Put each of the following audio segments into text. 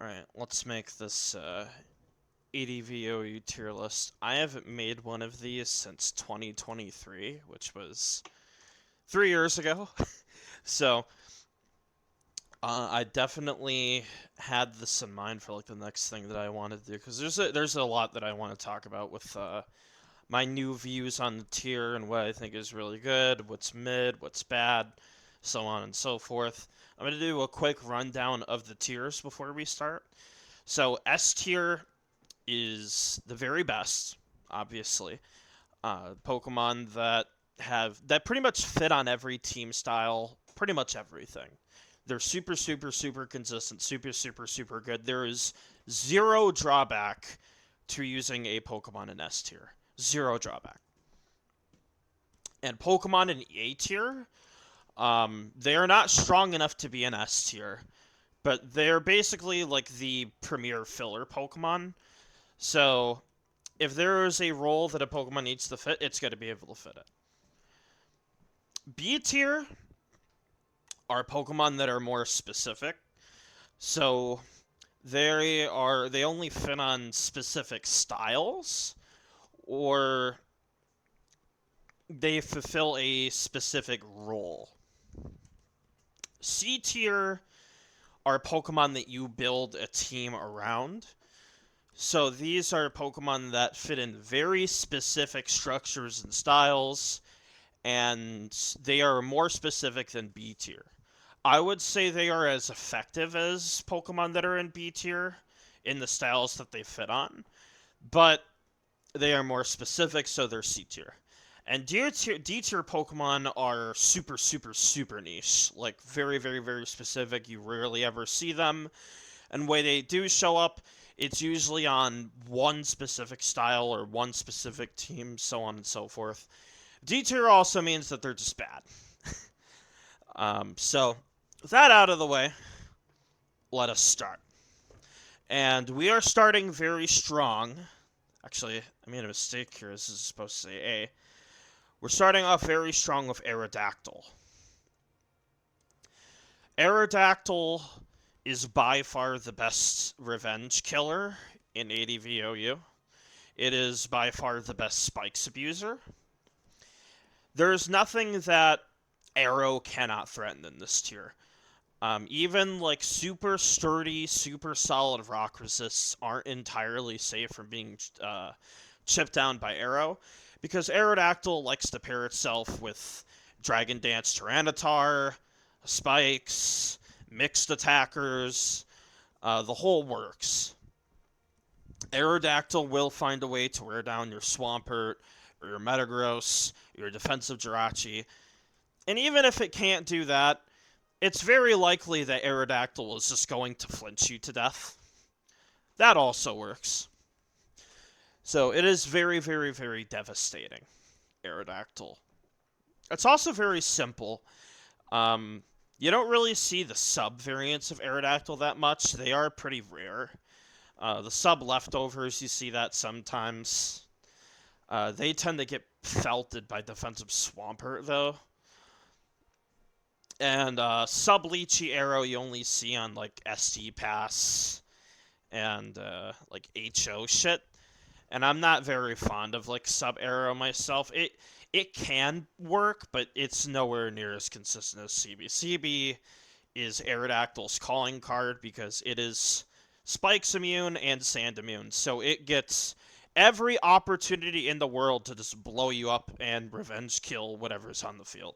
Alright, let's make this ADV OU tier list. I haven't made one of these since 2023, which was 3 years ago. So, I definitely had this in mind for like the next thing that I wanted to do, because there's a lot that I want to talk about with my new views on the tier and what I think is really good, what's mid, what's bad, so on and so forth. I'm going to do a quick rundown of the tiers before we start. So S tier is the very best, obviously. Pokemon that pretty much fit on every team style, pretty much everything. They're super, super, super consistent, super, super, super good. There is zero drawback to using a Pokemon in S tier. Zero drawback. And Pokemon in A tier, they are not strong enough to be in S tier, but they're basically like the premier filler Pokemon. So if there is a role that a Pokemon needs to fit, it's going to be able to fit it. B tier are Pokemon that are more specific. So they only fit on specific styles, or they fulfill a specific role. C tier are Pokemon that you build a team around. So these are Pokemon that fit in very specific structures and styles, and they are more specific than B tier. I would say they are as effective as Pokemon that are in B tier in the styles that they fit on, but they are more specific, so they're C tier. And D tier Pokemon are super, super, super niche. Like, very, very, very specific. You rarely ever see them. And when they do show up, it's usually on one specific style or one specific team, so on and so forth. D tier also means that they're just bad. So, with that out of the way, let us start. And we are starting very strong. Actually, I made a mistake here. This is supposed to say A. We're starting off very strong with Aerodactyl. Aerodactyl is by far the best revenge killer in ADV/OU. It is by far the best spikes abuser. There's nothing that Arrow cannot threaten in this tier. Even like super sturdy, super solid rock resists aren't entirely safe from being chipped down by Arrow, because Aerodactyl likes to pair itself with Dragon Dance Tyranitar, spikes, mixed attackers, the whole works. Aerodactyl will find a way to wear down your Swampert, or your Metagross, your defensive Jirachi, and even if it can't do that, it's very likely that Aerodactyl is just going to flinch you to death. That also works. So it is very, very, very devastating, Aerodactyl. It's also very simple. You don't really see the sub-variants of Aerodactyl that much. They are pretty rare. The sub-leftovers, you see that sometimes. They tend to get felted by defensive Swampert, though. And sub-Leechy Arrow you only see on, like, SD Pass and, like, HO shit. And I'm not very fond of, like, sub-Arrow myself. It can work, but it's nowhere near as consistent as CB. CB is Aerodactyl's calling card because it is Spikes immune and Sand immune. So it gets every opportunity in the world to just blow you up and revenge kill whatever's on the field.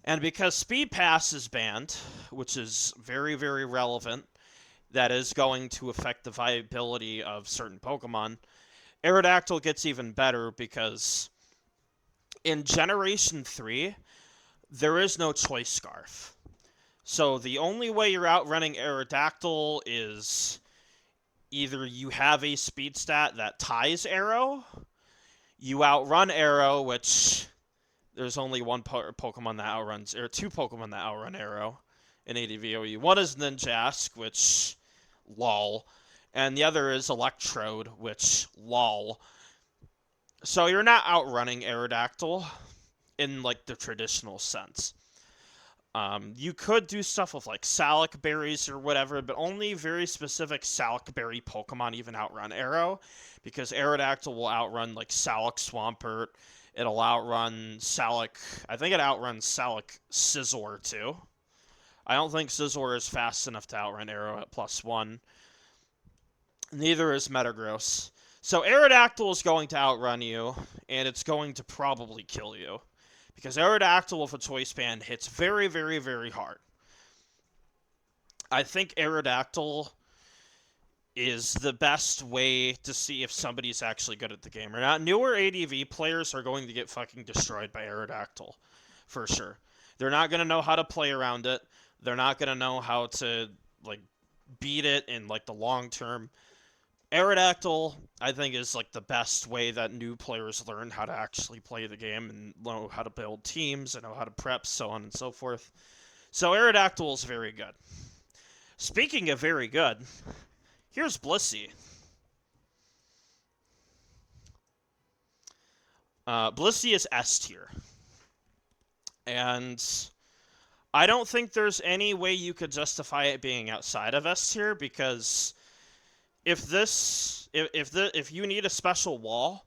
And because Speed Pass is banned, which is very, very relevant, that is going to affect the viability of certain Pokemon, Aerodactyl gets even better because in Generation 3, there is no Choice Scarf. So the only way you're outrunning Aerodactyl is either you have a speed stat that ties Arrow, you outrun Arrow, which there's only one Pokemon that outruns, or two Pokemon that outrun Arrow in ADV/OU. One is Ninjask, which, lol, and the other is Electrode, which, lol. So you're not outrunning Aerodactyl in, like, the traditional sense. You could do stuff with like Salac berries or whatever, but only very specific Salac berry Pokemon even outrun Arrow, because Aerodactyl will outrun like Salac Swampert. It'll outrun Salac. I think it outruns Salac Scizor too. I don't think Scizor is fast enough to outrun Arrow at +1. Neither is Metagross. So Aerodactyl is going to outrun you, and it's going to probably kill you. Because Aerodactyl with a Choice Band hits very, very, very hard. I think Aerodactyl is the best way to see if somebody's actually good at the game or not. Newer ADV players are going to get fucking destroyed by Aerodactyl, for sure. They're not going to know how to play around it. They're not going to know how to, like, beat it in, like, the long term. Aerodactyl, I think, is like the best way that new players learn how to actually play the game and know how to build teams and know how to prep, so on and so forth. So Aerodactyl is very good. Speaking of very good, here's Blissey. Blissey is S tier. And I don't think there's any way you could justify it being outside of S tier, because if you need a special wall,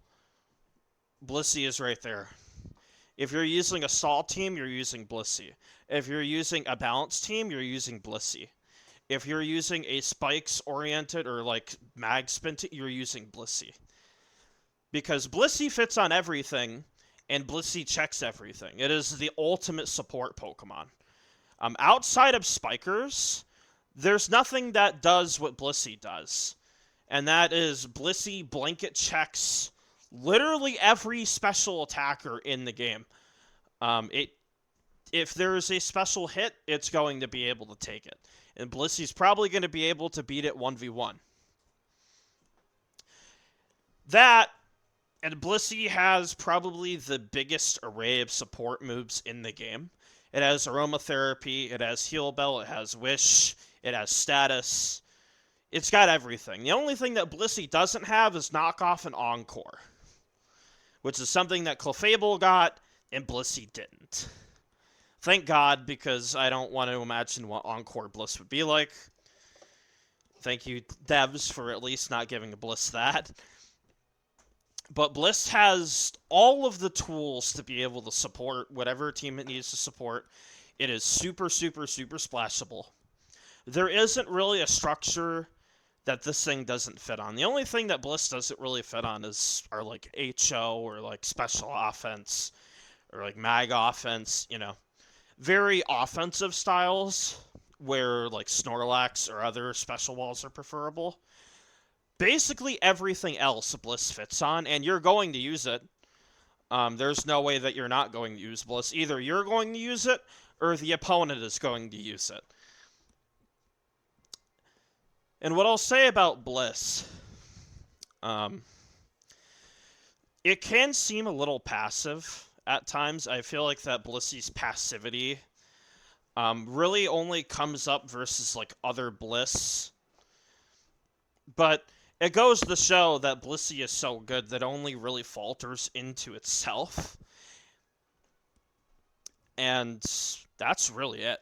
Blissey is right there. If you're using a stall team, you're using Blissey. If you're using a balance team, you're using Blissey. If you're using a spikes oriented or like mag spin team, you're using Blissey. Because Blissey fits on everything, and Blissey checks everything. It is the ultimate support Pokemon. Outside of Spikers, there's nothing that does what Blissey does. And that is Blissey blanket checks literally every special attacker in the game. If there's a special hit, it's going to be able to take it. And Blissey's probably going to be able to beat it 1v1. That, and Blissey has probably the biggest array of support moves in the game. It has Aromatherapy, it has Heal Bell, it has Wish, it has Status. It's got everything. The only thing that Blissey doesn't have is Knockoff and Encore, which is something that Clefable got and Blissey didn't. Thank God, because I don't want to imagine what Encore Bliss would be like. Thank you, devs, for at least not giving Bliss that. But Bliss has all of the tools to be able to support whatever team it needs to support. It is super, super, super splashable. There isn't really a structure that this thing doesn't fit on. The only thing that Bliss doesn't really fit on are like HO or like special offense or like mag offense, you know. Very offensive styles where like Snorlax or other special walls are preferable. Basically everything else Bliss fits on, and you're going to use it. There's no way that you're not going to use Bliss. Either you're going to use it or the opponent is going to use it. And what I'll say about Bliss, it can seem a little passive at times. I feel like that Blissey's passivity really only comes up versus like other Bliss. But it goes to show that Blissey is so good that it only really falters into itself. And that's really it.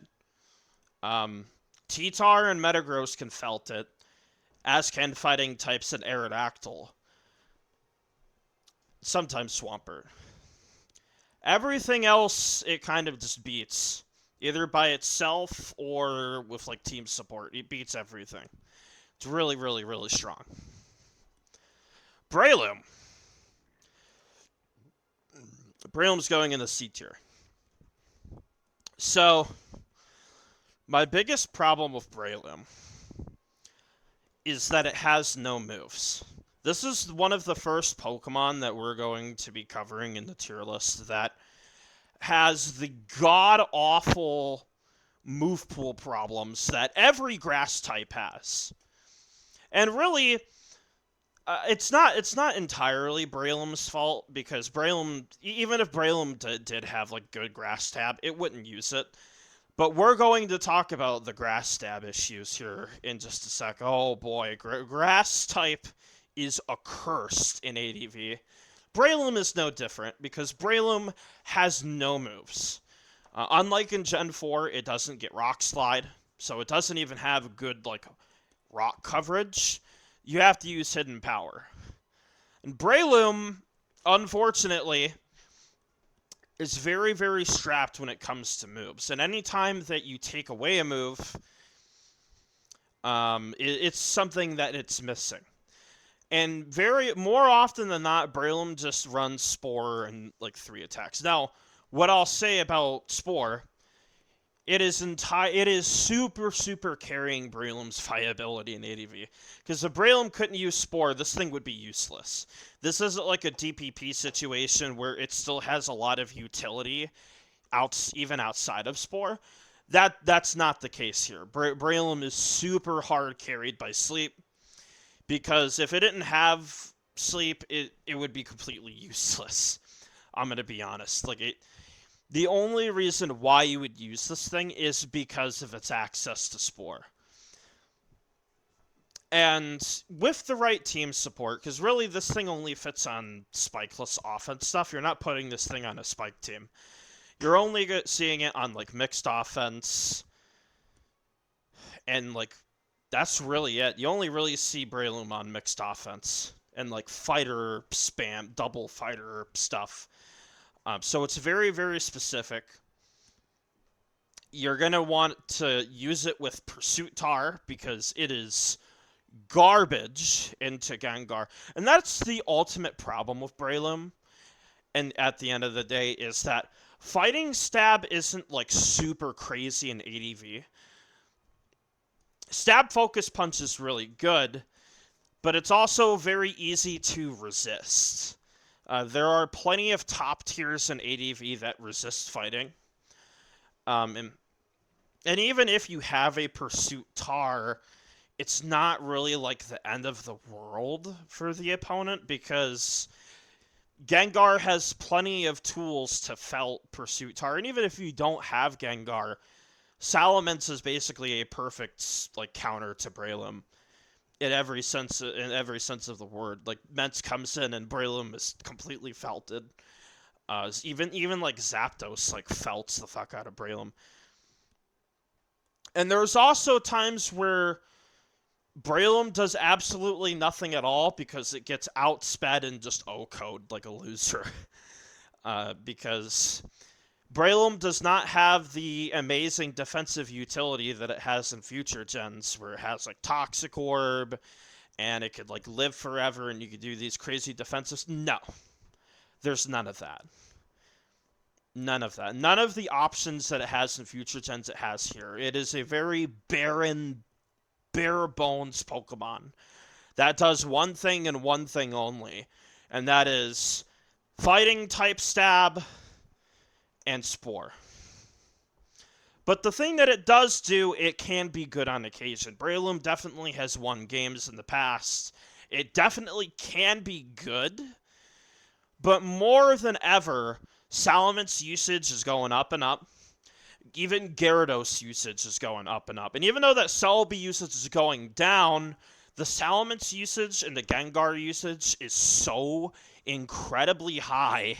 T-Tar and Metagross can felt it, as can fighting types and Aerodactyl. Sometimes Swampert. Everything else, it kind of just beats. Either by itself or with like team support. It beats everything. It's really, really, really strong. Breloom. Breloom's going in the C tier. So, my biggest problem with Breloom is that it has no moves. This is one of the first Pokemon that we're going to be covering in the tier list that has the god-awful move pool problems that every grass type has. And really, it's not entirely Breloom's fault, because Breloom, even if Breloom did have like good grass stab, it wouldn't use it. But we're going to talk about the grass stab issues here in just a sec. Oh boy, grass type is accursed in ADV. Breloom is no different, because Breloom has no moves. Unlike in Gen 4, it doesn't get Rock Slide, so it doesn't even have good, like, rock coverage. You have to use Hidden Power. And Breloom, unfortunately, is very, very strapped when it comes to moves. And anytime that you take away a move, it's something that it's missing. And more often than not, Breloom just runs Spore and like 3 attacks. Now, what I'll say about Spore, it is super carrying Breloom's viability in ADV. Because if Breloom couldn't use Spore, this thing would be useless. This isn't like a DPP situation where it still has a lot of utility even outside of Spore. That's not the case here. Breloom is super hard carried by Sleep, because if it didn't have Sleep, it would be completely useless. I'm going to be honest. The only reason why you would use this thing is because of its access to Spore. And with the right team support, because really this thing only fits on spikeless offense stuff. You're not putting this thing on a spike team. You're only seeing it on, like, mixed offense. And, like, that's really it. You only really see Breloom on mixed offense. And, like, fighter spam, double fighter stuff. So it's very, very specific. You're going to want to use it with Pursuit Tar, because it is garbage into Gengar. And that's the ultimate problem with Breloom. And at the end of the day is that Fighting Stab isn't, like, super crazy in ADV. Stab Focus Punch is really good, but it's also very easy to resist. There are plenty of top tiers in ADV that resist fighting. And even if you have a Pursuit Tar, it's not really, like, the end of the world for the opponent, because Gengar has plenty of tools to felt Pursuit Tar, and even if you don't have Gengar, Salamence is basically a perfect, like, counter to Breloom in every sense of the word. Like, Mence comes in and Breloom is completely felted. Even like Zapdos, like, felts the fuck out of Breloom. And there's also times where Breloom does absolutely nothing at all because it gets outsped and just O-code like a loser. Because Breloom does not have the amazing defensive utility that it has in future gens, where it has, like, Toxic Orb, and it could, like, live forever, and you could do these crazy defensives. No. There's none of that. None of that. None of the options that it has in future gens it has here. It is a very barren, bare bones Pokemon that does one thing and one thing only, and that is Fighting type Stab and Spore. But the thing that it does do, it can be good on occasion. Breloom definitely has won games in the past. It definitely can be good, but more than ever, Salamence usage is going up and up. Even Gyarados usage is going up and up. And even though that Celebi usage is going down, the Salamence usage and the Gengar usage is so incredibly high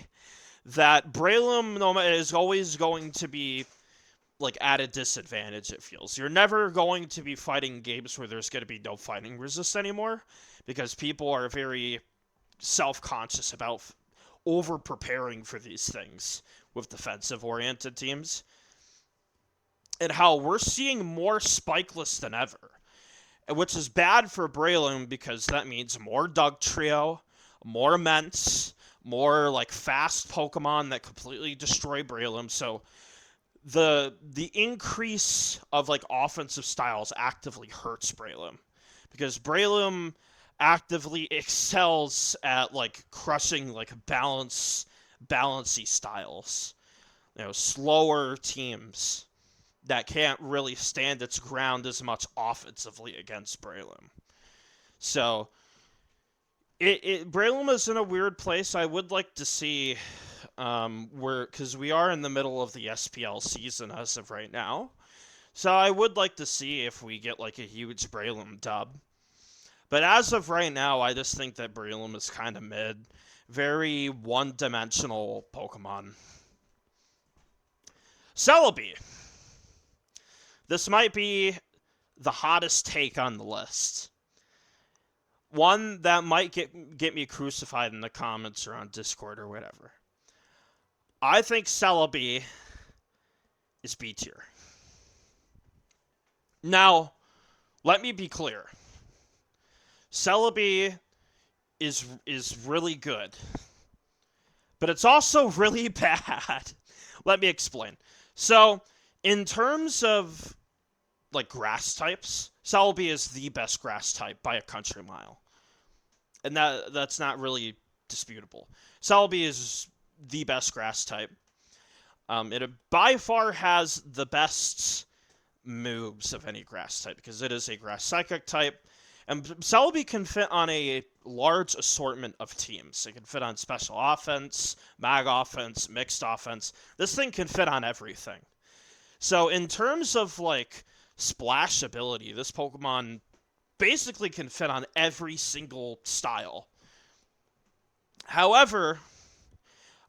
that Breloom is always going to be, like, at a disadvantage, it feels. You're never going to be fighting games where there's going to be no fighting resist anymore, because people are very self-conscious about over-preparing for these things with defensive-oriented teams. And how we're seeing more spikeless than ever, which is bad for Breloom, because that means more Dugtrio, more Mence, more, like, fast Pokemon that completely destroy Breloom. So the increase of, like, offensive styles actively hurts Breloom, because Breloom actively excels at, like, crushing, like, balancy styles. Slower teams that can't really stand its ground as much offensively against Breloom. So Breloom is in a weird place. I would like to see because we are in the middle of the SPL season as of right now. So I would like to see if we get, like, a huge Breloom dub. But as of right now, I just think that Breloom is kind of mid. Very one-dimensional Pokemon. Celebi. This might be the hottest take on the list. One that might get me crucified in the comments or on Discord or whatever. I think Celebi is B tier. Now, let me be clear. Celebi is really good, but it's also really bad. Let me explain. So, in terms of like grass types, Celebi is the best grass type by a country mile. And that's not really disputable. Celebi is the best grass type. It by far has the best moves of any grass type because it is a grass psychic type. And Celebi can fit on a large assortment of teams. It can fit on special offense, mag offense, mixed offense. This thing can fit on everything. So in terms of like splash ability, this Pokemon basically can fit on every single style. However,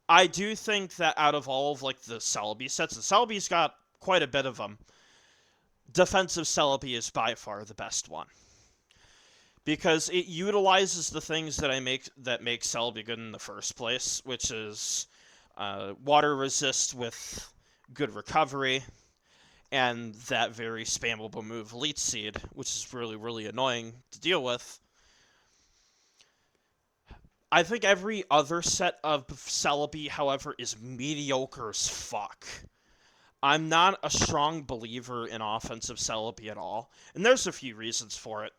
I do think that out of all of like the Celebi sets, the Celebi's got quite a bit of them. Defensive Celebi is by far the best one. Because it utilizes the things that make Celebi good in the first place, which is water resist with good recovery, and that very spammable move, Leech Seed, which is really, really annoying to deal with. I think every other set of Celebi, however, is mediocre as fuck. I'm not a strong believer in offensive Celebi at all, and there's a few reasons for it.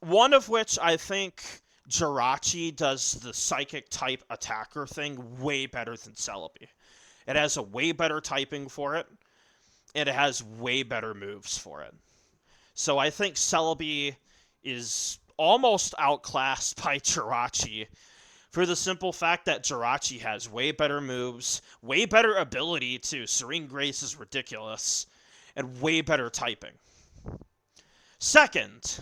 One of which I think Jirachi does the psychic type attacker thing way better than Celebi. It has a way better typing for it, and it has way better moves for it. So I think Celebi is almost outclassed by Jirachi for the simple fact that Jirachi has way better moves, way better ability too. Serene Grace is ridiculous, and way better typing. Second,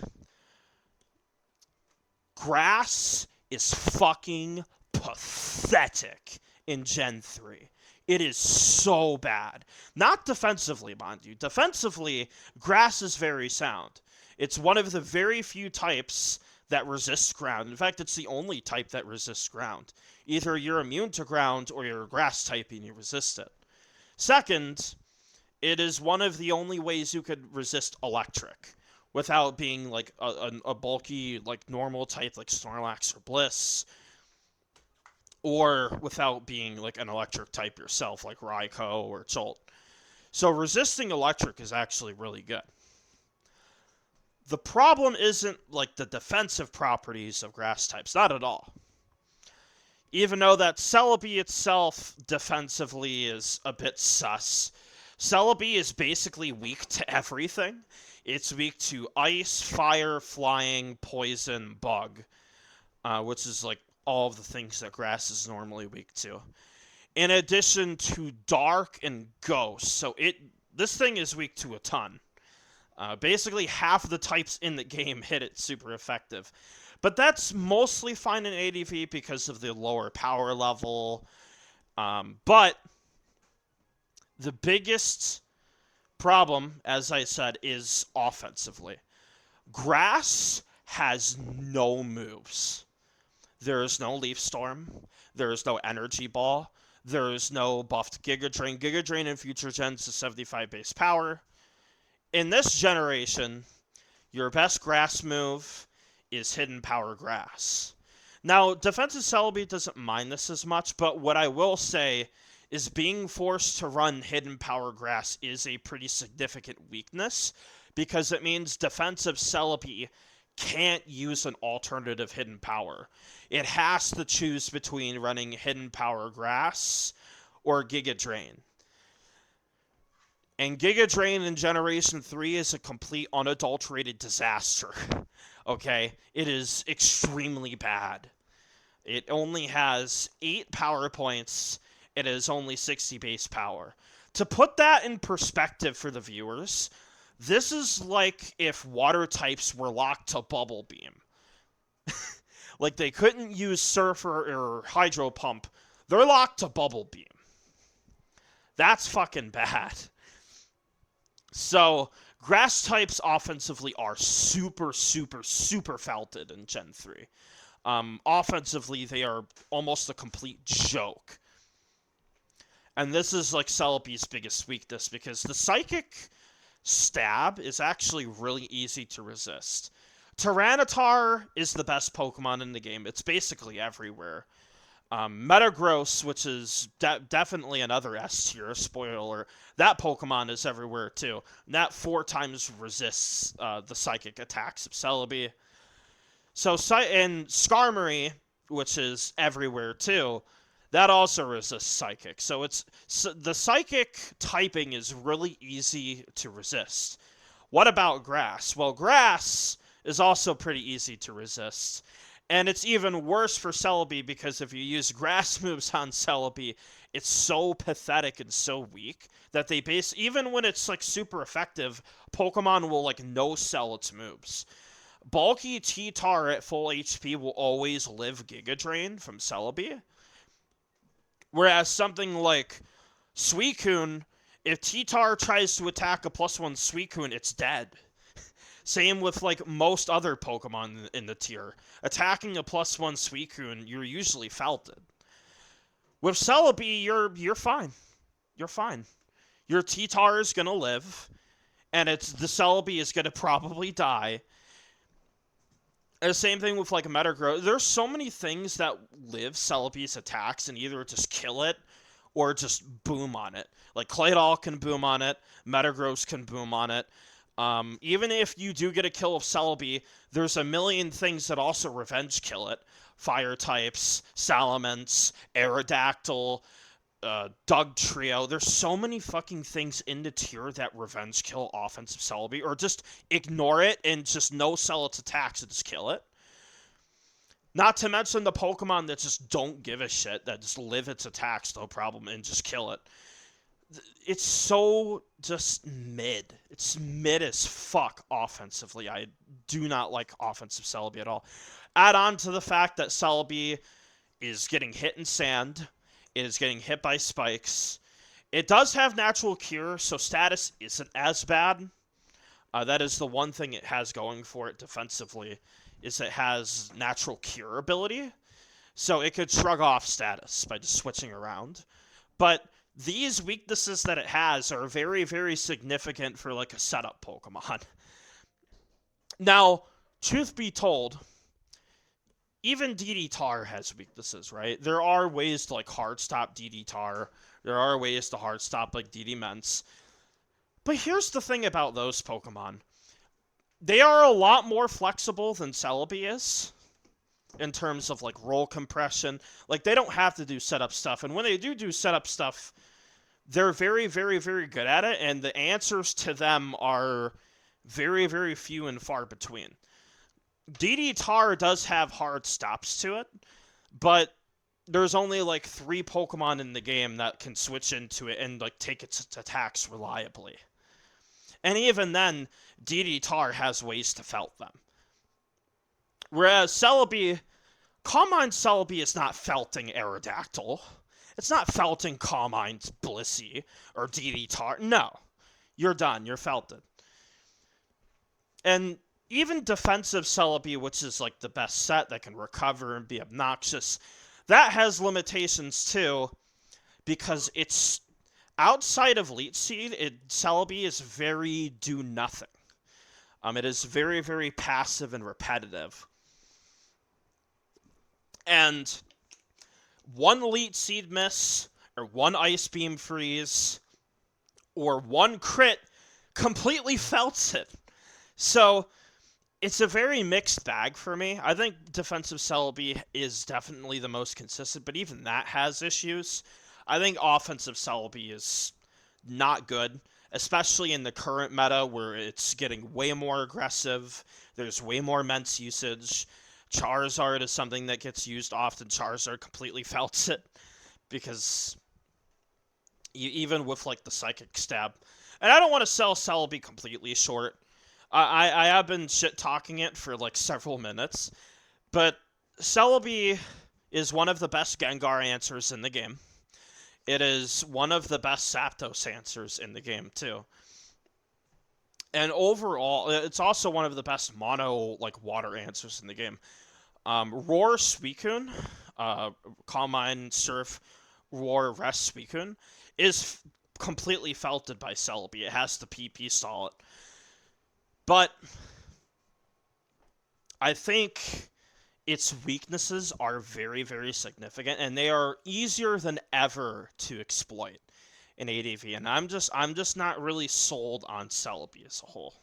Grass is fucking pathetic in Gen 3. It is so bad. Not defensively, mind you. Defensively, Grass is very sound. It's one of the very few types that resists ground. In fact, it's the only type that resists ground. Either you're immune to ground or you're a grass type and you resist it. Second, it is one of the only ways you could resist electric without being like a bulky, like normal type like Snorlax or Bliss, or without being like an electric type yourself like Raikou or Jolt. So resisting electric is actually really good. The problem isn't like the defensive properties of grass types, not at all. Even though that Celebi itself defensively is a bit sus. Celebi is basically weak to everything. It's weak to ice, fire, flying, poison, bug, which is like all of the things that grass is normally weak to. In addition to dark and ghost, so this thing is weak to a ton. Basically, half of the types in the game hit it super effective. But that's mostly fine in ADV because of the lower power level. But the biggest problem, as I said, is offensively. Grass has no moves. There is no Leaf Storm. There is no Energy Ball. There is no buffed Giga Drain. Giga Drain in future gens is 75 base power. In this generation, your best grass move is Hidden Power Grass. Now, defensive Celebi doesn't mind this as much, but what I will say is being forced to run Hidden Power Grass is a pretty significant weakness, because it means defensive Celebi can't use an alternative Hidden Power. It has to choose between running Hidden Power Grass or Giga Drain. And Giga Drain in Generation 3 is a complete unadulterated disaster. Okay? It is extremely bad. It only has 8 power points. It is only 60 base power. To put that in perspective for the viewers, this is like if water types were locked to Bubble Beam. Like they couldn't use Surfer or Hydro Pump. They're locked to Bubble Beam. That's fucking bad. So, grass types offensively are super, super, super felted in Gen 3. Offensively, they are almost a complete joke. And this is like Celebi's biggest weakness because the Psychic stab is actually really easy to resist. Tyranitar is the best Pokemon in the game. It's basically everywhere. Metagross, which is definitely another S tier, spoiler, that Pokemon is everywhere too. And that 4 times resists the psychic attacks of Celebi. And Skarmory, which is everywhere too, that also resists psychic. The psychic typing is really easy to resist. What about grass? Well, grass is also pretty easy to resist. And it's even worse for Celebi because if you use grass moves on Celebi, it's so pathetic and so weak that even when it's like super effective, Pokemon will like no-sell its moves. Bulky T-Tar at full HP will always live Giga Drain from Celebi. Whereas something like Suicune, if T-Tar tries to attack a +1 Suicune, it's dead. Same with like most other Pokemon in the tier. Attacking a +1 Suicune, you're usually felted. With Celebi, you're fine. You're fine. Your T-Tar is gonna live, and the Celebi is gonna probably die. And the same thing with like Metagross. There's so many things that live Celebi's attacks and either just kill it or just boom on it. Like Claydol can boom on it, Metagross can boom on it. Even if you do get a kill of Celebi, there's a million things that also revenge kill it. Fire types, Salamence, Aerodactyl, Dugtrio. There's so many fucking things in the tier that revenge kill offensive Celebi, or just ignore it and just no-sell its attacks and just kill it. Not to mention the Pokemon that just don't give a shit, that just live its attacks, no problem, and just kill it. It's so just mid. It's mid as fuck offensively. I do not like offensive Celebi at all. Add on to the fact that Celebi is getting hit in sand. It is getting hit by spikes. It does have natural cure, so status isn't as bad. That is the one thing it has going for it defensively, is it has natural cure ability. So it could shrug off status by just switching around. But these weaknesses that it has are very, very significant for like a setup Pokemon. Now, truth be told, even DD Tar has weaknesses, right? There are ways to like hard stop DD Tar. There are ways to hard stop like DD Mence. But here's the thing about those Pokemon. They are a lot more flexible than Celebi is in terms of like roll compression. Like they don't have to do setup stuff. And when they do setup stuff, they're very, very, very good at it. And the answers to them are very, very few and far between. DD Tar does have hard stops to it, but there's only like 3 Pokemon in the game that can switch into it and like take its attacks reliably. And even then, DD Tar has ways to felt them. Whereas Celebi, Calm-Mind Celebi is not felting Aerodactyl. It's not felting Calm-Mind's Blissey or DD Tar. No. You're done. You're felted. And even defensive Celebi, which is like the best set that can recover and be obnoxious, that has limitations too, because it's outside of Leech Seed, Celebi is very do nothing. It is very, very passive and repetitive. And one Leech Seed miss, or one Ice Beam freeze, or one crit completely felts it. So it's a very mixed bag for me. I think defensive Celebi is definitely the most consistent, but even that has issues. I think offensive Celebi is not good, especially in the current meta where it's getting way more aggressive. There's way more Mence usage. Charizard is something that gets used often. Charizard completely felts it because even with like the Psychic Stab. And I don't want to sell Celebi completely short. I have been shit-talking it for like several minutes, but Celebi is one of the best Gengar answers in the game. It is one of the best Zapdos answers in the game, too. And overall, it's also one of the best mono, like, water answers in the game. Roar Suicune, Calm Mind, Surf, Roar, Rest Suicune, is completely felted by Celebi. It has the PP solid. But I think its weaknesses are very, very significant, and they are easier than ever to exploit in ADV. And I'm just not really sold on Celebi as a whole.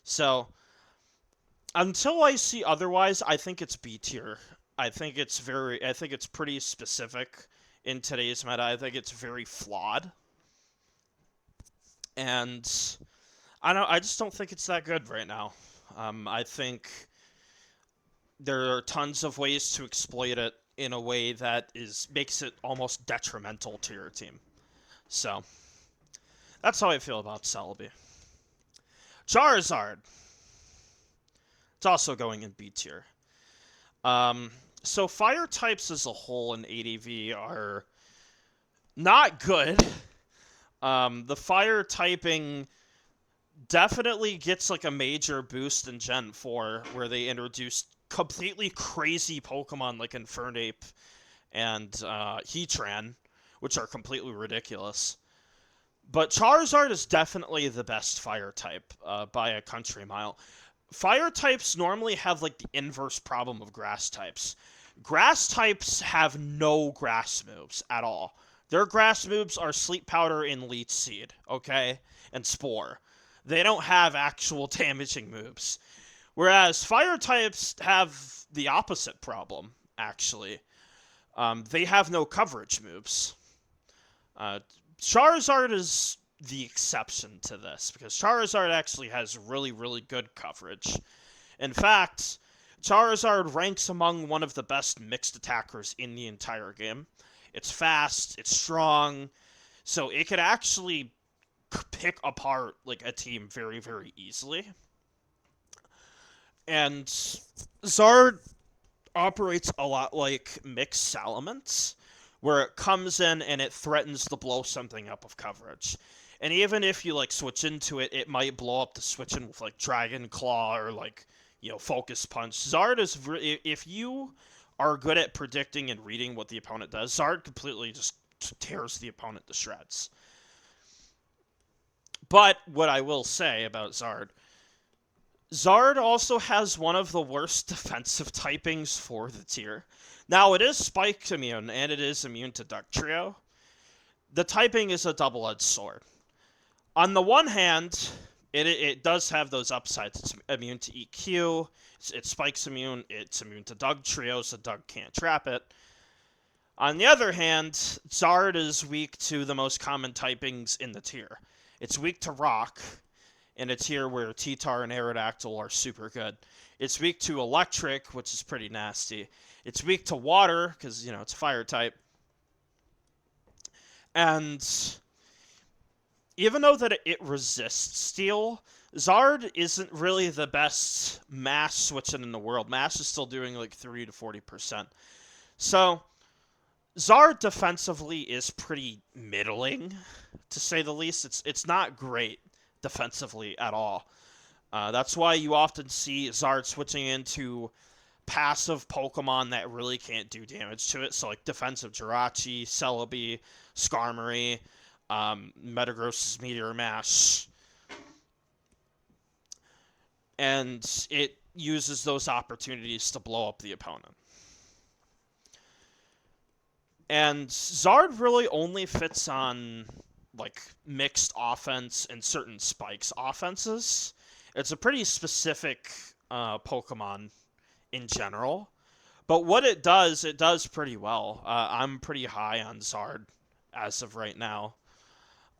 So until I see otherwise, I think it's B tier. I think it's pretty specific in today's meta. I think it's very flawed, and I just don't think it's that good right now. I think there are tons of ways to exploit it in a way that makes it almost detrimental to your team. So that's how I feel about Celebi. Charizard. It's also going in B tier. So fire types as a whole in ADV are not good. The fire typing definitely gets like a major boost in Gen 4, where they introduced completely crazy Pokemon like Infernape and Heatran, which are completely ridiculous. But Charizard is definitely the best fire type by a country mile. Fire types normally have like the inverse problem of grass types. Grass types have no grass moves at all. Their grass moves are Sleep Powder and Leech Seed, okay? And Spore. They don't have actual damaging moves. Whereas fire types have the opposite problem, actually. They have no coverage moves. Charizard is the exception to this, because Charizard actually has really, really good coverage. In fact, Charizard ranks among one of the best mixed attackers in the entire game. It's fast, it's strong, so it could actually pick apart like a team very, very easily. And Zard operates a lot like mixed Salamence, where it comes in and it threatens to blow something up of coverage. And even if you like switch into it, it might blow up the switch in with like Dragon Claw or like, Focus Punch. Zard is if you are good at predicting and reading what the opponent does, Zard completely just tears the opponent to shreds. But what I will say about Zard also has one of the worst defensive typings for the tier. Now, it is Spike immune, and it is immune to Dugtrio. The typing is a double-edged sword. On the one hand, it does have those upsides. It's immune to EQ, it's Spike's immune, it's immune to Dugtrio, so Doug can't trap it. On the other hand, Zard is weak to the most common typings in the tier. It's weak to Rock, in a tier where T-Tar and Aerodactyl are super good. It's weak to Electric, which is pretty nasty. It's weak to Water, because, it's Fire type. And even though that it resists Steel, Zard isn't really the best mass switching in the world. Mass is still doing like 30 to 40%. So Zard defensively is pretty middling, to say the least. It's not great defensively at all. That's why you often see Zard switching into passive Pokemon that really can't do damage to it. So like defensive Jirachi, Celebi, Skarmory, Metagross's Meteor Mash. And it uses those opportunities to blow up the opponent. And Zard really only fits on like mixed offense and certain Spikes offenses. It's a pretty specific Pokemon in general. But what it does pretty well. I'm pretty high on Zard as of right now.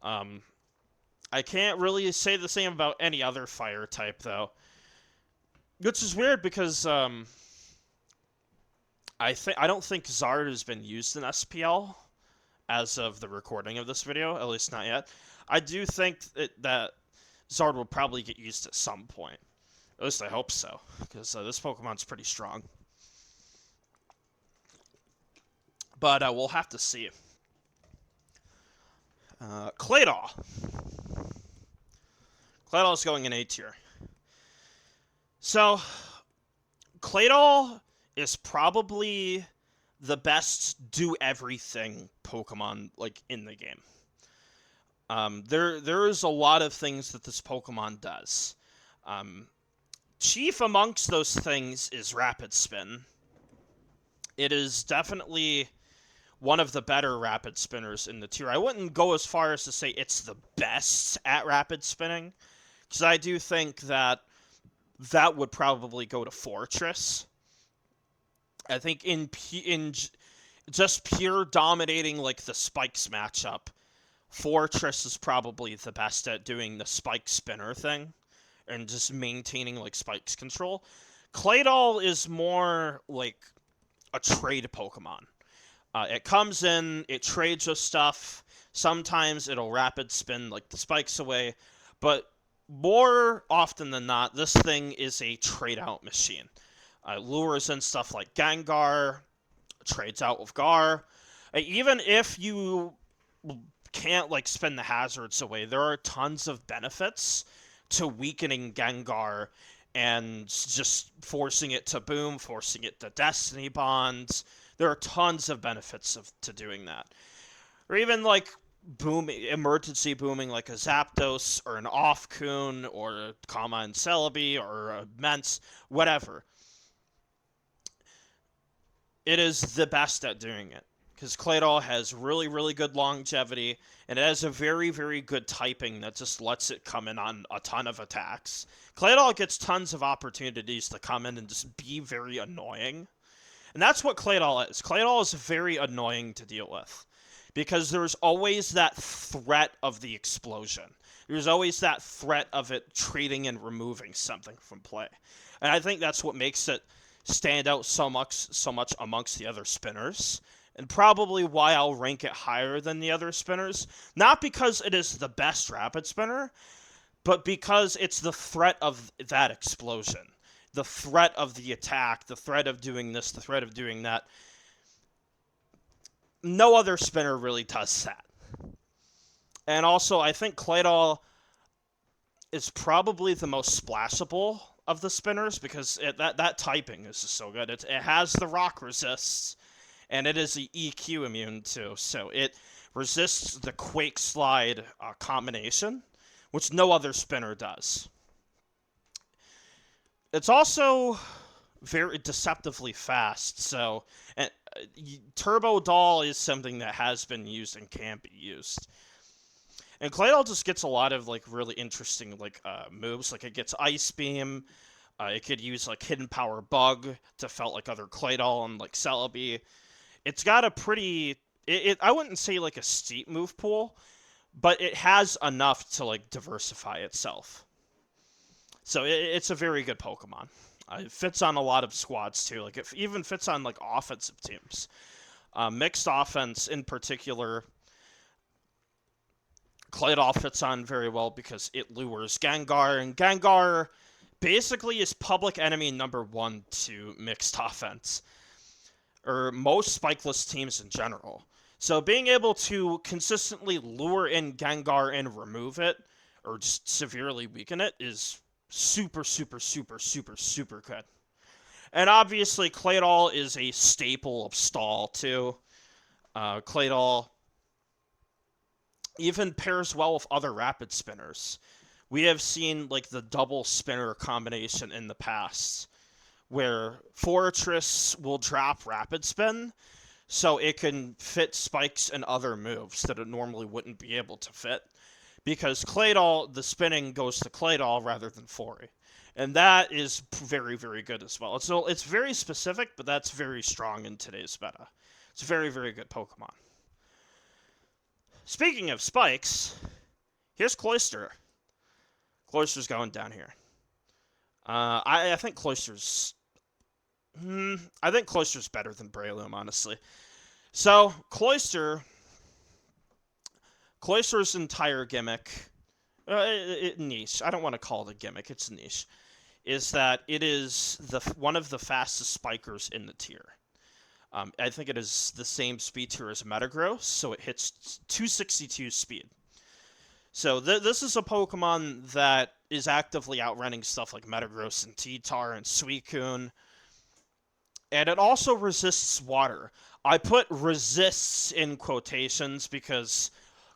I can't really say the same about any other fire type, though. Which is weird because I don't think Zard has been used in SPL as of the recording of this video, at least not yet. I do think that Zard will probably get used at some point. At least I hope so, because this Pokemon's pretty strong. But we'll have to see. Claydol. Claydol's going in A tier. So, Claydol is probably the best do-everything Pokemon, like, in the game. There is a lot of things that this Pokemon does. Chief amongst those things is Rapid Spin. It is definitely one of the better Rapid Spinners in the tier. I wouldn't go as far as to say it's the best at Rapid Spinning, because I do think that would probably go to Fortress. I think in just pure dominating like the Spikes matchup, Fortress is probably the best at doing the Spike Spinner thing and just maintaining like Spike's control. Claydol is more like a trade Pokemon. It comes in, it trades with stuff. Sometimes it'll Rapid Spin like the Spikes away, but more often than not, this thing is a trade-out machine. Lures in stuff like Gengar, trades out with Gar. Even if you can't like spin the hazards away, there are tons of benefits to weakening Gengar and just forcing it to boom, forcing it to Destiny Bonds. There are tons of benefits to doing that. Or even like emergency booming like a Zapdos or an Offcoon or a Kama and Celebi or a Mence, whatever. It is the best at doing it, because Claydol has really, really good longevity, and it has a very, very good typing that just lets it come in on a ton of attacks. Claydol gets tons of opportunities to come in and just be very annoying. And that's what Claydol is. Claydol is very annoying to deal with, because there's always that threat of the explosion. There's always that threat of it trading and removing something from play. And I think that's what makes it stand out so much amongst the other spinners, and probably why I'll rank it higher than the other spinners. Not because it is the best Rapid Spinner, but because it's the threat of that explosion. The threat of the attack, the threat of doing this, the threat of doing that. No other spinner really does that. And also, I think Claydol is probably the most splashable of the spinners, because that typing is just so good. It has the rock resists, and it is EQ immune too, so it resists the Quake Slide combination, which no other spinner does. It's also very deceptively fast, so Turbo Doll is something that has been used and can be used. And Claydol just gets a lot of like really interesting like moves. Like it gets Ice Beam. It could use like Hidden Power Bug to felt like other Claydol and like Celebi. It's got a pretty I wouldn't say like a steep move pool, but it has enough to like diversify itself. So it's a very good Pokemon. It fits on a lot of squads too. Like it even fits on like offensive teams. Mixed offense in particular, Claydol fits on very well because it lures Gengar, and Gengar basically is public enemy number 1 to mixed offense, or most spikeless teams in general. So being able to consistently lure in Gengar and remove it, or just severely weaken it, is super, super, super, super, super good. And obviously, Claydol is a staple of stall, too. Claydol even pairs well with other Rapid Spinners. We have seen, like, the double spinner combination in the past, where Fortress will drop Rapid Spin, so it can fit spikes and other moves that it normally wouldn't be able to fit. Because Claydol, the spinning goes to Claydol rather than Fori. And that is very, very good as well. It's very specific, but that's very strong in today's meta. It's a very, very good Pokemon. Speaking of spikes, here's Cloyster. Cloyster's going down here. I think Cloyster's... I think Cloyster's better than Breloom, honestly. So, Cloyster's entire gimmick, niche, I don't want to call it a gimmick, it's a niche, is that it is one of the fastest spikers in the tier. I think it is the same speed tier as Metagross, so it hits 262 speed. So this is a Pokemon that is actively outrunning stuff like Metagross and T-Tar and Suicune. And it also resists water. I put resists in quotations because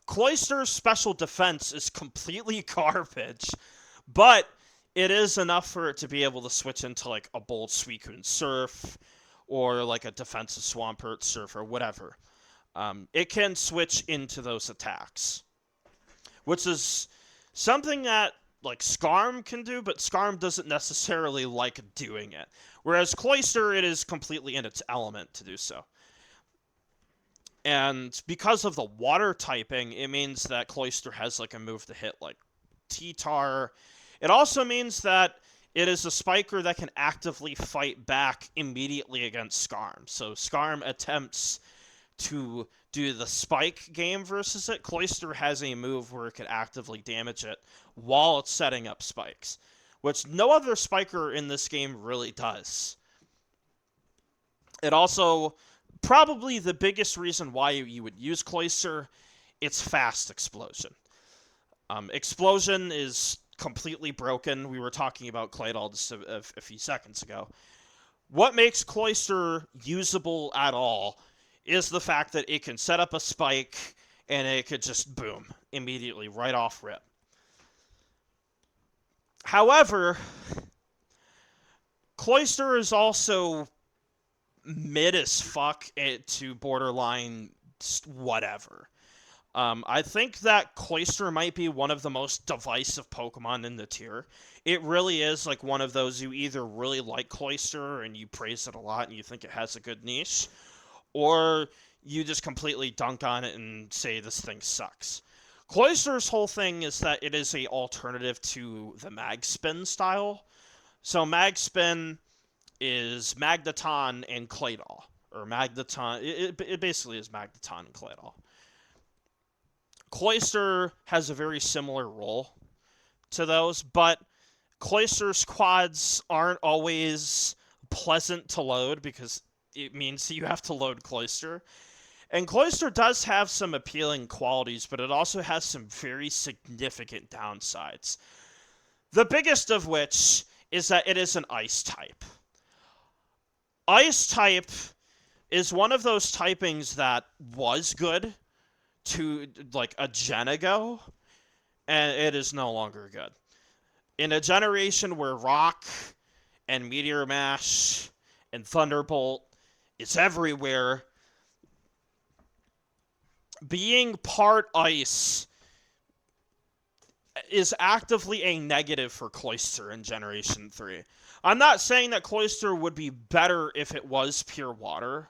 Cloyster's special defense is completely garbage, but it is enough for it to be able to switch into like a bold Suicune Surf or like a defensive Swampert Surf or whatever. It can switch into those attacks, which is something that like Skarm can do, but Skarm doesn't necessarily like doing it. Whereas Cloyster, it is completely in its element to do so. And because of the water typing, it means that Cloyster has like a move to hit like T-Tar. It also means that it is a spiker that can actively fight back immediately against Skarm. So Skarm attempts to do the spike game versus it. Cloyster has a move where it can actively damage it while it's setting up spikes, which no other spiker in this game really does. It also, probably the biggest reason why you would use Cloyster, it's fast explosion. Explosion is completely broken. We were talking about Claydol just a few seconds ago. What makes Cloyster usable at all is the fact that it can set up a spike and it could just boom immediately right off rip. However, Cloyster is also mid as fuck to borderline whatever. I think that Cloyster might be one of the most divisive Pokemon in the tier. It really is like one of those, you either really like Cloyster and you praise it a lot and you think it has a good niche, or you just completely dunk on it and say this thing sucks. Cloyster's whole thing is that it is an alternative to the Mag Spin style. So Mag Spin is Magneton and Claydol. Or Magneton, it basically is Magneton and Claydol. Cloyster has a very similar role to those, but Cloyster's quads aren't always pleasant to load because it means you have to load Cloyster. And Cloyster does have some appealing qualities, but it also has some very significant downsides. The biggest of which is that it is an ice type. Ice type is one of those typings that was good to like a gen ago, and it is no longer good. In a generation where Rock and Meteor Mash and Thunderbolt is everywhere, being part ice is actively a negative for Cloyster in Generation 3. I'm not saying that Cloyster would be better if it was pure water.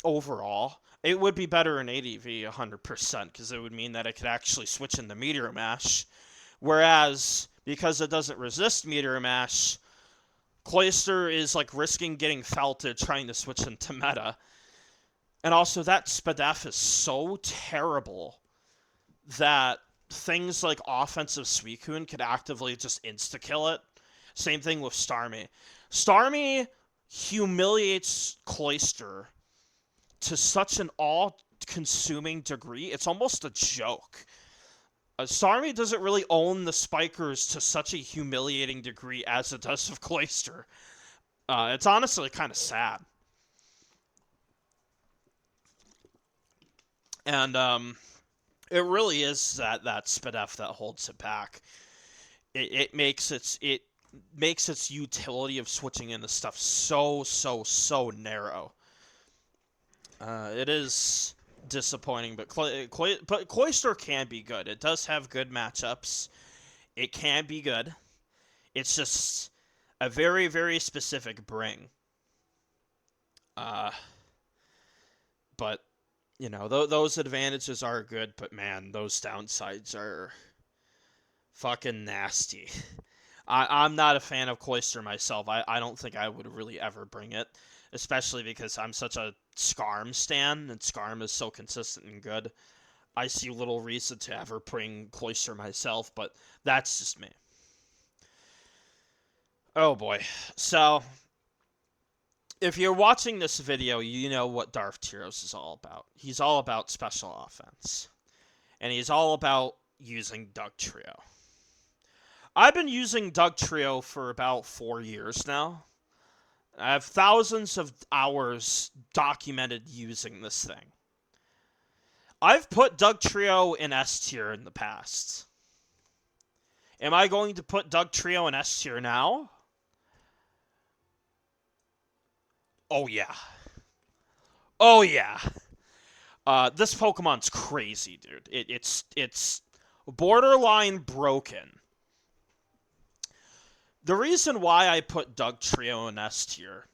Overall, it would be better in ADV 100%, because it would mean that it could actually switch into Meteor Mash. Whereas, because it doesn't resist Meteor Mash, Cloyster is like risking getting felted trying to switch into meta. And also, that Spadef is so terrible that things like offensive Suicune could actively just insta-kill it. Same thing with Starmie. Starmie humiliates Cloyster to such an all-consuming degree, it's almost a joke. Starmie doesn't really own the spikers to such a humiliating degree as it does with Cloyster. It's honestly kind of sad. And it really is that Spadef that holds it back. It makes its utility of switching into stuff so narrow. It is disappointing, but Cloyster can be good. It does have good matchups. It can be good. It's just a very, very specific bring. But, you know, those advantages are good, but man, those downsides are fucking nasty. I'm not a fan of Cloyster myself. I don't think I would really ever bring it, especially because I'm such a Skarm stan, and Skarm is so consistent and good. I see little reason to ever bring Cloyster myself, but that's just me. Oh boy. So, If you're watching this video, you know what Darth Tyros is all about. He's all about special offense. And he's all about using Doug Trio. I've been using Doug Trio for about 4 years now. I have thousands of hours documented using this thing. I've put Doug Trio in S tier in the past. Am I going to put Doug Trio in S tier now? Oh yeah. Oh yeah. This Pokemon's crazy, dude. It's borderline broken. The reason why I put Doug Trio in S tier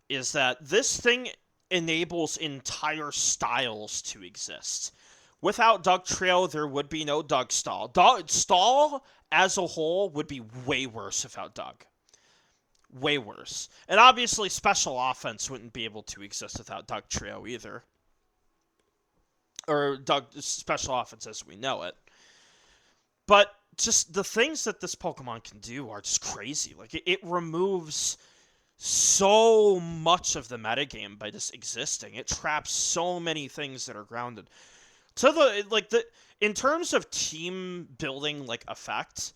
is that this thing enables entire styles to exist. Without Doug Trio, there would be no Doug Stall. Stall as a whole would be way worse without Doug. Way worse. And obviously, special offense wouldn't be able to exist without Doug Trio either. Or Doug special offense as we know it. But just the things that this Pokemon can do are just crazy. Like, it removes so much of the metagame by just existing. It traps so many things that are grounded. In terms of team building, like, effect,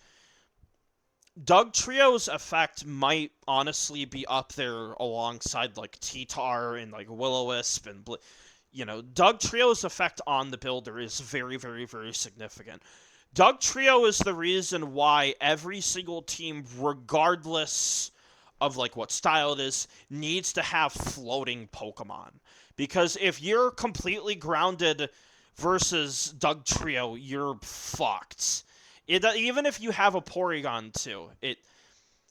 Doug Trio's effect might honestly be up there alongside, like, T-Tar and, like, Will-O-Wisp and, Doug Trio's effect on the builder is very, very, very significant. Doug Trio is the reason why every single team, regardless of, like, what style it is, needs to have floating Pokemon. Because if you're completely grounded versus Doug Trio, you're fucked. Even if you have a Porygon, too.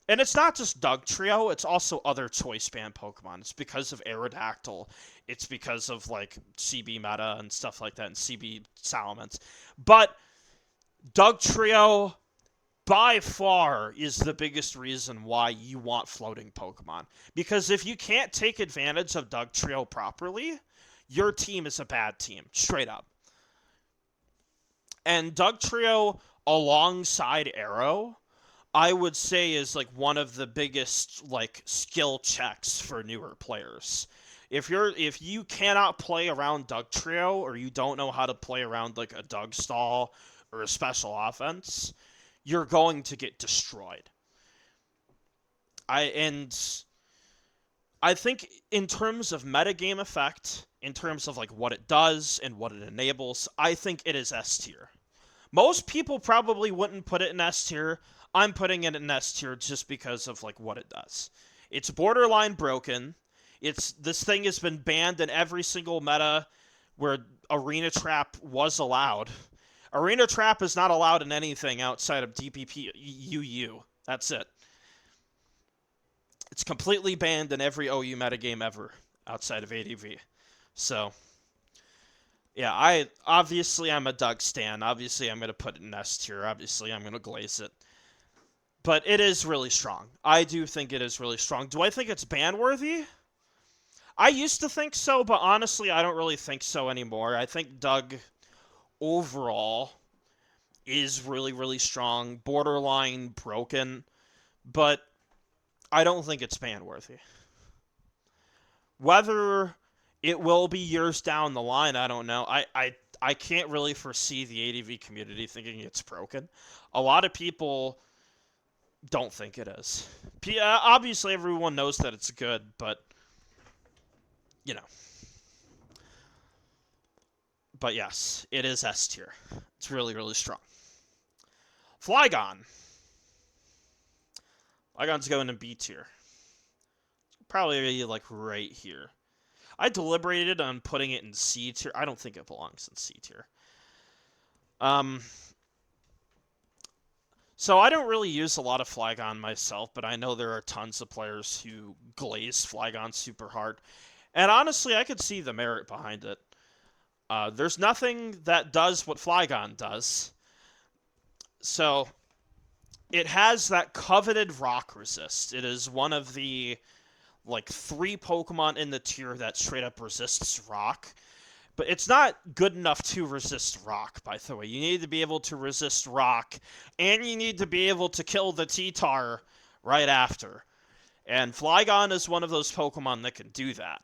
And it's not just Doug Trio, it's also other Choice Band Pokemon. It's because of Aerodactyl. It's because of, like, CB Meta and stuff like that, and CB Salamence. But Doug Trio, by far, is the biggest reason why you want floating Pokemon. Because if you can't take advantage of Doug Trio properly, your team is a bad team. Straight up. And Doug Trio, alongside Arrow, I would say is, like, one of the biggest, like, skill checks for newer players. If you cannot play around Doug Trio, or you don't know how to play around, like, a Doug Stall or a special offense, you're going to get destroyed. I think in terms of metagame effect, in terms of, like, what it does and what it enables, I think it is S tier. Most people probably wouldn't put it in S tier. I'm putting it in S tier just because of, like, what it does. It's borderline broken. This thing has been banned in every single meta where Arena Trap was allowed. Arena Trap is not allowed in anything outside of DPP UU. That's it. It's completely banned in every OU metagame ever outside of ADV. So, yeah, I'm a Doug stan. Obviously, I'm going to put it in S tier. Obviously, I'm going to glaze it. But it is really strong. I do think it is really strong. Do I think it's ban-worthy? I used to think so, but honestly, I don't really think so anymore. I think Doug, overall, is really, really strong. Borderline broken. But I don't think it's ban-worthy. Whether it will be years down the line, I don't know. I can't really foresee the ADV community thinking it's broken. A lot of people don't think it is. Obviously, everyone knows that it's good, but, you know. But yes, it is S tier. It's really, really strong. Flygon. Flygon's going to B tier. Probably, like, right here. I deliberated on putting it in C tier. I don't think it belongs in C tier. So I don't really use a lot of Flygon myself, but I know there are tons of players who glaze Flygon super hard. And honestly, I could see the merit behind it. There's nothing that does what Flygon does. So it has that coveted rock resist. It is one of the, like, 3 Pokemon in the tier that straight up resists rock. But it's not good enough to resist rock, by the way. You need to be able to resist rock, and you need to be able to kill the T-Tar right after. And Flygon is one of those Pokemon that can do that.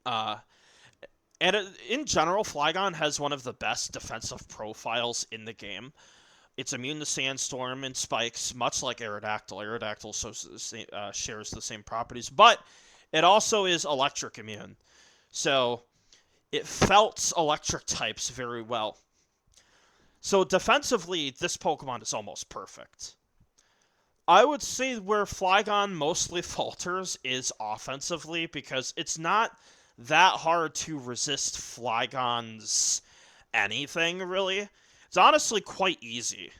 Uh, and in general, Flygon has one of the best defensive profiles in the game. It's immune to Sandstorm and Spikes, much like Aerodactyl. Aerodactyl shares the same properties, but it also is electric immune. So it felts electric types very well. So defensively, this Pokemon is almost perfect. I would say where Flygon mostly falters is offensively, because it's not that hard to resist Flygon's anything, really. It's honestly quite easy.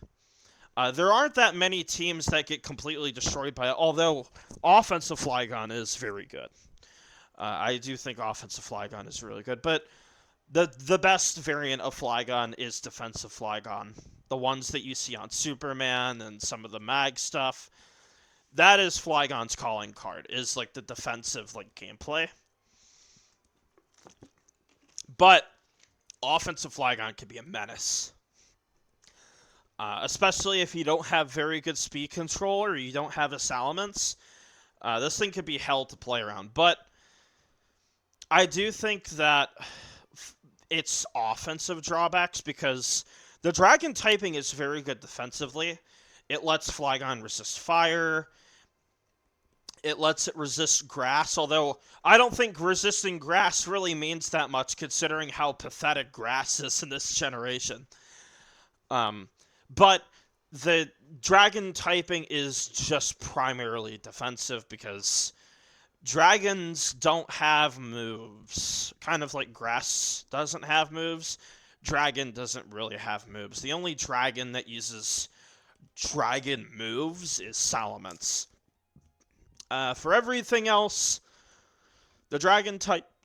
There aren't that many teams that get completely destroyed by it, although offensive Flygon is very good. I do think offensive Flygon is really good, but the best variant of Flygon is defensive Flygon. The ones that you see on Superman and some of the mag stuff, that is Flygon's calling card, is like the defensive like gameplay. But offensive Flygon can be a menace. Especially if you don't have very good speed control or you don't have a Salamence. This thing could be hell to play around. But I do think that it's offensive drawbacks, because the Dragon typing is very good defensively. It lets Flygon resist fire. It lets it resist grass, although I don't think resisting grass really means that much, considering how pathetic grass is in this generation. But the Dragon typing is just primarily defensive, because dragons don't have moves. Kind of like grass doesn't have moves, Dragon doesn't really have moves. The only dragon that uses dragon moves is Salamence. For everything else, the Dragon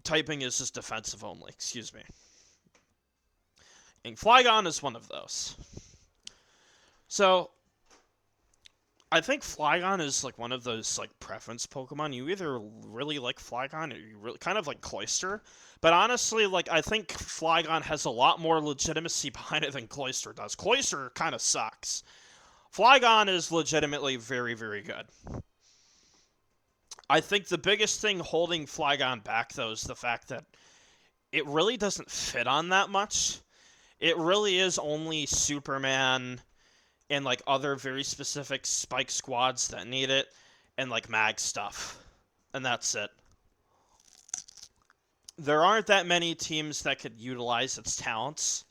typing is just defensive only. Excuse me. And Flygon is one of those. So, I think Flygon is like one of those like preference Pokemon. You either really like Flygon or you really kind of like Cloyster. But honestly, like I think Flygon has a lot more legitimacy behind it than Cloyster does. Cloyster kind of sucks. Flygon is legitimately very, very good. I think the biggest thing holding Flygon back, though, is the fact that it really doesn't fit on that much. It really is only Superman and like other very specific Spike squads that need it, and like mag stuff. And that's it. There aren't that many teams that could utilize its talents,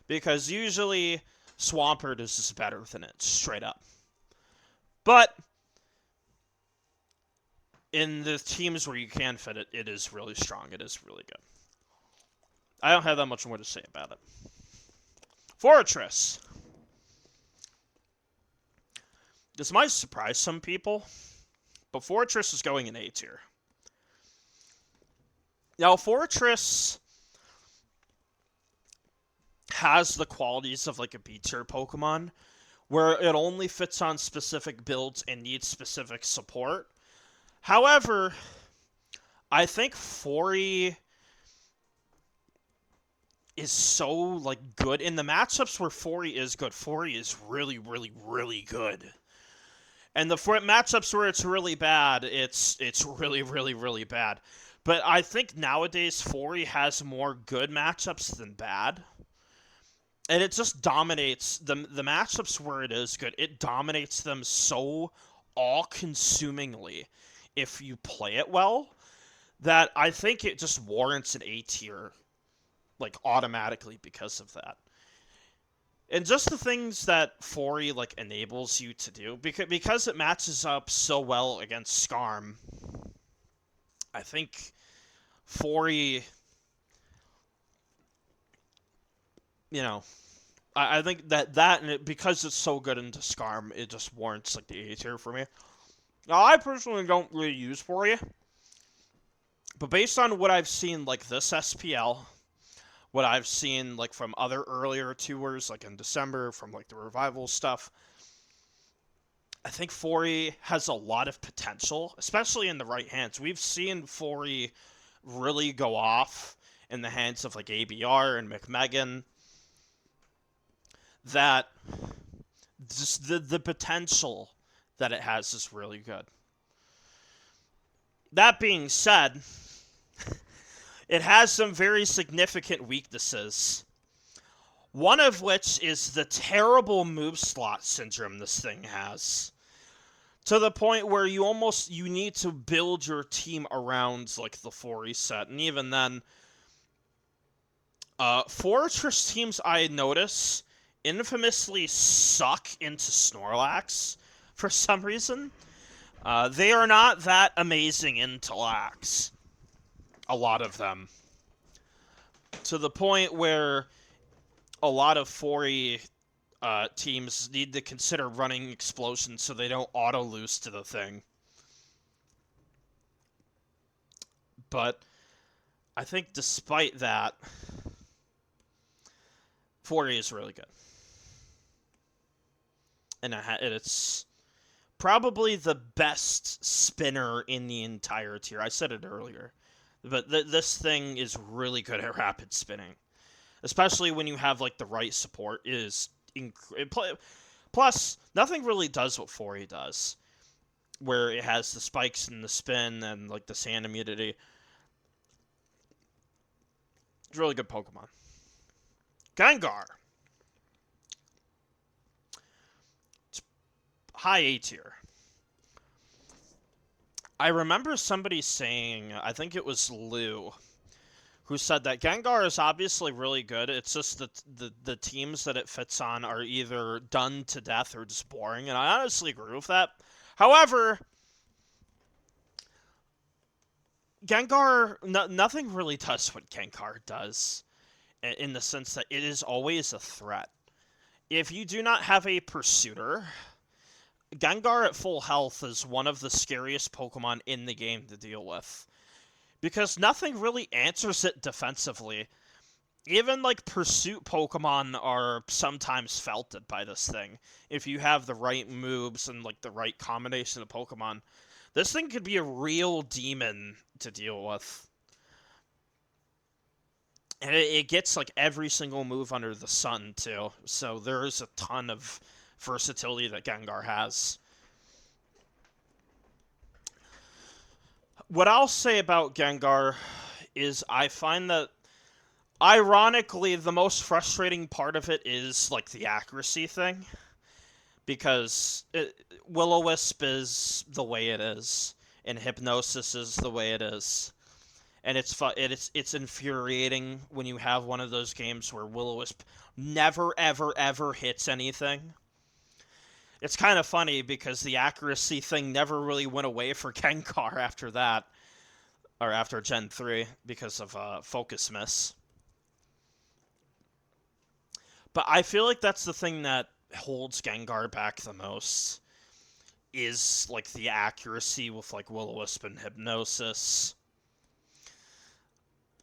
because usually Swampert is just better than it, straight up. But in the teams where you can fit it, it is really strong. It is really good. I don't have that much more to say about it. Fortress. This might surprise some people, but Fortress is going in A tier. Now, Fortress has the qualities of like a B tier Pokemon, where it only fits on specific builds and needs specific support. However, I think Fori is so like good in the matchups where Fori is good. Fori is really, really, really good. And the matchups where it's really bad, it's really, really, really bad. But I think nowadays Fori has more good matchups than bad. And it just dominates the matchups where it is good. It dominates them so all-consumingly if you play it well, that I think it just warrants an A tier, like, automatically because of that. And just the things that Fori, like, enables you to do, because it matches up so well against Skarm, I think Fori, you know, I think that and it, because it's so good into Skarm, it just warrants, like, the A tier for me. Now, I personally don't really use Fori, but based on what I've seen, like, this SPL, what I've seen, like, from other earlier tours, like in December, from, like, the Revival stuff, I think Fori has a lot of potential, especially in the right hands. We've seen Fori really go off in the hands of, like, ABR and McMegan, that just the potential that it has is really good. That being said, it has some very significant weaknesses. One of which is the terrible move slot syndrome this thing has. To the point where you need to build your team around like the 4 set. And even then, Fortress teams I notice infamously suck into Snorlax for some reason. They are not that amazing into Lax. A lot of them. To the point where a lot of 4E teams need to consider running explosions so they don't auto-lose to the thing. But I think despite that, 4E is really good. And it's probably the best spinner in the entire tier. I said it earlier. But this thing is really good at rapid spinning. Especially when you have like the right support. Plus, nothing really does what 4E does. Where it has the spikes and the spin and like the sand immunity. It's a really good Pokemon. Gengar. It's high A tier. I remember somebody saying, I think it was Lou, who said that Gengar is obviously really good. It's just that the teams that it fits on are either done to death or just boring, and I honestly agree with that. However, Gengar, nothing really does what Gengar does, in the sense that it is always a threat. If you do not have a Pursuiter, Gengar at full health is one of the scariest Pokemon in the game to deal with. Because nothing really answers it defensively. Even, like, Pursuit Pokemon are sometimes felted by this thing. If you have the right moves and, like, the right combination of Pokemon. This thing could be a real demon to deal with. And it gets, like, every single move under the sun, too. So there is a ton of versatility that Gengar has. What I'll say about Gengar is I find that, ironically, the most frustrating part of it is, like, the accuracy thing. Because Will-O-Wisp is the way it is, and Hypnosis is the way it is. And it's infuriating when you have one of those games where Will-O-Wisp never, ever, ever hits anything. It's kind of funny because the accuracy thing never really went away for Gengar after that. Or after Gen 3 because of Focus Miss. But I feel like that's the thing that holds Gengar back the most. Is like the accuracy with like Will-O-Wisp and Hypnosis.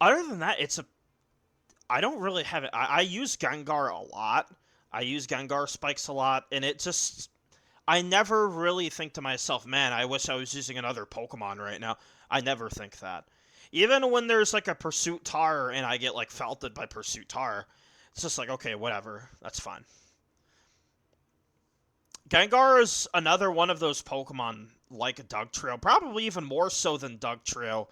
Other than that, I don't really have it. I use Gengar a lot. I use Gengar spikes a lot, and it just... I never really think to myself, man, I wish I was using another Pokemon right now. I never think that. Even when there's, like, a Pursuit Tar and I get, like, felted by Pursuit Tar, it's just like, okay, whatever. That's fine. Gengar is another one of those Pokemon, like Dugtrio, probably even more so than Dugtrio,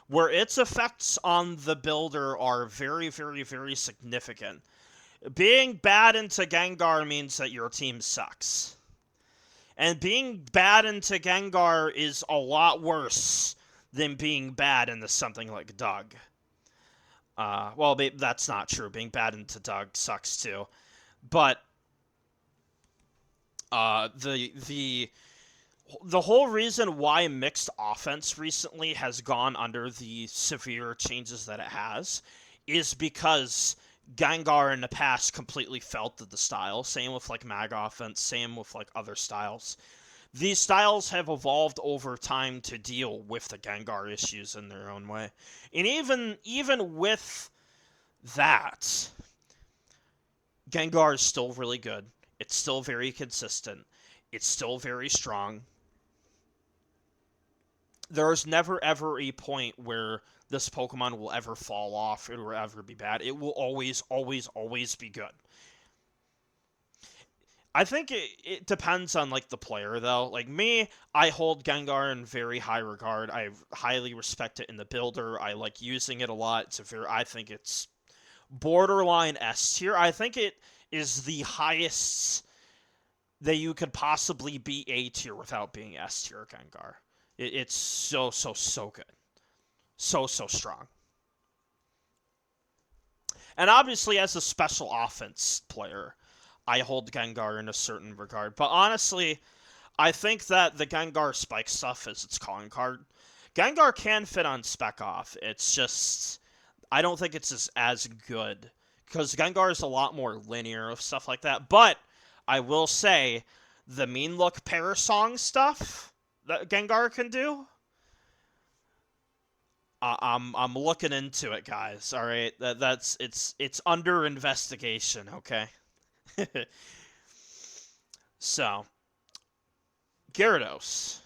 where its effects on the builder are very, very, very significant. Being bad into Gengar means that your team sucks. And being bad into Gengar is a lot worse than being bad into something like Doug. Well, that's not true. Being bad into Doug sucks too. But the whole reason why mixed offense recently has gone under the severe changes that it has is because Gengar in the past completely felted the style. Same with like Mag offense, same with like other styles. These styles have evolved over time to deal with the Gengar issues in their own way. And even with that, Gengar is still really good. It's still very consistent. It's still very strong. There's never ever a point where this Pokemon will ever fall off. It will ever be bad. It will always, always, always be good. I think it depends on like the player though. Like me, I hold Gengar in very high regard. I highly respect it in the builder. I like using it a lot. I think it's borderline S tier. I think it is the highest that you could possibly be A tier without being S tier Gengar. It's so good. So strong. And obviously as a special offense player, I hold Gengar in a certain regard. But honestly, I think that the Gengar Spike stuff is its calling card. Gengar can fit on Spec Off. It's just I don't think it's as good because Gengar is a lot more linear of stuff like that. But I will say the Mean Look Parasong stuff that Gengar can do. I'm looking into it, guys. All right, that's it's under investigation. Okay. So Gyarados.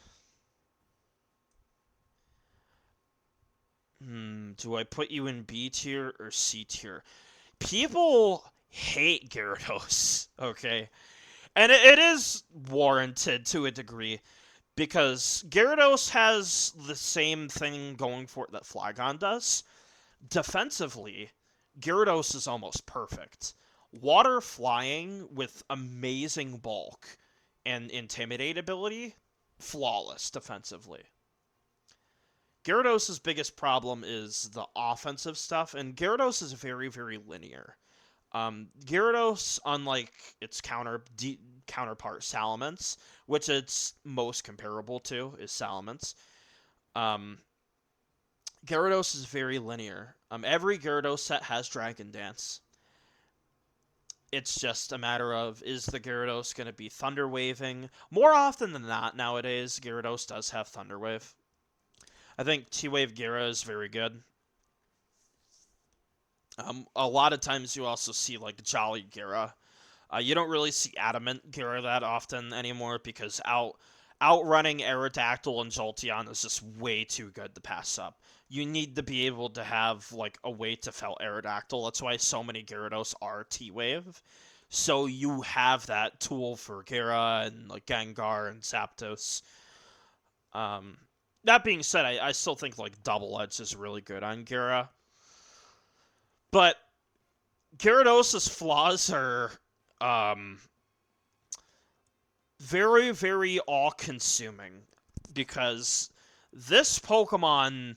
Do I put you in B tier or C tier? People hate Gyarados, okay? And it is warranted to a degree because Gyarados has the same thing going for it that Flygon does. Defensively, Gyarados is almost perfect. Water flying with amazing bulk and intimidate ability, flawless defensively. Gyarados' biggest problem is the offensive stuff, and Gyarados is very, very linear. Gyarados, unlike its counterpart Salamence, which it's most comparable to is Salamence, um, Gyarados is very linear. Every Gyarados set has Dragon Dance. It's just a matter of, is the Gyarados going to be Thunder Waving? More often than not, nowadays, Gyarados does have Thunder Wave. I think T-Wave Gyara is very good. A lot of times you also see, like, Jolly Gyara. You don't really see Adamant Gyara that often anymore because outrunning Aerodactyl and Jolteon is just way too good to pass up. You need to be able to have, like, a way to fell Aerodactyl. That's why so many Gyarados are T-Wave. So you have that tool for Gyara and, like, Gengar and Zapdos. That being said, I still think, like, Double Edge is really good on Gyara. But Gyarados' flaws are very, very all-consuming because this Pokemon,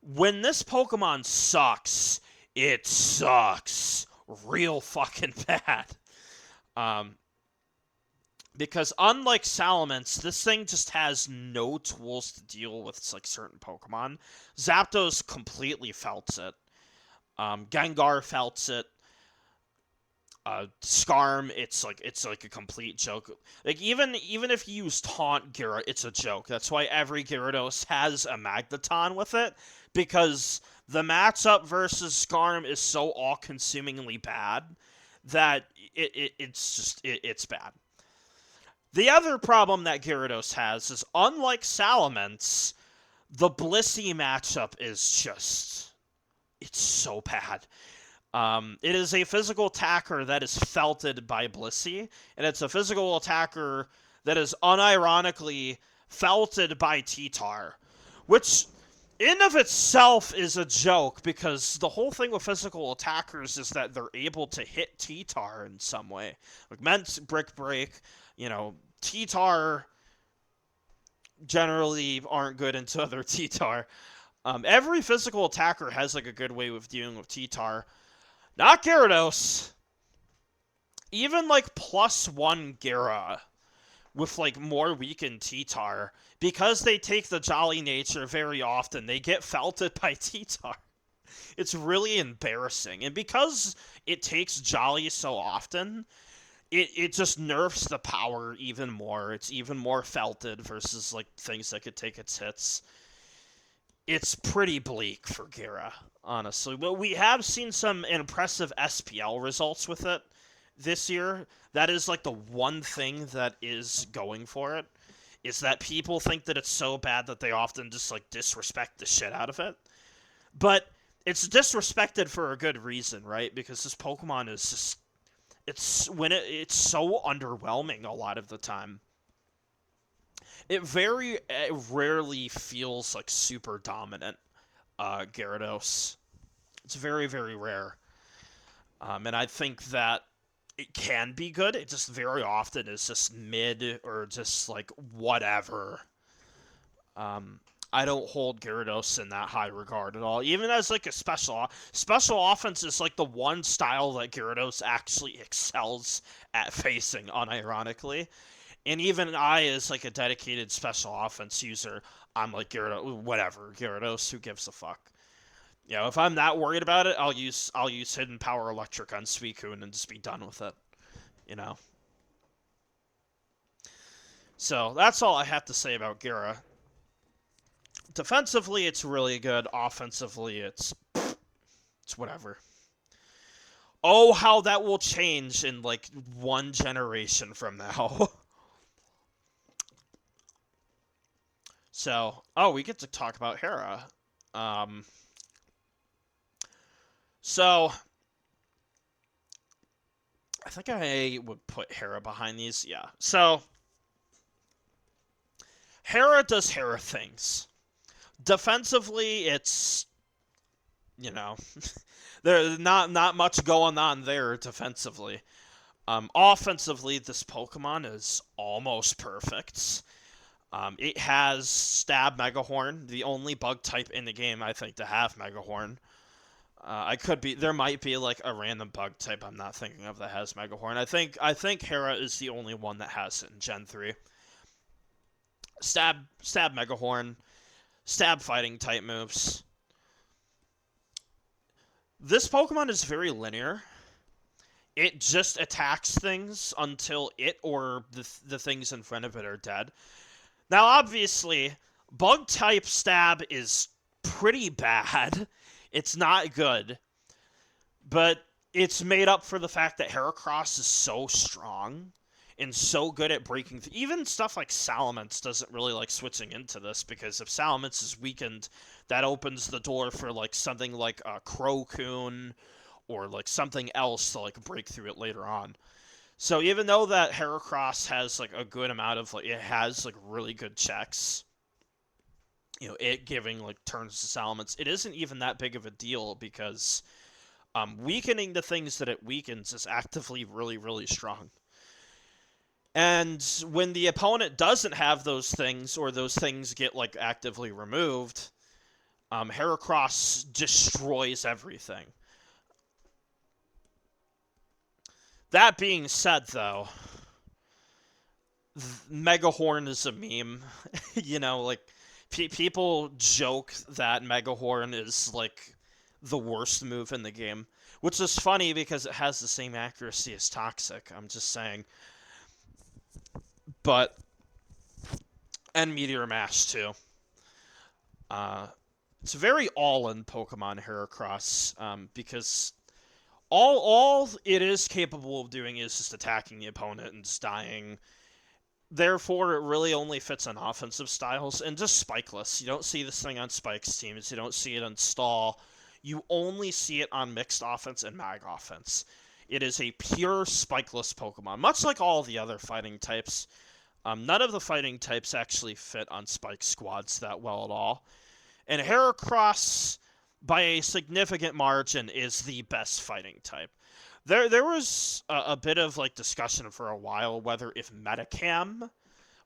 when this Pokemon sucks, it sucks real fucking bad. Because unlike Salamence, this thing just has no tools to deal with like certain Pokemon. Zapdos completely felts it. Gengar felts it. Skarm, it's like a complete joke. Like even if you use Taunt Gyara, it's a joke. That's why every Gyarados has a Magneton with it, because the matchup versus Skarm is so all-consumingly bad that it's bad. The other problem that Gyarados has is, unlike Salamence, the Blissey matchup is just, it's so bad. It is a physical attacker that is felted by Blissey, and it's a physical attacker that is unironically felted by T-Tar, which in of itself is a joke, because the whole thing with physical attackers is that they're able to hit T-Tar in some way. Like Ment's Brick Break, T-Tar generally aren't good into other T-Tar. Every physical attacker has like a good way of dealing with T-Tar. Not Gyarados. Even like +1 Gyara with like more weakened T-Tar, because they take the Jolly nature very often, they get felted by T-Tar. It's really embarrassing. And because it takes Jolly so often, it just nerfs the power even more. It's even more felted versus like things that could take its hits. It's pretty bleak for Gyara, honestly. But we have seen some impressive SPL results with it this year. That is like the one thing that is going for it, is that people think that it's so bad that they often just like disrespect the shit out of it. But it's disrespected for a good reason, right? Because this Pokemon is just it's so underwhelming a lot of the time. It rarely feels like super dominant. Gyarados. It's very, very rare. And I think that it can be good. It just very often is just mid or just like whatever. Um, I don't hold Gyarados in that high regard at all. Even as like a special offense is like the one style that Gyarados actually excels at facing, unironically. And even I, as like a dedicated special offense user, I'm like Gyarados, whatever Gyarados, who gives a fuck? You know, if I'm not worried about it, I'll use Hidden Power Electric on Suicune and just be done with it. You know. So that's all I have to say about Gyara. Defensively, it's really good. Offensively, it's whatever. Oh, how that will change in like one generation from now. So, oh, we get to talk about Hera. Um, so I think I would put Hera behind these. Yeah. So Hera does Hera things. Defensively, it's you know there's not much going on there defensively. Offensively, this Pokemon is almost perfect. It has Stab Megahorn, the only bug type in the game I think to have Megahorn. I could be there might be like a random bug type I'm not thinking of that has Megahorn. I think Hera is the only one that has it in Gen 3. Stab Megahorn, Stab fighting type moves. This Pokemon is very linear. It just attacks things until it or the things in front of it are dead. Now, obviously, bug type Stab is pretty bad. It's not good. But it's made up for the fact that Heracross is so strong and so good at breaking even stuff like Salamence doesn't really like switching into this, because if Salamence is weakened, that opens the door for like something like a Crocoon or like something else to like break through it later on. So even though that Heracross has like a good amount of like it has like really good checks, it giving like turns to Salamence, it isn't even that big of a deal because weakening the things that it weakens is actively really, really strong. And when the opponent doesn't have those things, or those things get like actively removed, Heracross destroys everything. That being said, though, Megahorn is a meme. Like people joke that Megahorn is like the worst move in the game, which is funny because it has the same accuracy as Toxic. I'm just saying. But and Meteor Mash too. It's very all-in Pokemon Heracross, because all it is capable of doing is just attacking the opponent and just dying. Therefore, it really only fits on offensive styles and just spikeless. You don't see this thing on Spike's teams. You don't see it on Stall. You only see it on mixed offense and mag offense. It is a pure spikeless Pokemon, much like all the other fighting types. None of the fighting types actually fit on Spike squads that well at all. And Heracross, by a significant margin, is the best fighting type. There was a bit of like discussion for a while whether if Metacam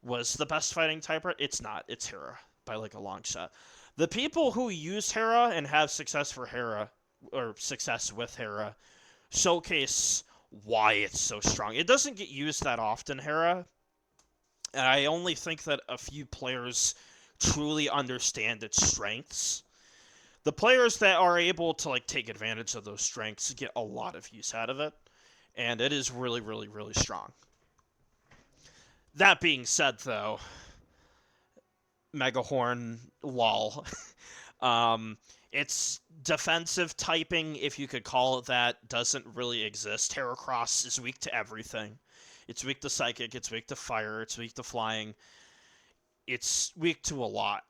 was the best fighting type. It's not. It's Hera by like a long shot. The people who use Hera and have success for Hera, or success with Hera, showcase why it's so strong. It doesn't get used that often, Hera, and I only think that a few players truly understand its strengths. The players that are able to like take advantage of those strengths get a lot of use out of it, and it is really, really, really strong. That being said, though, Megahorn, lol. Its defensive typing, if you could call it that, doesn't really exist. Heracross is weak to everything. It's weak to Psychic, it's weak to Fire, it's weak to Flying. It's weak to a lot.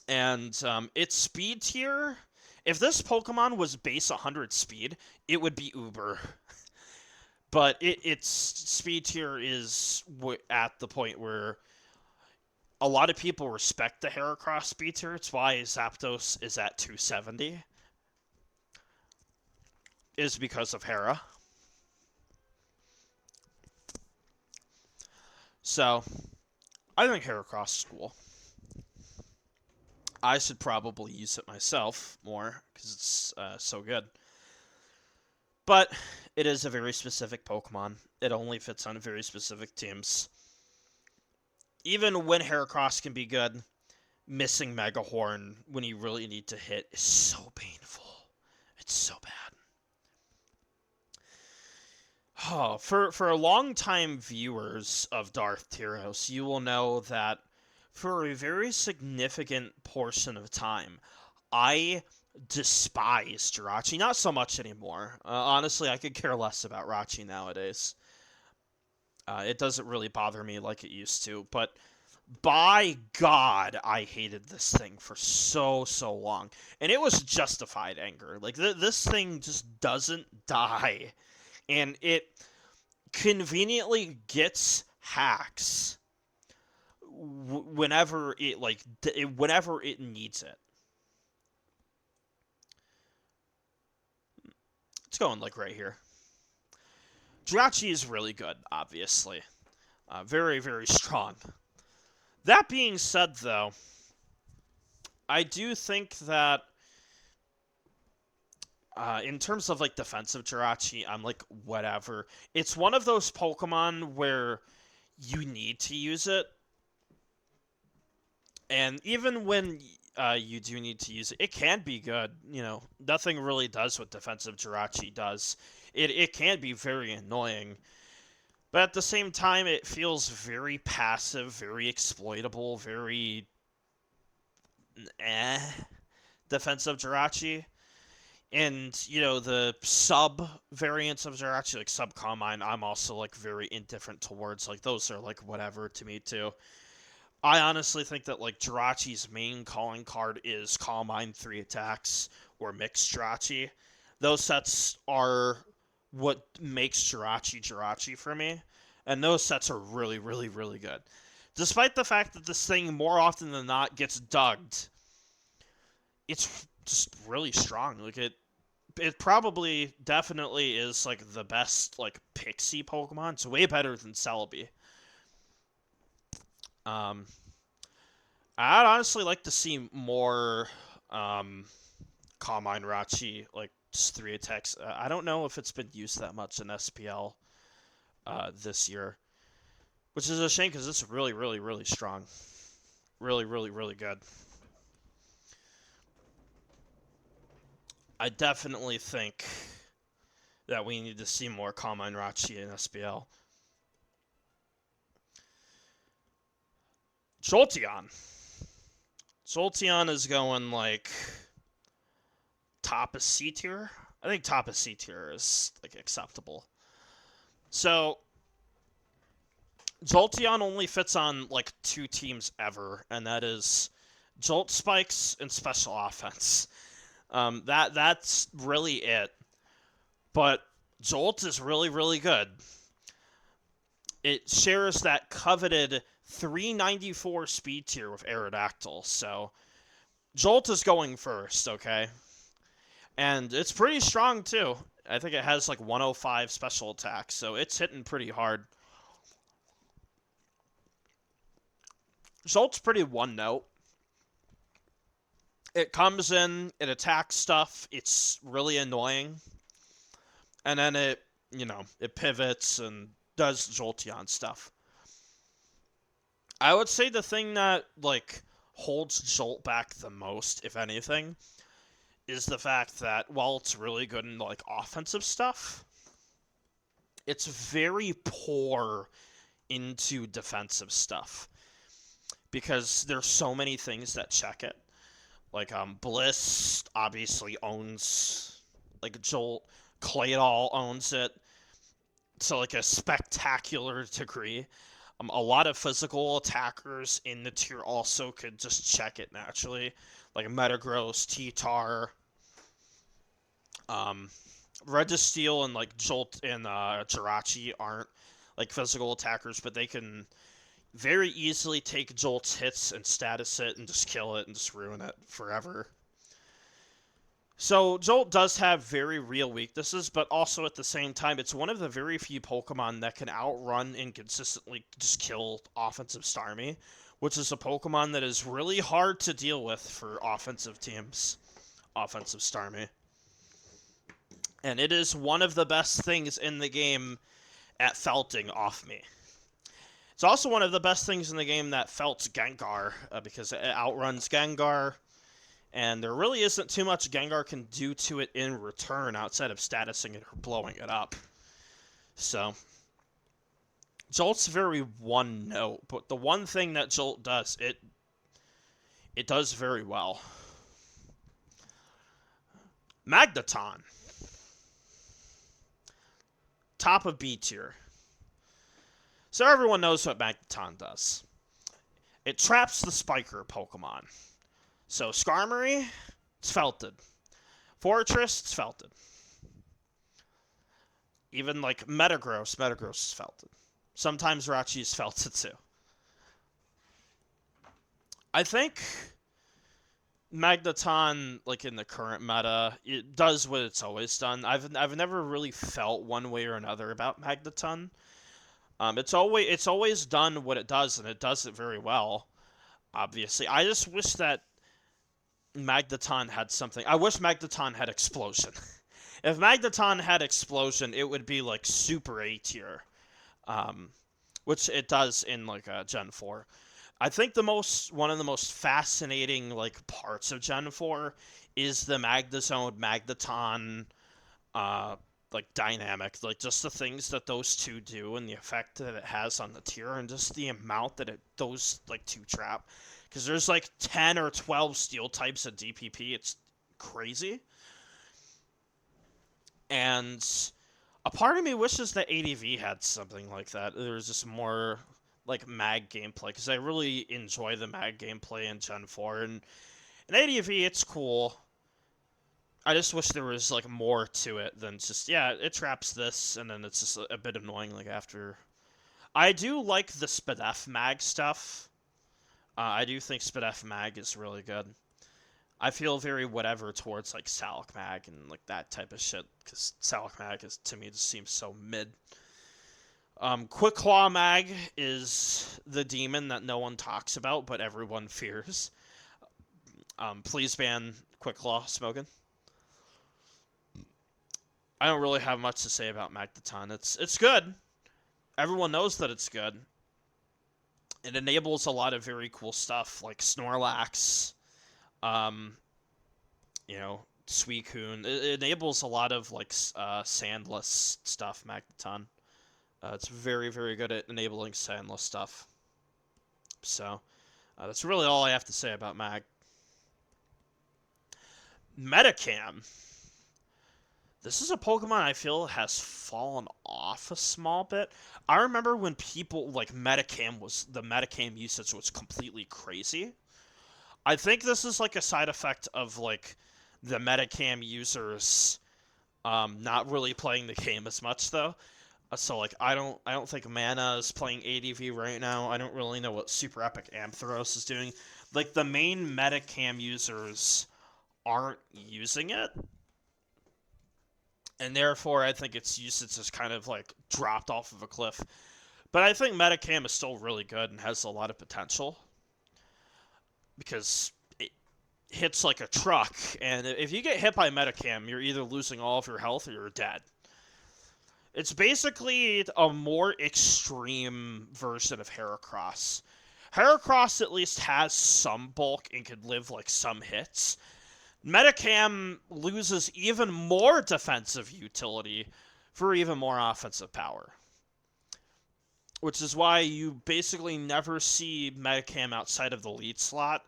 And its speed tier, If this Pokemon was base 100 speed, it would be Uber. But its speed tier is at the point where a lot of people respect the Heracross speed tier. It's why Zapdos is at 270, is because of Hera. So, I think Heracross is cool. I should probably use it myself more, because it's so good. But it is a very specific Pokemon. It only fits on very specific teams. Even when Heracross can be good, missing Megahorn when you really need to hit is so painful. It's so bad. Oh, for long-time viewers of Darth Tyros, you will know that for a very significant portion of time, I despised Jirachi. Not so much anymore. Honestly, I could care less about Rachi nowadays. It doesn't really bother me like it used to, but by God, I hated this thing for so long. And it was justified anger. Like, this thing just doesn't die. And it conveniently gets hacks whenever it needs it. It's going like right here. Jirachi is really good, obviously. Very strong. That being said, though, I do think that in terms of like defensive Jirachi, I'm like, whatever. It's one of those Pokemon where you need to use it. And even when you do need to use it, it can be good. You know, nothing really does what defensive Jirachi does. It can be very annoying. But at the same time, it feels very passive, very exploitable, very defensive Jirachi. And, you know, the sub variants of Jirachi, like sub Calmine, I'm also like very indifferent towards. Like, those are like whatever to me too. I honestly think that like Jirachi's main calling card is Calmine 3 attacks or Mixed Jirachi. Those sets are what makes Jirachi for me, and those sets are really good. Despite the fact that this thing more often than not gets dugged, it's just really strong. Like it probably definitely is like the best like Pixie Pokemon. It's way better than Celebi. I'd honestly like to see more Calmine Rachi, like just 3 attacks. I don't know if it's been used that much in SPL this year, which is a shame because it's really strong. Really good. I definitely think that we need to see more Calmine Rachi in SPL. Jolteon. Jolteon is going like top of C tier. I think top of C tier is like acceptable. So Jolteon only fits on like 2 teams ever, and that is Jolt Spikes and Special Offense. That's really it. But Jolt is really good. It shares that coveted 394 speed tier with Aerodactyl, so Jolt is going first, okay? And it's pretty strong, too. I think it has, like, 105 special attack, so it's hitting pretty hard. Jolt's pretty one-note. It comes in, it attacks stuff, it's really annoying. And then it, you know, it pivots and does Jolteon stuff. I would say the thing that, like, holds Jolt back the most, if anything, is the fact that while it's really good in, like, offensive stuff, it's very poor into defensive stuff. Because there's so many things that check it. Like, Bliss obviously owns, like, Jolt. Claydol owns it to, like, a spectacular degree. A lot of physical attackers in the tier also could just check it naturally. Like Metagross, T-Tar, Um, Registeel and like Jolt and Jirachi aren't like physical attackers, but they can very easily take Jolt's hits and status it and just kill it and just ruin it forever. So Jolt does have very real weaknesses, but also at the same time, it's one of the very few Pokemon that can outrun and consistently just kill offensive Starmie, which is a Pokemon that is really hard to deal with for offensive teams, offensive Starmie. And it is one of the best things in the game at felting off me. It's also one of the best things in the game that felts Gengar, because it outruns Gengar, and there really isn't too much Gengar can do to it in return outside of statusing it or blowing it up. So, Jolt's very one note, but the one thing that Jolt does, it does very well. Magneton. Top of B tier. So everyone knows what Magneton does. It traps the Spiker Pokemon. So Skarmory, it's felted. Fortress, it's felted. Even like Metagross is felted. Sometimes Rachi is felted too. I think Magneton, like in the current meta, it does what it's always done. I've never really felt one way or another about Magneton. It's always done what it does, and it does it very well. Obviously, I just wish that Magneton had something. I wish Magneton had Explosion. If Magneton had Explosion, it would be like super A tier, which it does in like Gen 4. I think one of the most fascinating like parts of Gen 4 is the Magnezone Magneton like dynamic, like just the things that those two do and the effect that it has on the tier and just the amount that those like two trap. Because there's like 10 or 12 steel types at DPP. It's crazy. And a part of me wishes that ADV had something like that. There was just more like mag gameplay, because I really enjoy the mag gameplay in Gen 4. And in ADV, it's cool. I just wish there was like more to it than just, yeah, it traps this, and then it's just a bit annoying like after. I do like the Spadef mag stuff. I do think Spadef mag is really good. I feel very whatever towards like Salic mag and like that type of shit, because Salic mag is, to me, just seems so mid. Quick Claw mag is the demon that no one talks about but everyone fears. Please ban Quick Claw smoking. I don't really have much to say about Magneton. It's good. Everyone knows that it's good. It enables a lot of very cool stuff like Snorlax, um, Suicune. It enables a lot of like sandless stuff. Magneton. It's very, very good at enabling sandless stuff. So that's really all I have to say about Mag. Metacam. This is a Pokemon I feel has fallen off a small bit. I remember when people like the Metacam usage was completely crazy. I think this is like a side effect of like the Metacam users not really playing the game as much though. So like I don't think Mana is playing ADV right now. I don't really know what Super Epic Ampharos is doing. Like the main Metacam users aren't using it. And therefore I think its usage has kind of like dropped off of a cliff. But I think Metacam is still really good and has a lot of potential, because it hits like a truck, and if you get hit by Metacam, you're either losing all of your health or you're dead. It's basically a more extreme version of Heracross. Heracross at least has some bulk and could live like some hits. Metacam loses even more defensive utility for even more offensive power. Which is why you basically never see Metacam outside of the lead slot.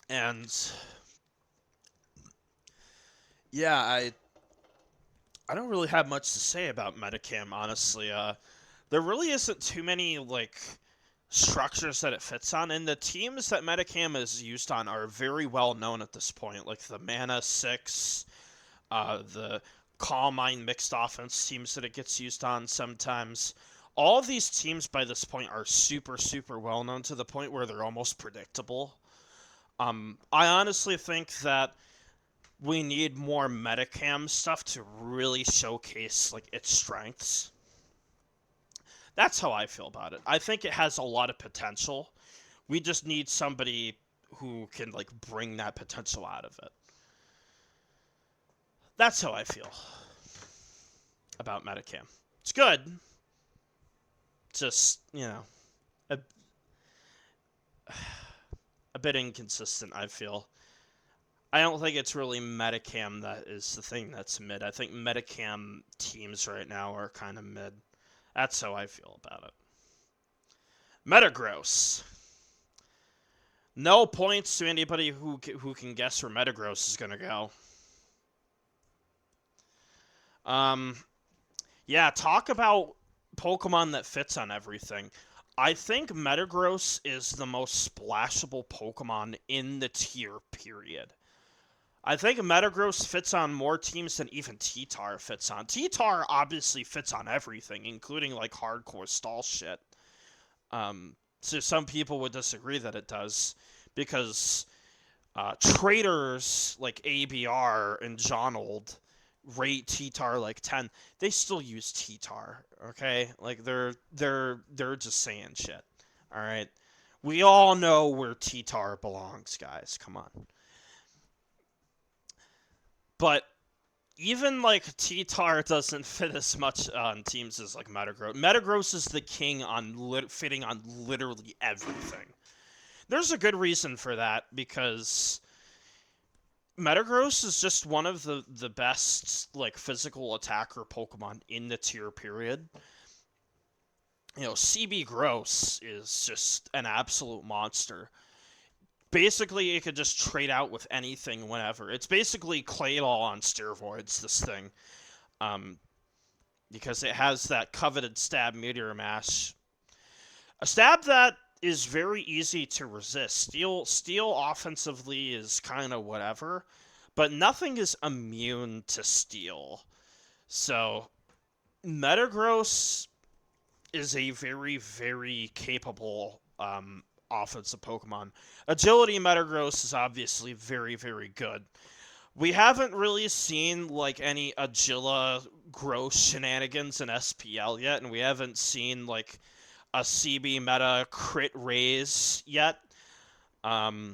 And yeah, I don't really have much to say about Metacam, honestly. There really isn't too many like structures that it fits on, and the teams that Metacam is used on are very well known at this point, like the Mana 6, the Calm Mind mixed offense teams that it gets used on sometimes. All of these teams by this point are super, super well known to the point where they're almost predictable. I honestly think that we need more Metacam stuff to really showcase like its strengths. That's how I feel about it. I think it has a lot of potential. We just need somebody who can like bring that potential out of it. That's how I feel about Metacam. It's good. Just, a, a bit inconsistent, I feel. I don't think it's really Metacam that is the thing that's mid. I think Metacam teams right now are kind of mid. That's how I feel about it. Metagross. No points to anybody who can guess where Metagross is going to go. Yeah, talk about Pokemon that fits on everything. I think Metagross is the most splashable Pokemon in the tier, period. I think Metagross fits on more teams than even T-Tar fits on. T-Tar obviously fits on everything, including like hardcore stall shit. So some people would disagree that it does, because traders like ABR and Jonold rate T-Tar like 10. They still use T-Tar, okay? Like they're just saying shit. All right. We all know where T-Tar belongs, guys. Come on. But even like T-Tar doesn't fit as much on teams as like Metagross. Metagross is the king on fitting on literally everything. There's a good reason for that, because Metagross is just one of the best like physical attacker Pokemon in the tier, period. CB Gross is just an absolute monster. Basically, it could just trade out with anything whenever. It's basically Claydol on steroids, this thing. Because it has that coveted stab Meteor Mash. A stab that is very easy to resist. Steel offensively is kind of whatever, but nothing is immune to Steel. So, Metagross is a very, very capable offensive Pokemon. Agility Metagross is obviously very, very good. We haven't really seen like any Agila Gross shenanigans in SPL yet, and we haven't seen like a CB meta crit raise yet. I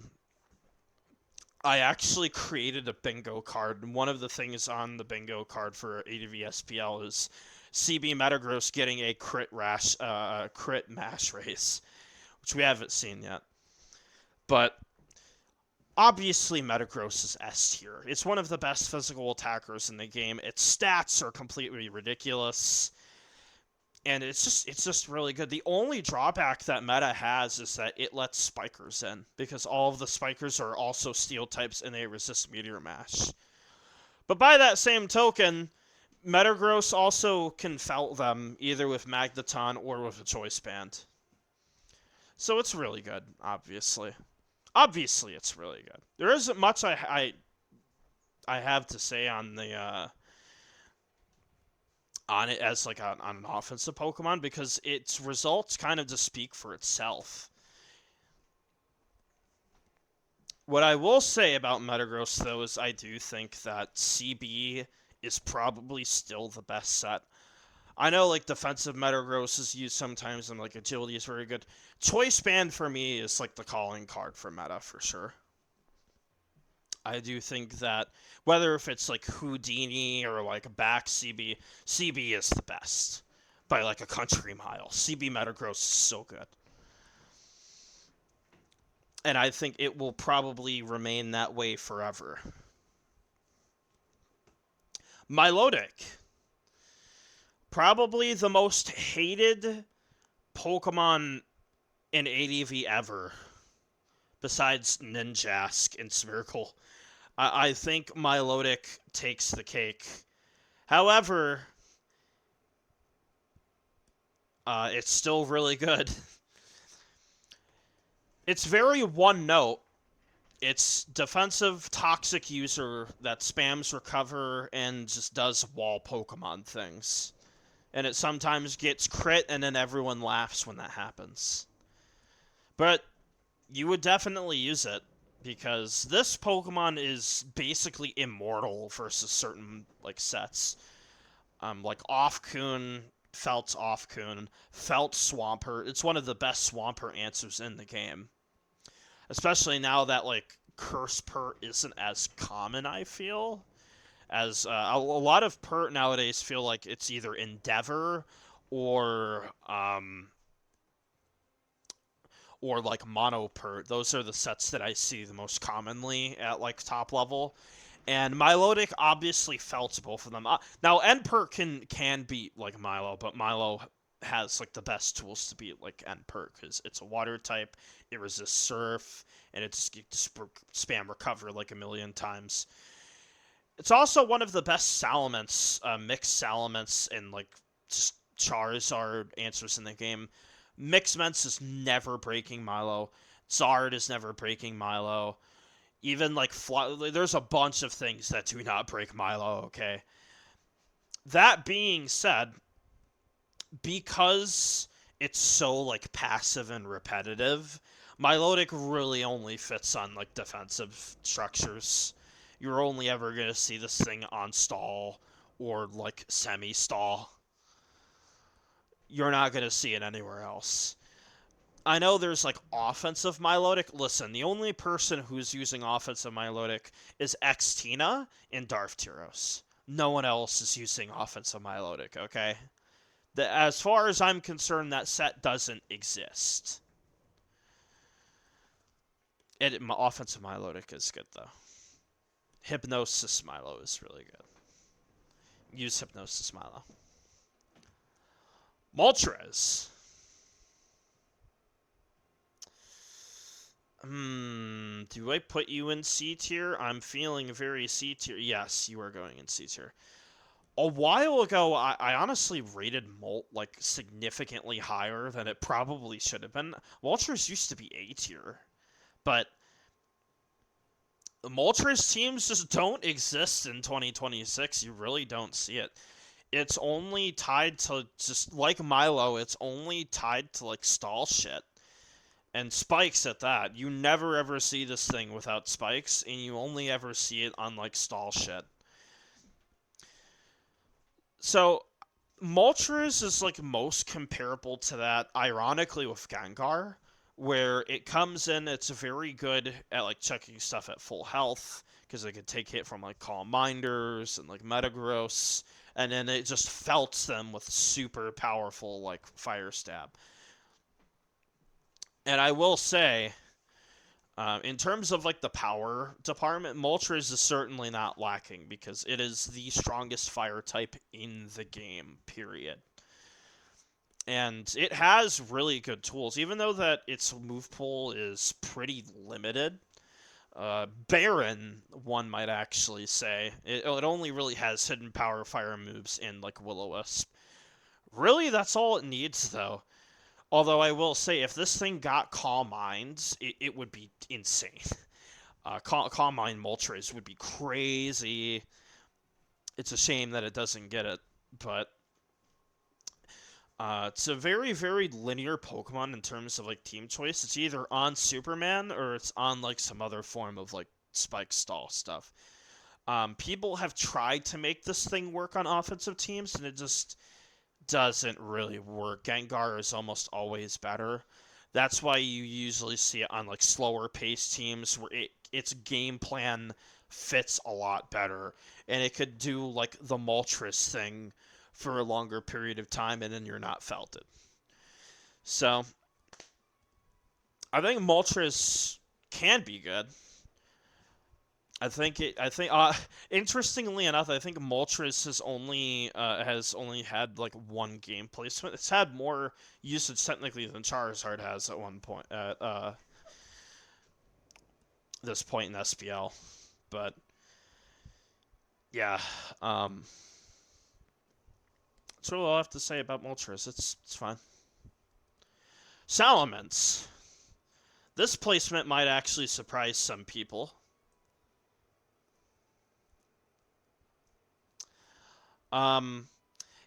actually created a bingo card, and one of the things on the bingo card for ADV SPL is CB Metagross getting a crit mash raise, which we haven't seen yet. But obviously Metagross is S tier. It's one of the best physical attackers in the game. Its stats are completely ridiculous, and it's just really good. The only drawback that Meta has is that it lets Spikers in, because all of the Spikers are also Steel types and they resist Meteor Mash. But by that same token, Metagross also can felt them either with Magneton or with a Choice Band. So it's really good, obviously. Obviously, it's really good. There isn't much I have to say on the on it as like on an offensive Pokemon, because its results kind of just speak for itself. What I will say about Metagross, though, is I do think that CB is probably still the best set. I know like defensive Metagross is used sometimes, and like agility is very good. Choice Band for me is like the calling card for meta for sure. I do think that whether if it's like Houdini or like a back CB, CB is the best by like a country mile. CB Metagross is so good. And I think it will probably remain that way forever. Milotic. Probably the most hated Pokemon in ADV ever, besides Ninjask and Smeargle. I think Milotic takes the cake. However, it's still really good. It's very one note. It's defensive toxic user that spams recover and just does wall Pokemon things. And it sometimes gets crit, and then everyone laughs when that happens. But you would definitely use it because this Pokemon is basically immortal versus certain like sets. Like Offcoon, Felt Offcoon, Felt Swampert. It's one of the best Swampert answers in the game, especially now that like Curse Pert isn't as common. I feel as a lot of Pert nowadays feel like it's either Endeavor or like Mono Pert. Those are the sets that I see the most commonly at like top level. And Milotic obviously felts both of them. Now N-Perk can beat like Milo, but Milo has like the best tools to beat like N-Perk because it's a water type, it resists Surf, and it's spam recover like a million times. It's also one of the best Salamence, mixed Salamence and like Charizard answers in the game. Mixments is never breaking Milo. Zard is never breaking Milo. Even like there's a bunch of things that do not break Milo, okay? That being said, because it's so like passive and repetitive, Milotic really only fits on like defensive structures. You're only ever going to see this thing on stall or like semi-stall. You're not going to see it anywhere else. I know there's like offensive Milotic. Listen, the only person who's using offensive Milotic is Xtina and Darth Tyros. No one else is using offensive Milotic, okay? As far as I'm concerned, that set doesn't exist. Offensive Milotic is good, though. Hypnosis Milo is really good. Use Hypnosis Milo. Moltres. Do I put you in C tier? I'm feeling very C tier. Yes, you are going in C tier. A while ago, I honestly rated Molt like significantly higher than it probably should have been. Moltres used to be A tier, but Moltres teams just don't exist in 2026. You really don't see it. It's only tied to, just like Milo, it's only tied to like stall shit. And spikes at that. You never ever see this thing without spikes, and you only ever see it on like stall shit. So Moltres is like most comparable to that, ironically, with Gengar, where it comes in, it's very good at like checking stuff at full health, because it can take hit from like Calm Minders and like Metagross, and then it just felts them with super powerful like Fire Stab. And I will say, in terms of like the power department, Moltres is certainly not lacking because it is the strongest fire type in the game, period. And it has really good tools, even though that its move pool is pretty limited. Baron, one might actually say, it only really has hidden power fire moves in like Will-O-Wisp. Really, that's all it needs, though. Although I will say, if this thing got Calm Minds, it would be insane. Calm Mind Moltres would be crazy. It's a shame that it doesn't get it, but it's a very, very linear Pokemon in terms of like team choice. It's either on Superman or it's on like some other form of like Spike Stall stuff. People have tried to make this thing work on offensive teams, and it just doesn't really work. Gengar is almost always better. That's why you usually see it on like slower paced teams where its game plan fits a lot better, and it could do like the Moltres thing for a longer period of time, and then you're not felted. So I think Moltres can be good. I think it. I think. Interestingly enough, I think Moltres has only had like one game placement. It's had more usage technically than Charizard has at one point at this point in SPL. But yeah, that's all I'll have to say about Moltres. It's fine. Salamence. This placement might actually surprise some people.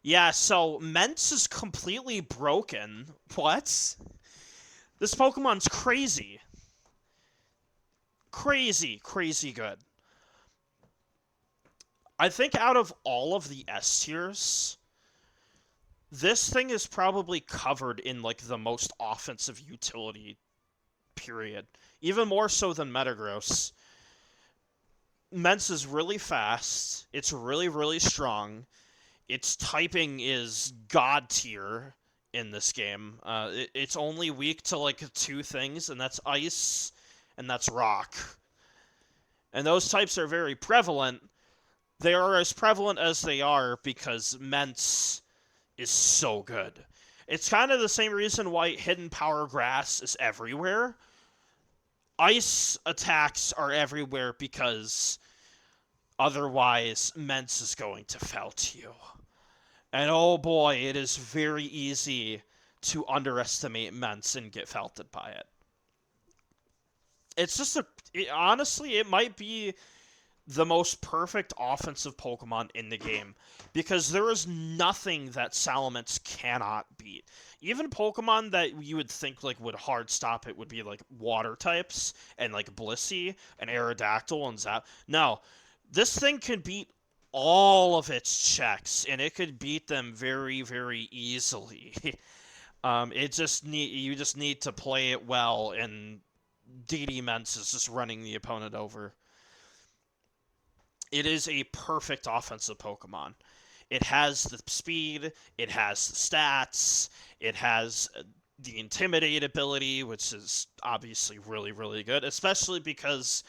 Yeah, so Mence is completely broken. What? This Pokemon's crazy. Crazy, crazy good. I think out of all of the S tiers, this thing is probably covered in, like, the most offensive utility, period. Even more so than Metagross. Mence is really fast. It's really, really strong. Its typing is god tier in this game. It's only weak to, like, two things, and that's ice and that's rock. And those types are very prevalent. They are as prevalent as they are because Mence is so good. It's kind of the same reason why Hidden Power Grass is everywhere. Ice attacks are everywhere because otherwise Mence is going to felt you. And oh boy, it is very easy to underestimate Mence and get felted by it. It's just honestly, it might be the most perfect offensive Pokemon in the game because there is nothing that Salamence cannot beat. Even Pokemon that you would think like would hard stop it would be like water types and like Blissey and Aerodactyl and Zap. No, this thing can beat all of its checks and it could beat them very, very easily. You just need to play it well, and DD Mence is just running the opponent over. It is a perfect offensive Pokemon. It has the speed, it has the stats, it has the Intimidate ability, which is obviously really, really good, especially because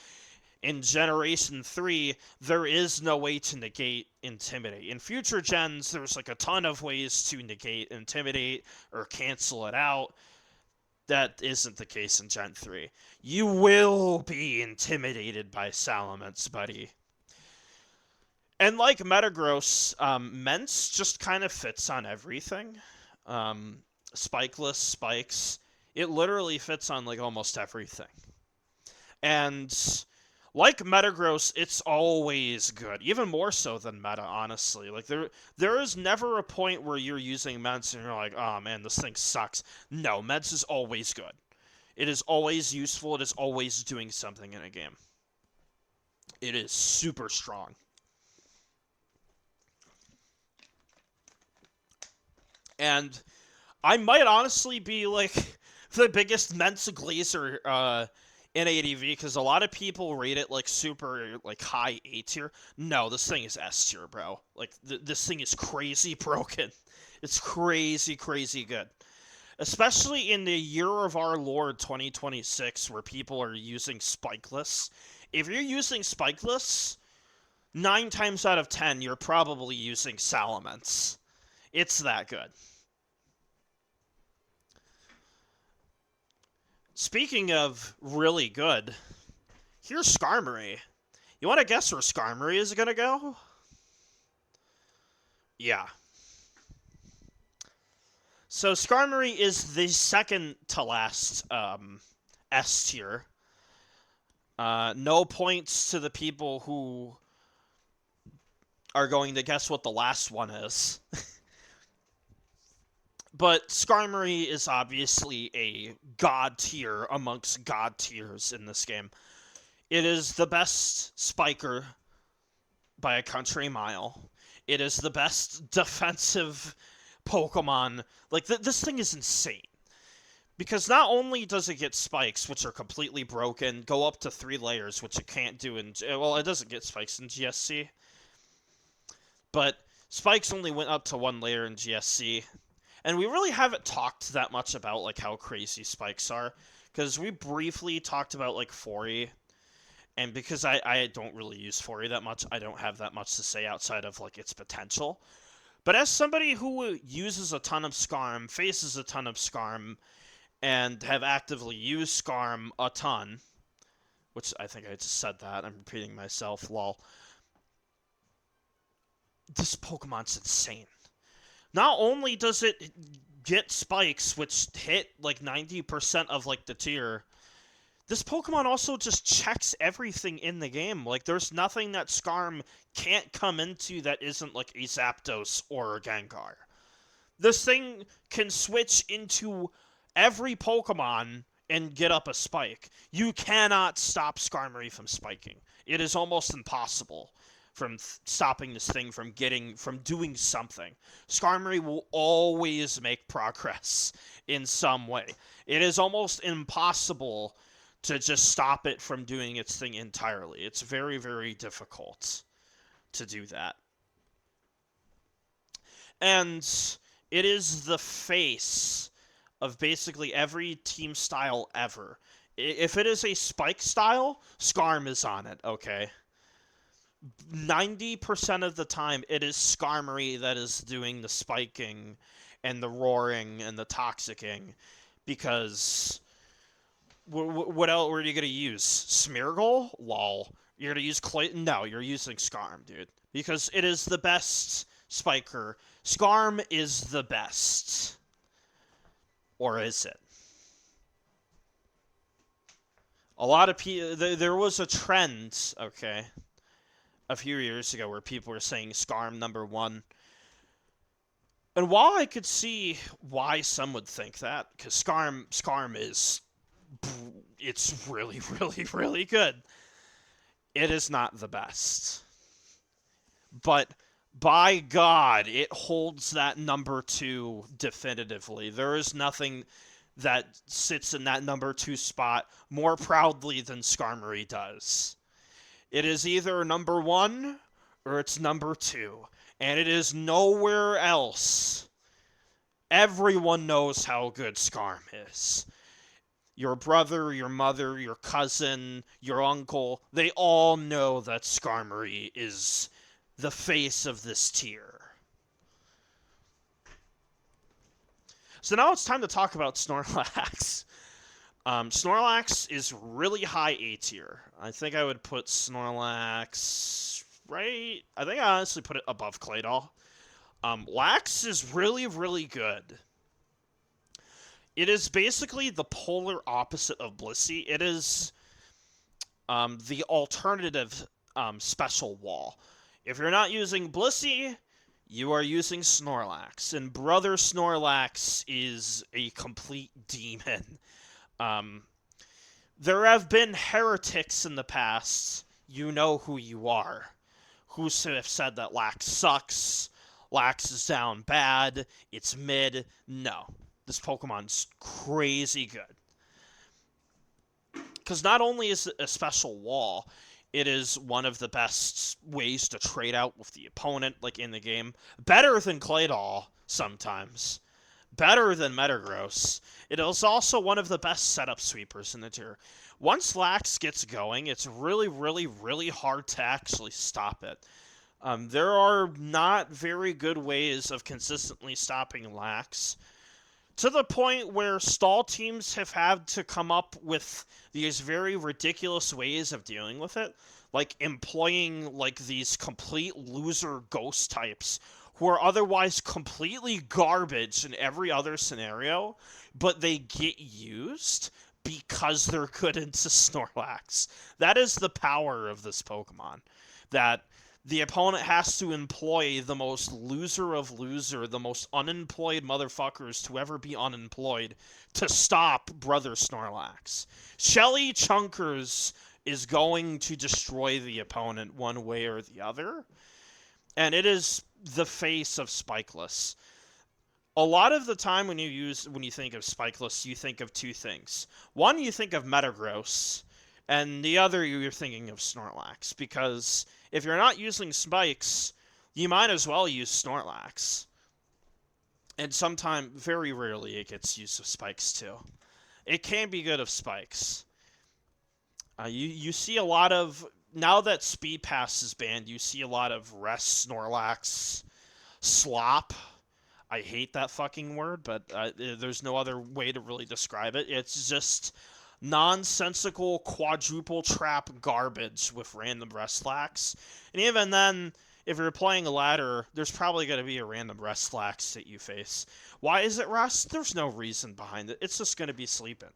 in Generation 3, there is no way to negate Intimidate. In future gens, there's like a ton of ways to negate Intimidate or cancel it out. That isn't the case in Gen 3. You will be intimidated by Salamence, buddy. And like Metagross, Mence just kind of fits on everything. Spikeless, spikes. It literally fits on like almost everything. And like Metagross, it's always good. Even more so than Meta, honestly. Like there is never a point where you're using Mence and you're like, oh man, this thing sucks. No, Mence is always good. It is always useful. It is always doing something in a game. It is super strong. And I might honestly be, like, the biggest Mence glazer in ADV, because a lot of people rate it, like, super, like, high A tier. No, this thing is S tier, bro. Like, this thing is crazy broken. It's crazy, crazy good. Especially in the year of our Lord 2026, where people are using Spikeless. If you're using Spikeless, 9 times out of 10, you're probably using Salamence. It's that good. Speaking of really good, here's Skarmory. You want to guess where Skarmory is going to go? Yeah. So Skarmory is the second to last S tier. No points to the people who are going to guess what the last one is. But Skarmory is obviously a god tier amongst god tiers in this game. It is the best spiker by a country mile. It is the best defensive Pokemon. Like, this thing is insane. Because not only does it get spikes, which are completely broken, go up to 3 layers, which it can't do in... Well, it doesn't get spikes in GSC. But spikes only went up to 1 layer in GSC. And we really haven't talked that much about, like, how crazy spikes are. Because we briefly talked about, like, Fori. And because I don't really use Fori that much, I don't have that much to say outside of, like, its potential. But as somebody who uses a ton of Scarm, faces a ton of Scarm, and have actively used Scarm a ton, which I think I just said that, I'm repeating myself, lol. This Pokemon's insane. Not only does it get spikes, which hit like 90% of like the tier, This Pokemon also just checks everything in the game. Like, there's nothing that Skarm can't come into that isn't, like, a Zapdos or a Gengar. This thing can switch into every Pokemon and get up a spike. You cannot stop Skarmory from spiking. It is almost impossible from stopping this thing from doing something. Skarmory will always make progress in some way. It is almost impossible to just stop it from doing its thing entirely. It's very, very difficult to do that. And it is the face of basically every team style ever. If it is a spike style, Skarm is on it, okay? 90% of the time, it is Skarmory that is doing the spiking and the roaring and the toxicking, because what else were you going to use? Smeargle? Lol. You're going to use Clayton? No, you're using Skarm, dude. Because it is the best spiker. Skarm is the best. Or is it? A lot of people... There was a trend, okay, a few years ago where people were saying Skarm #1. And while I could see why some would think that, because Skarm is... It's really, really, really good. It is not the best. But by God, it holds that #2 definitively. There is nothing that sits in that #2 spot more proudly than Skarmory does. It is either #1 or it's #2, and it is nowhere else. Everyone knows how good Skarm is. Your brother, your mother, your cousin, your uncle, they all know that Skarmory is the face of this tier. So now it's time to talk about Snorlax. Snorlax is really high A tier. I think I would put Snorlax right... I think I honestly put it above Claydol. Lax is really, really good. It is basically the polar opposite of Blissey. It is the alternative special wall. If you're not using Blissey, you are using Snorlax. And Brother Snorlax is a complete demon. There have been heretics in the past, you know who you are, who have said that Lax sucks, Lax is down bad, it's mid. No. This Pokemon's crazy good. Because not only is it a special wall, it is one of the best ways to trade out with the opponent, like in the game. Better than Claydol, sometimes. Better than Metagross. It is also one of the best setup sweepers in the tier. Once Lax gets going, it's really, really, really hard to actually stop it. There are not very good ways of consistently stopping Lax, to the point where stall teams have had to come up with these very ridiculous ways of dealing with it, like employing like these complete loser ghost types who are otherwise completely garbage in every other scenario, but they get used because they're good into Snorlax. That is the power of this Pokemon, that the opponent has to employ the most loser of loser, the most unemployed motherfuckers to ever be unemployed to stop Brother Snorlax. Shelly Chunkers is going to destroy the opponent one way or the other, and it is the face of Spikeless. A lot of the time when you think of Spikeless, you think of two things. One, you think of Metagross, and the other, you're thinking of Snorlax, because if you're not using spikes, you might as well use Snorlax. And sometimes, very rarely, it gets used with spikes too. It can be good of spikes. You see a lot of, now that Speed Pass is banned, you see a lot of Rest Snorlax slop. I hate that fucking word, but there's no other way to really describe it. It's just nonsensical quadruple trap garbage with random Restlax. And even then, if you're playing a ladder, there's probably going to be a random Restlax that you face. Why is it Rest? There's no reason behind it. It's just going to be sleeping.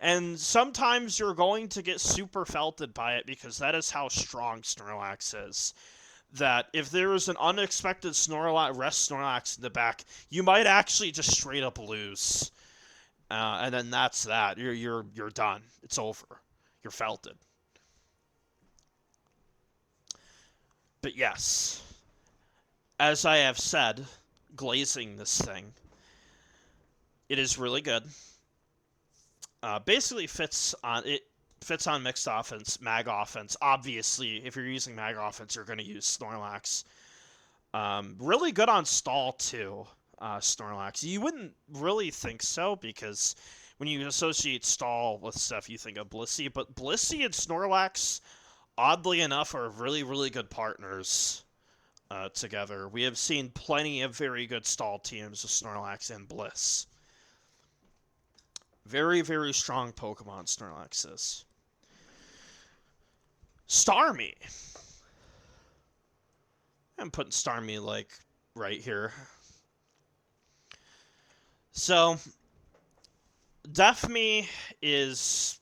And sometimes you're going to get super felted by it because that is how strong Snorlax is. That if there is an unexpected rest Snorlax in the back, you might actually just straight up lose. And then that's that. You're done. It's over. You're felted. But yes, as I have said, glazing this thing, it is really good. Basically fits on mixed offense, mag offense. Obviously, if you're using mag offense, you're going to use Snorlax. Really good on stall too, Snorlax. You wouldn't really think so because when you associate stall with stuff, you think of Blissey. But Blissey and Snorlax, oddly enough, are really, really good partners together. We have seen plenty of very good stall teams with Snorlax and Bliss. Very, very strong Pokemon, Snorlax is. Starmie. I'm putting Starmie, like, right here. So, Deathme is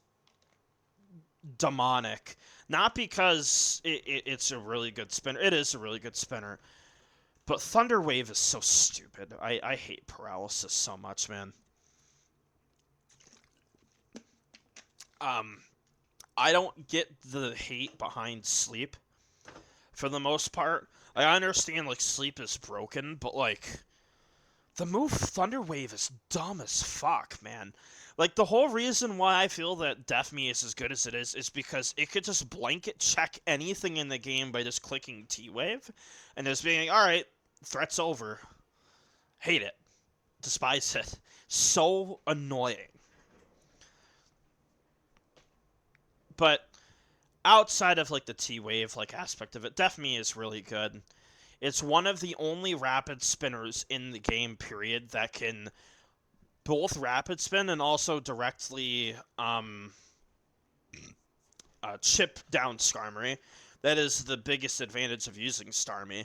demonic. Not because it's a really good spinner. It is a really good spinner. But Thunder Wave is so stupid. I hate Paralysis so much, man. I don't get the hate behind Sleep, for the most part. I understand, like, Sleep is broken, but, like, the move Thunder Wave is dumb as fuck, man. Like, the whole reason why I feel that Deathme is as good as it is because it could just blanket check anything in the game by just clicking T-Wave, and just being like, alright, threat's over. Hate it. Despise it. So annoying. But outside of, like, the T-Wave, like, aspect of it, Deathme is really good. It's one of the only rapid spinners in the game, period, that can both rapid spin and also directly chip down Skarmory. That is the biggest advantage of using Starmie,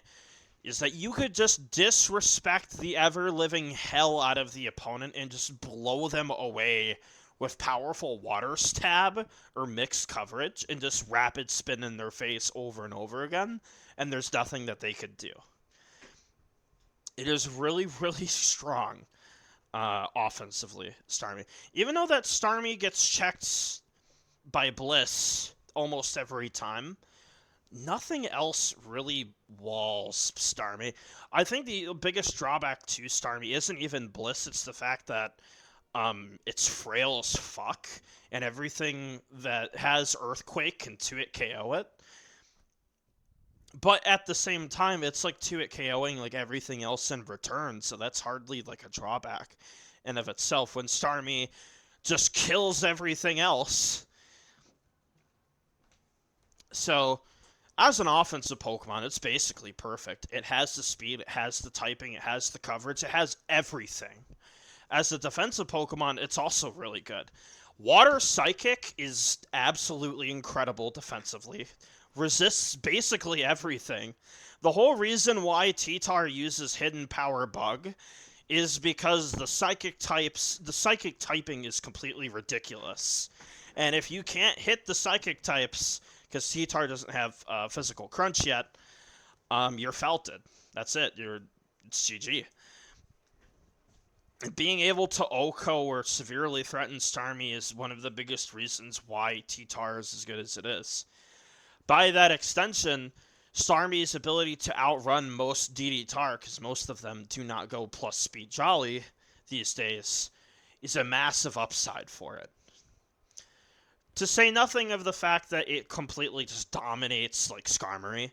is that you could just disrespect the ever-living hell out of the opponent and just blow them away with powerful Water Stab or mixed coverage and just rapid spin in their face over and over again, and there's nothing that they could do. It is really, really strong offensively, Starmie. Even though that Starmie gets checked by Bliss almost every time, nothing else really walls Starmie. I think the biggest drawback to Starmie isn't even Bliss, it's the fact that it's frail as fuck, and everything that has Earthquake can 2-hit KO it. But at the same time, it's like 2-hit KOing like everything else in return, so that's hardly like a drawback in of itself when Starmie just kills everything else. So, as an offensive Pokemon, it's basically perfect. It has the speed, it has the typing, it has the coverage, it has everything. As a defensive Pokemon, it's also really good. Water Psychic is absolutely incredible defensively. Resists basically everything. The whole reason why T-Tar uses Hidden Power Bug is because the psychic typing is completely ridiculous. And if you can't hit the psychic types, because T-Tar doesn't have physical crunch yet, you're felted. That's it. It's GG. Being able to OHKO or severely threaten Starmie is one of the biggest reasons why T-Tar is as good as it is. By that extension, Starmie's ability to outrun most DD-Tar, because most of them do not go plus Speed Jolly these days, is a massive upside for it. To say nothing of the fact that it completely just dominates, like, Skarmory.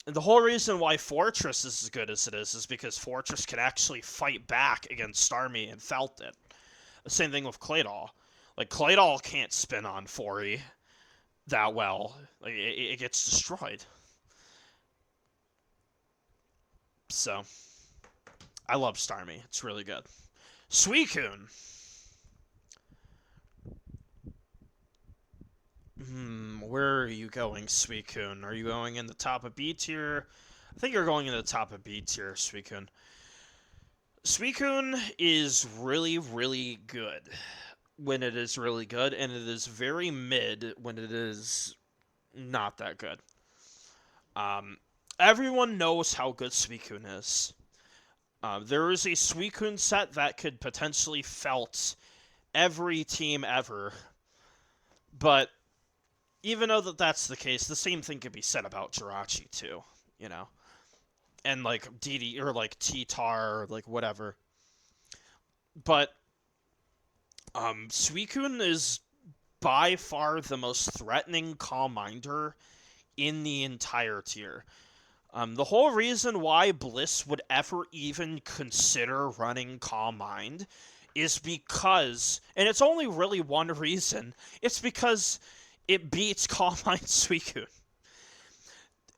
And the whole reason why Fortress is as good as it is because Fortress can actually fight back against Starmie and felt it. The same thing with Claydol. Like, Claydol can't spin on Fori that well. Like, it gets destroyed. So, I love Starmie. It's really good. Suicune. Where are you going, Suicune? Are you going in the top of B tier? I think you're going in the top of B tier, Suicune. Suicune is really, really good. when it is really good, and it is very mid when it is not that good. Um, Everyone knows how good Suicune is. There is a Suicune set that could potentially felt every team ever, but even though that's the case, the same thing could be said about Jirachi too, you know, and like DD or like T-Tar or like whatever. But Suicune is by far the most threatening Calm Minder in the entire tier. The whole reason why Bliss would ever even consider running Calm Mind is because, and it's only really one reason, it's because it beats Calm Mind Suicune.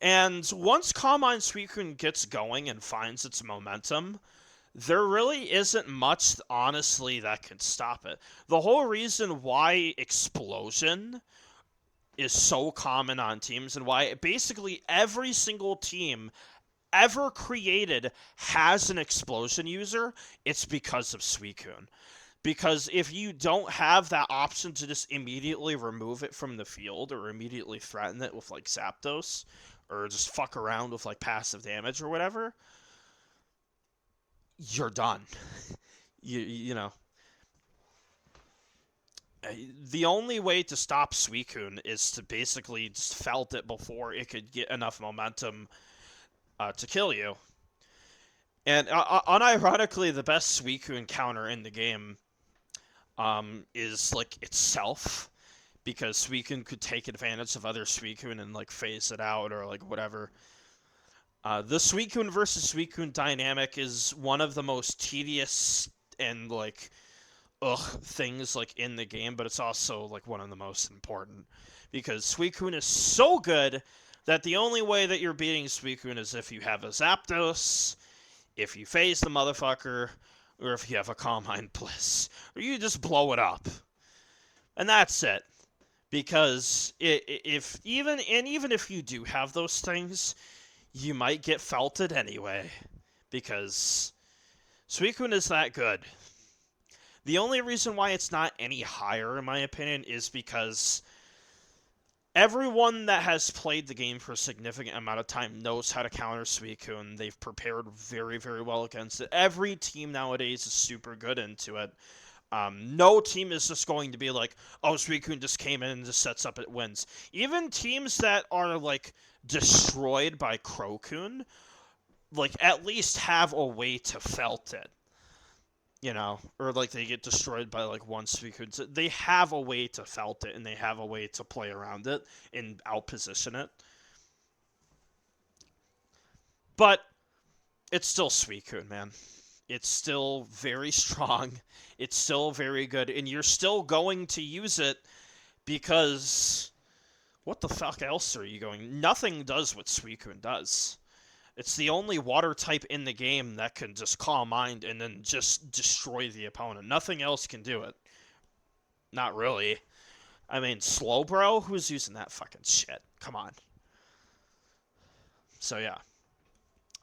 And once Calm Mind Suicune gets going and finds its momentum, there really isn't much, honestly, that can stop it. The whole reason why Explosion is so common on teams and why basically every single team ever created has an Explosion user, it's because of Suicune. Because if you don't have that option to just immediately remove it from the field or immediately threaten it with like Zapdos or just fuck around with like passive damage or whatever, you're done. You know, the only way to stop Suicune is to basically just felt it before it could get enough momentum to kill you. And unironically, the best Suicune counter in the game is like itself, because Suicune could take advantage of other Suicune and like phase it out or like whatever. The Suicune versus Suicune dynamic is one of the most tedious and like things like in the game, but it's also like one of the most important because Suicune is so good that the only way that you're beating Suicune is if you have a Zapdos, if you phase the motherfucker, or if you have a Calm Mind Bliss, or you just blow it up, and that's it. Because even if you do have those things, you might get felted anyway, because Suicune is that good. The only reason why it's not any higher, in my opinion, is because everyone that has played the game for a significant amount of time knows how to counter Suicune. They've prepared very, very well against it. Every team nowadays is super good into it. No team is just going to be like, oh, Suicune just came in and just sets up, it wins. Even teams that are, like, destroyed by Crokune, like, at least have a way to felt it. You know, or like they get destroyed by like one Suicune. They have a way to felt it, and they have a way to play around it and outposition it. But it's still Suicune, man. It's still very strong. It's still very good, and you're still going to use it because what the fuck else are you going? Nothing does what Suicune does. It's the only water type in the game that can just Calm Mind and then just destroy the opponent. Nothing else can do it. Not really. I mean, Slowbro? Who's using that fucking shit? Come on. So, yeah.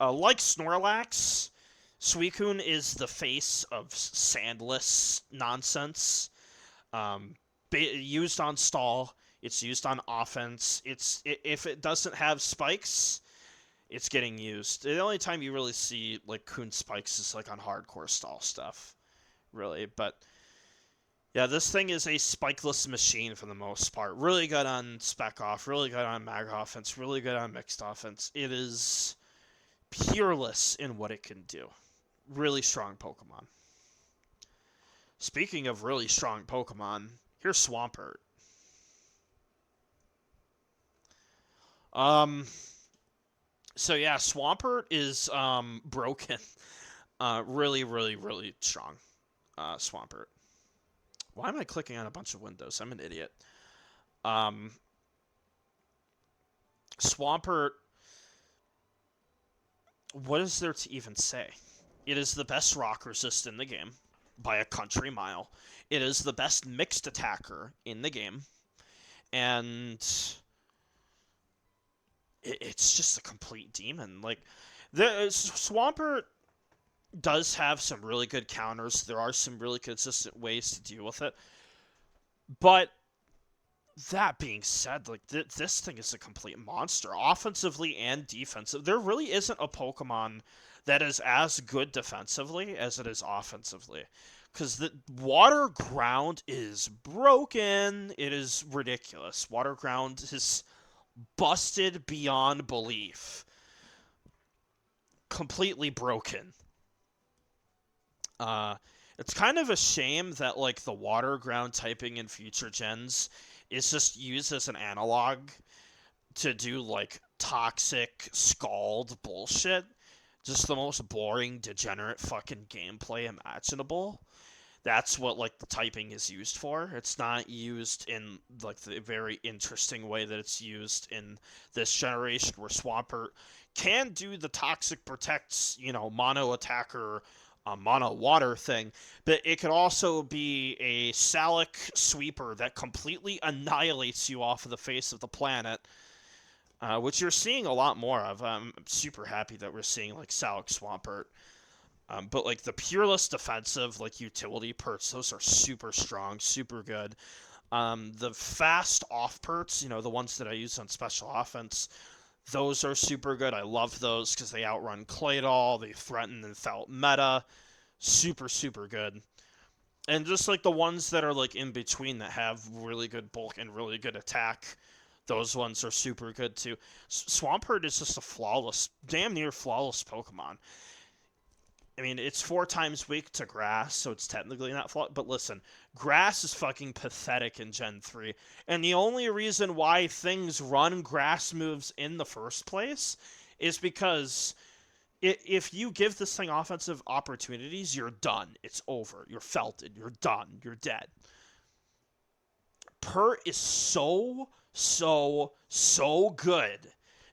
Like Snorlax, Suicune is the face of sandless nonsense. Used on stall. It's used on offense. If it doesn't have spikes, it's getting used. The only time you really see like Coon spikes is like on hardcore stall stuff, really. But yeah, this thing is a spikeless machine for the most part. Really good on spec off, really good on mag offense, really good on mixed offense. It is peerless in what it can do. Really strong Pokemon. Speaking of really strong Pokemon, here's Swampert. So yeah, Swampert is broken. Really, really, really strong. Swampert. Why am I clicking on a bunch of windows? I'm an idiot. Swampert. What is there to even say? It is the best rock resist in the game by a country mile. It is the best mixed attacker in the game, and it's just a complete demon. Like, the Swampert does have some really good counters. There are some really consistent ways to deal with it. But that being said, like this thing is a complete monster, offensively and defensive. There really isn't a Pokemon that is as good defensively as it is offensively, because the water ground is broken. It is ridiculous. Water ground is busted beyond belief, completely broken. Uh, it's kind of a shame that like the water ground typing in future gens is just used as an analog to do like toxic scald bullshit. Just the most boring, degenerate fucking gameplay imaginable. That's what like the typing is used for. It's not used in like the very interesting way that it's used in this generation where Swampert can do the toxic protects, mono attacker, mono water thing, but it could also be a Salic sweeper that completely annihilates you off of the face of the planet, which you're seeing a lot more of. I'm super happy that we're seeing like Salic Swampert. But like the pureless defensive, like utility perks, those are super strong, super good. The fast off perks, the ones that I use on special offense, those are super good. I love those because they outrun Claydol, they threaten and felt meta. Super, super good. And just like the ones that are like in between that have really good bulk and really good attack, those ones are super good too. Swampert is just a flawless, damn near flawless Pokemon. I mean, it's 4 times weak to grass, so it's technically not flawed. But listen, grass is fucking pathetic in Gen 3. And the only reason why things run grass moves in the first place is because if you give this thing offensive opportunities, you're done. It's over. You're felted. You're done. You're dead. Pert is so, so, so good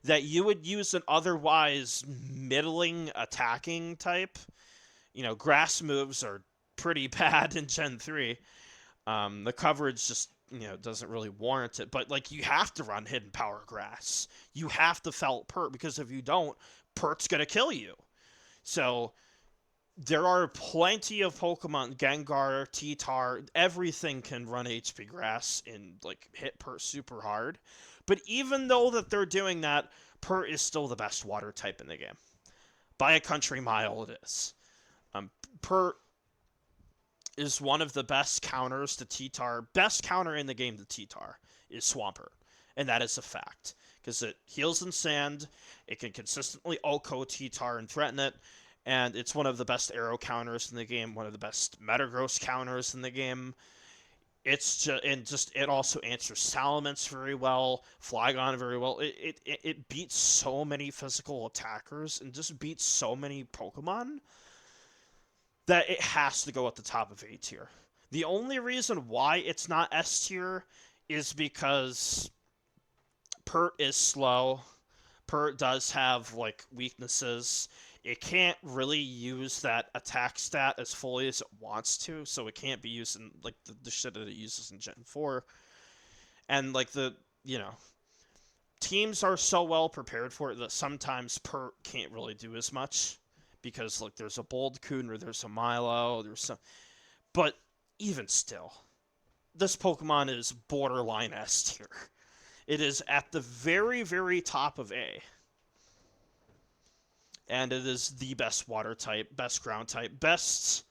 that you would use an otherwise middling attacking type. Grass moves are pretty bad in Gen 3. The coverage just, doesn't really warrant it. But, like, you have to run Hidden Power Grass. You have to Felt Pert, because if you don't, Pert's going to kill you. So, there are plenty of Pokemon, Gengar, T-Tar, everything can run HP Grass and, like, hit Pert super hard. But even though that they're doing that, Pert is still the best water type in the game. By a country mile, it is. Pert is one of the best counters to T-Tar. Best counter in the game to T-Tar is Swampert. And that is a fact. Because it heals in sand, it can consistently OHKO T-Tar and threaten it, and it's one of the best arrow counters in the game, one of the best Metagross counters in the game. It also answers Salamence very well, Flygon very well. It beats so many physical attackers and just beats so many Pokemon that it has to go at the top of A tier. The only reason why it's not S tier is because Pert is slow. Pert does have like weaknesses. It can't really use that attack stat as fully as it wants to, so it can't be used in like the shit that it uses in Gen 4. And like teams are so well prepared for it that sometimes Pert can't really do as much. Because like there's a Boldcoon or there's a Milo, but even still, this Pokemon is borderline S tier. It is at the very, very top of A. And it is the best water type, best ground type, best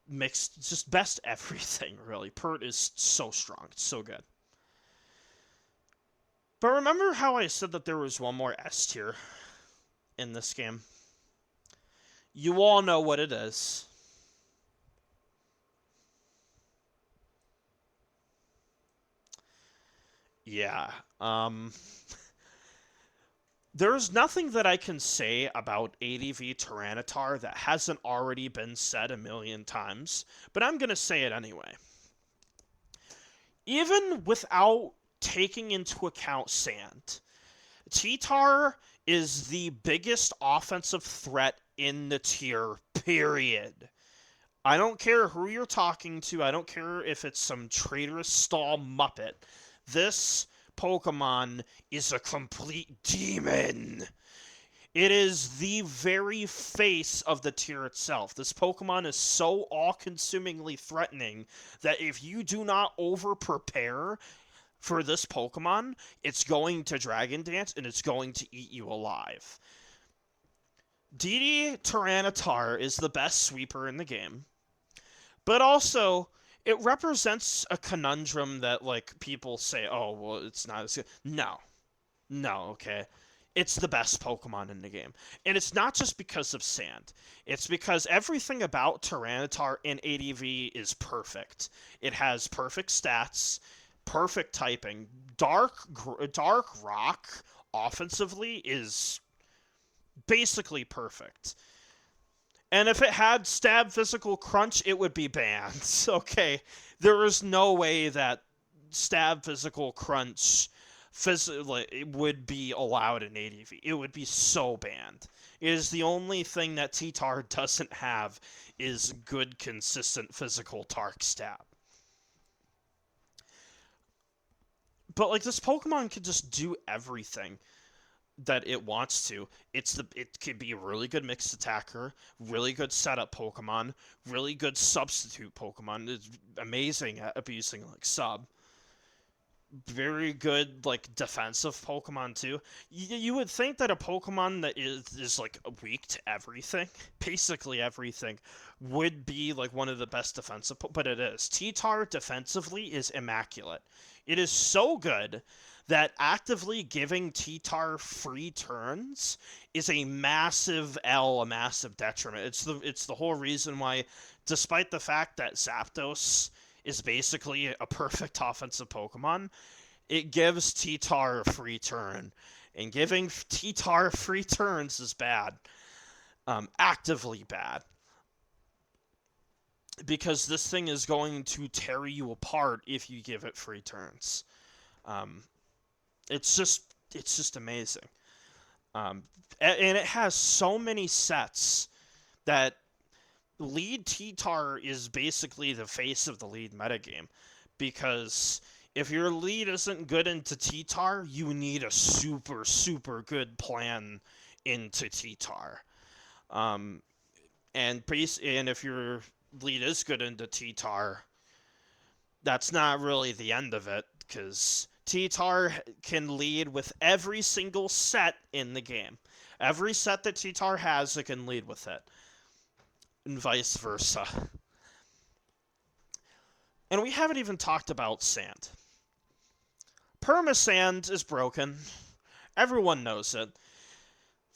mixed, just best everything, really. Pert is so strong. It's so good. But remember how I said that there was one more S tier in this game? You all know what it is. Yeah. There's nothing that I can say about ADV Tyranitar that hasn't already been said a million times, but I'm going to say it anyway. Even without taking into account Sand, T-Tar is the biggest offensive threat in the tier, period. I don't care who you're talking to. I don't care if it's some traitorous stall muppet. This Pokemon is a complete demon. It is the very face of the tier itself. This Pokemon is so all-consumingly threatening that if you do not over-prepare for this Pokemon, it's going to Dragon Dance and it's going to eat you alive. DD Tyranitar is the best sweeper in the game, but also it represents a conundrum that like people say, "Oh, well, it's not as good." No, no, okay. It's the best Pokemon in the game. And it's not just because of Sand. It's because everything about Tyranitar in ADV is perfect. It has perfect stats, perfect typing. Dark Rock offensively is basically perfect. And if it had Stab Physical Crunch, it would be banned. Okay, there is no way that Stab Physical Crunch it would be allowed in ADV. It would be so banned. It is the only thing that T-Tar doesn't have is good, consistent physical Tark stab. But like this Pokemon can just do everything that it wants to. It could be a really good mixed attacker, really good setup Pokemon, really good substitute Pokemon. It's amazing at abusing like sub. Very good like defensive Pokemon too. You would think that a Pokemon that is like weak to everything, basically everything, would be like one of the best defensive, but it is. T-Tar defensively is immaculate. It is so good that actively giving T-Tar free turns is a massive L, a massive detriment. It's the whole reason why, despite the fact that Zapdos is basically a perfect offensive Pokemon, it gives T-Tar a free turn. And giving T-Tar free turns is bad. Actively bad. Because this thing is going to tear you apart if you give it free turns. It's just amazing. And it has so many sets that lead T-Tar is basically the face of the lead metagame, because if your lead isn't good into T-Tar, you need a super, super good plan into T-Tar. And if your lead is good into T-Tar, that's not really the end of it, because T-Tar can lead with every single set in the game. Every set that T-Tar has, it can lead with it. And vice versa. And we haven't even talked about Sand. Perma-Sand is broken. Everyone knows it.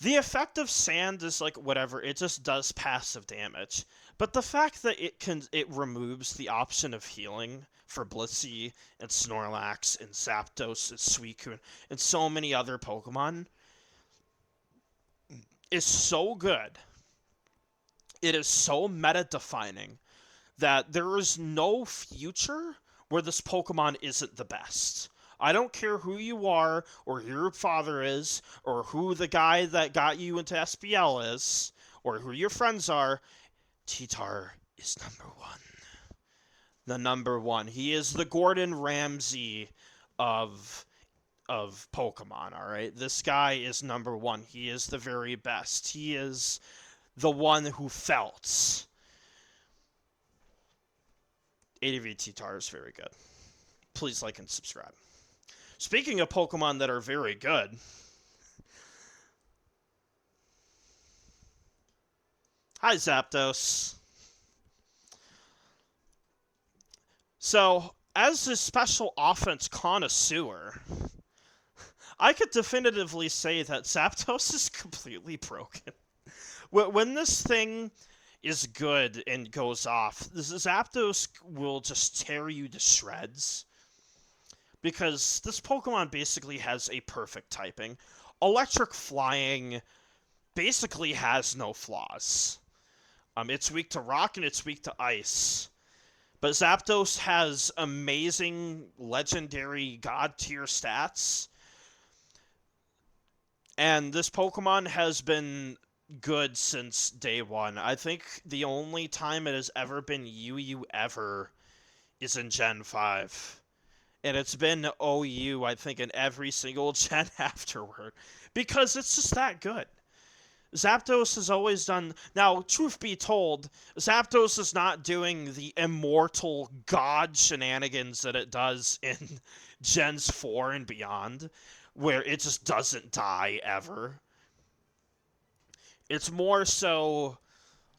The effect of Sand is like whatever, it just does passive damage. But the fact that it removes the option of healing for Blissey and Snorlax and Zapdos and Suicune and so many other Pokemon is so good. It is so meta-defining that there is no future where this Pokemon isn't the best. I don't care who you are, or who your father is, or who the guy that got you into SPL is, or who your friends are, T-Tar is number one. The number one. He is the Gordon Ramsay of Pokemon, alright? This guy is number one. He is the very best. He is the one who felt. ADV T-Tar is very good. Please like and subscribe. Speaking of Pokemon that are very good, hi Zapdos. So, as a special offense connoisseur, I could definitively say that Zapdos is completely broken. When this thing is good and goes off, this Zapdos will just tear you to shreds. Because this Pokemon basically has a perfect typing. Electric Flying basically has no flaws. It's weak to rock and it's weak to ice. But Zapdos has amazing, legendary, god-tier stats. And this Pokemon has been good since day one. I think the only time it has ever been UU ever is in Gen 5. And it's been OU, I think, in every single gen afterward. Because it's just that good. Zapdos has always done... Now, truth be told, Zapdos is not doing the immortal god shenanigans that it does in Gens 4 and beyond, where it just doesn't die ever. It's more so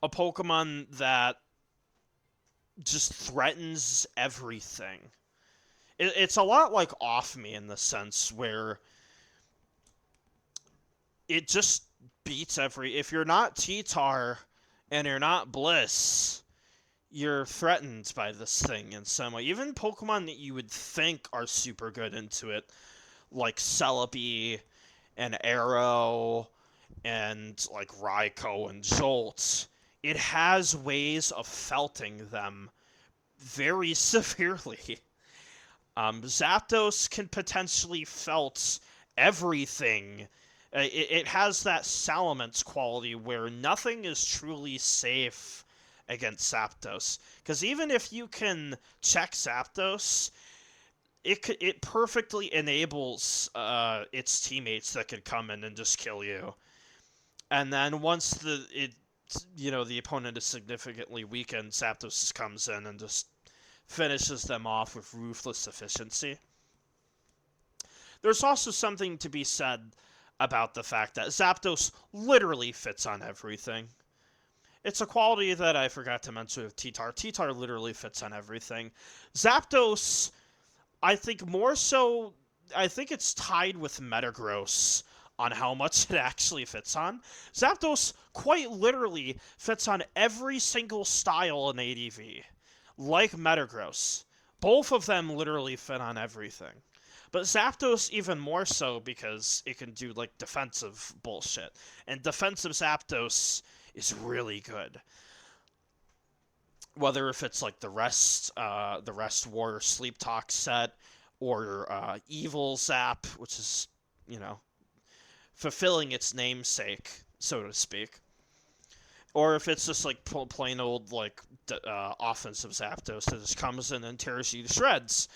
a Pokemon that just threatens everything. It's a lot like Off Me in the sense where it just beats every... If you're not T-Tar and you're not Bliss, you're threatened by this thing in some way. Even Pokemon that you would think are super good into it, like Celebi and Arrow and like Raikou and Jolt, it has ways of felting them very severely. Zapdos can potentially felt everything. It has that Salamence quality where nothing is truly safe against Zapdos. Because even if you can check Zapdos, it perfectly enables its teammates that could come in and just kill you. And then once the opponent is significantly weakened, Zapdos just comes in and just finishes them off with ruthless efficiency. There's also something to be said about the fact that Zapdos literally fits on everything. It's a quality that I forgot to mention with T-Tar. T-Tar literally fits on everything. Zapdos, I think more so, I think it's tied with Metagross on how much it actually fits on. Zapdos quite literally fits on every single style in ADV, like Metagross. Both of them literally fit on everything. But Zapdos even more so because it can do, like, defensive bullshit. And defensive Zapdos is really good. Whether if it's, like, the Rest Warrior Sleep Talk set, or Evil Zap, which is, fulfilling its namesake, so to speak. Or if it's just, like, plain old, like, offensive Zapdos that just comes in and tears you to shreds.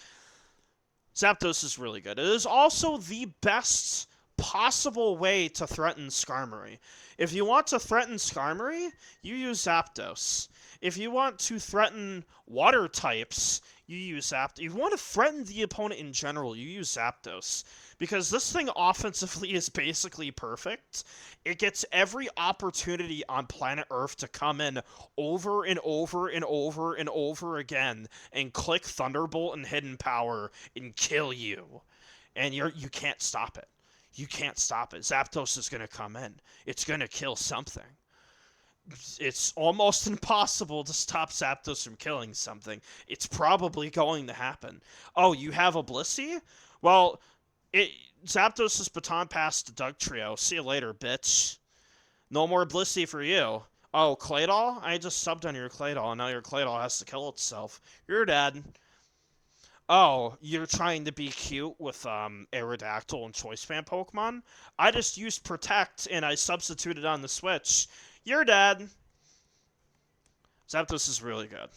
Zapdos is really good. It is also the best possible way to threaten Skarmory. If you want to threaten Skarmory, you use Zapdos. If you want to threaten water types, you use Zapdos. If you want to threaten the opponent in general, you use Zapdos. Because this thing offensively is basically perfect. It gets every opportunity on planet Earth to come in over and over and over and over again and click Thunderbolt and Hidden Power and kill you. And you can't stop it. You can't stop it. Zapdos is going to come in. It's going to kill something. It's almost impossible to stop Zapdos from killing something. It's probably going to happen. Oh, you have a Blissey? Well, Zapdos' baton pass to Dugtrio. See you later, bitch. No more Blissey for you. Oh, Claydol? I just subbed on your Claydol, and now your Claydol has to kill itself. You're dead. Oh, you're trying to be cute with Aerodactyl and Choice Band Pokemon? I just used Protect, and I substituted on the Switch. You're dead. Zapdos is really good.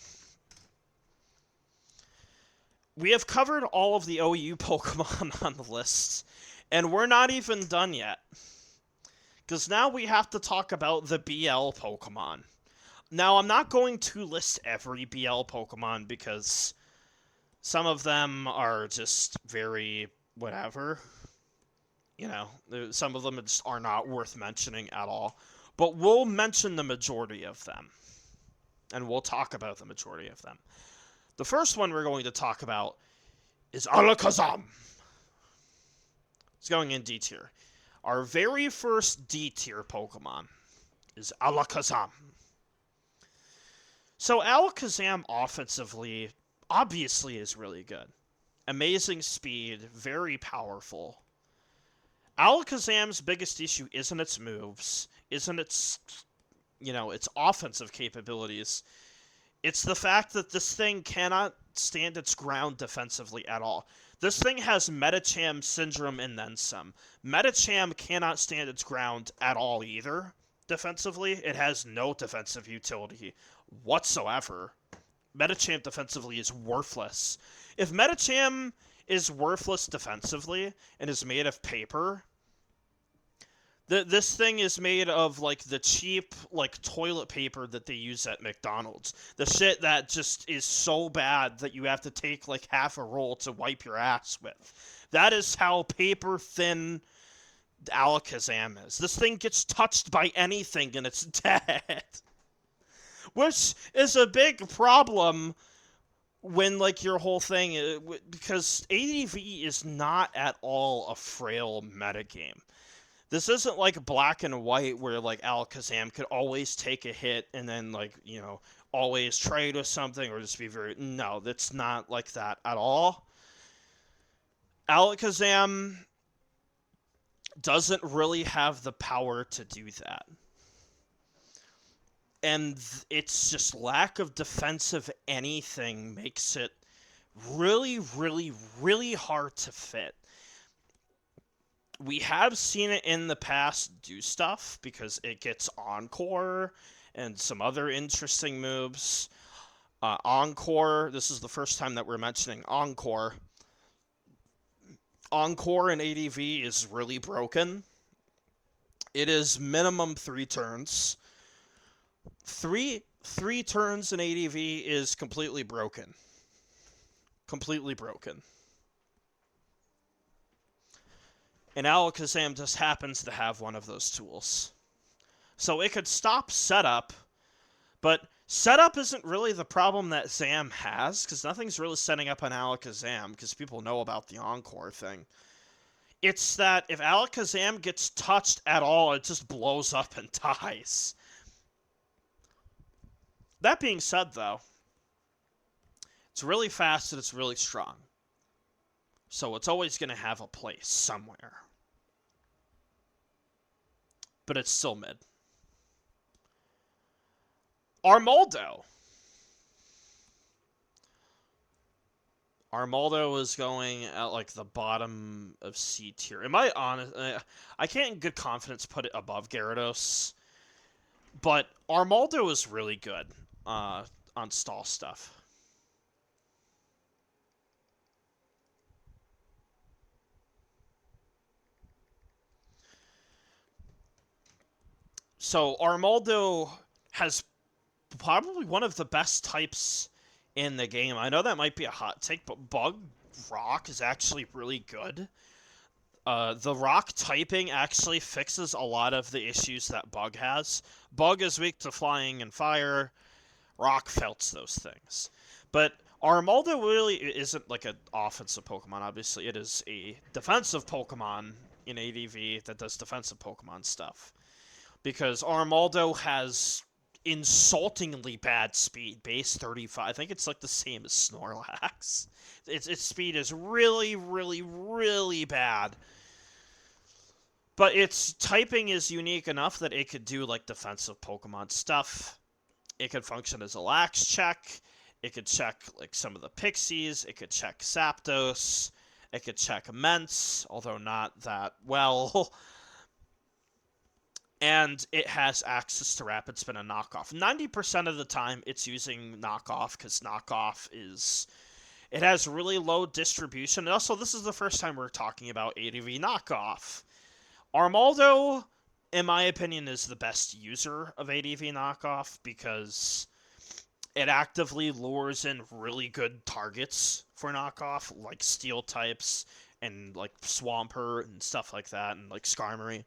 We have covered all of the OU Pokemon on the list, and we're not even done yet. Because now we have to talk about the BL Pokemon. Now, I'm not going to list every BL Pokemon because some of them are just very whatever. Some of them just are not worth mentioning at all. But we'll mention the majority of them. And we'll talk about the majority of them. The first one we're going to talk about is Alakazam. It's going in D tier. Our very first D tier Pokemon is Alakazam. So Alakazam offensively, obviously, is really good. Amazing speed, very powerful. Alakazam's biggest issue isn't its moves, isn't its offensive capabilities. It's the fact that this thing cannot stand its ground defensively at all. This thing has Medicham syndrome and then some. Medicham cannot stand its ground at all either, defensively. It has no defensive utility whatsoever. Medicham defensively is worthless. If Medicham is worthless defensively and is made of paper, This thing is made of like the cheap like toilet paper that they use at McDonald's. The shit that just is so bad that you have to take like half a roll to wipe your ass with. That is how paper thin Alakazam is. This thing gets touched by anything and it's dead. Which is a big problem when like your whole thing because ADV is not at all a frail metagame. This isn't like Black and White where like Alakazam could always take a hit and then like, always trade with something or just be very... No, that's not like that at all. Alakazam doesn't really have the power to do that. And its just lack of defensive anything makes it really, really, really hard to fit. We have seen it in the past do stuff because it gets Encore and some other interesting moves. Encore, this is the first time that we're mentioning Encore. Encore in ADV is really broken. It is minimum 3 turns. Three turns in ADV is completely broken. Completely broken. And Alakazam just happens to have one of those tools. So it could stop setup, but setup isn't really the problem that Zam has, because nothing's really setting up on Alakazam, because people know about the Encore thing. It's that if Alakazam gets touched at all, it just blows up and dies. That being said, though, it's really fast and it's really strong. So it's always going to have a place somewhere. But it's still mid. Armaldo. Armaldo is going at like the bottom of C tier. Am I honest? I can't in good confidence put it above Gyarados. But Armaldo is really good on stall stuff. So Armaldo has probably one of the best types in the game. I know that might be a hot take, but Bug Rock is actually really good. The Rock typing actually fixes a lot of the issues that Bug has. Bug is weak to flying and fire. Rock felts those things. But Armaldo really isn't like an offensive Pokemon, obviously. It is a defensive Pokemon in ADV that does defensive Pokemon stuff. Because Armaldo has insultingly bad speed, base 35. I think it's like the same as Snorlax. Its speed is really, really, really bad. But its typing is unique enough that it could do like defensive Pokemon stuff. It could function as a lax check. It could check like some of the Pixies. It could check Zapdos. It could check Immense, although not that well. And it has access to Rapid Spin and Knockoff. 90% of the time, it's using Knockoff, because Knockoff is... It has really low distribution. And also, this is the first time we're talking about ADV Knockoff. Armaldo, in my opinion, is the best user of ADV Knockoff, because it actively lures in really good targets for Knockoff, like Steel types, and like Swampert, and stuff like that, and like Skarmory.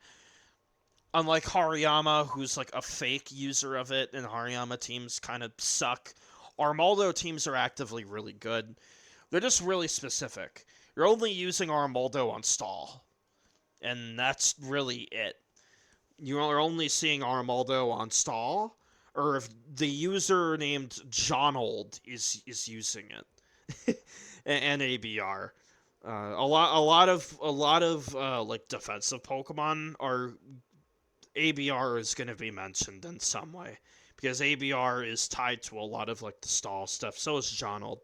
Unlike Hariyama, who's like a fake user of it, and Hariyama teams kind of suck, Armaldo teams are actively really good. They're just really specific. You're only using Armaldo on stall, and that's really it. You are only seeing Armaldo on stall, or if the user named Jonold is using it, and ABR. A lot of like defensive Pokemon are... ABR is going to be mentioned in some way, because ABR is tied to a lot of like the stall stuff. So is Jonold.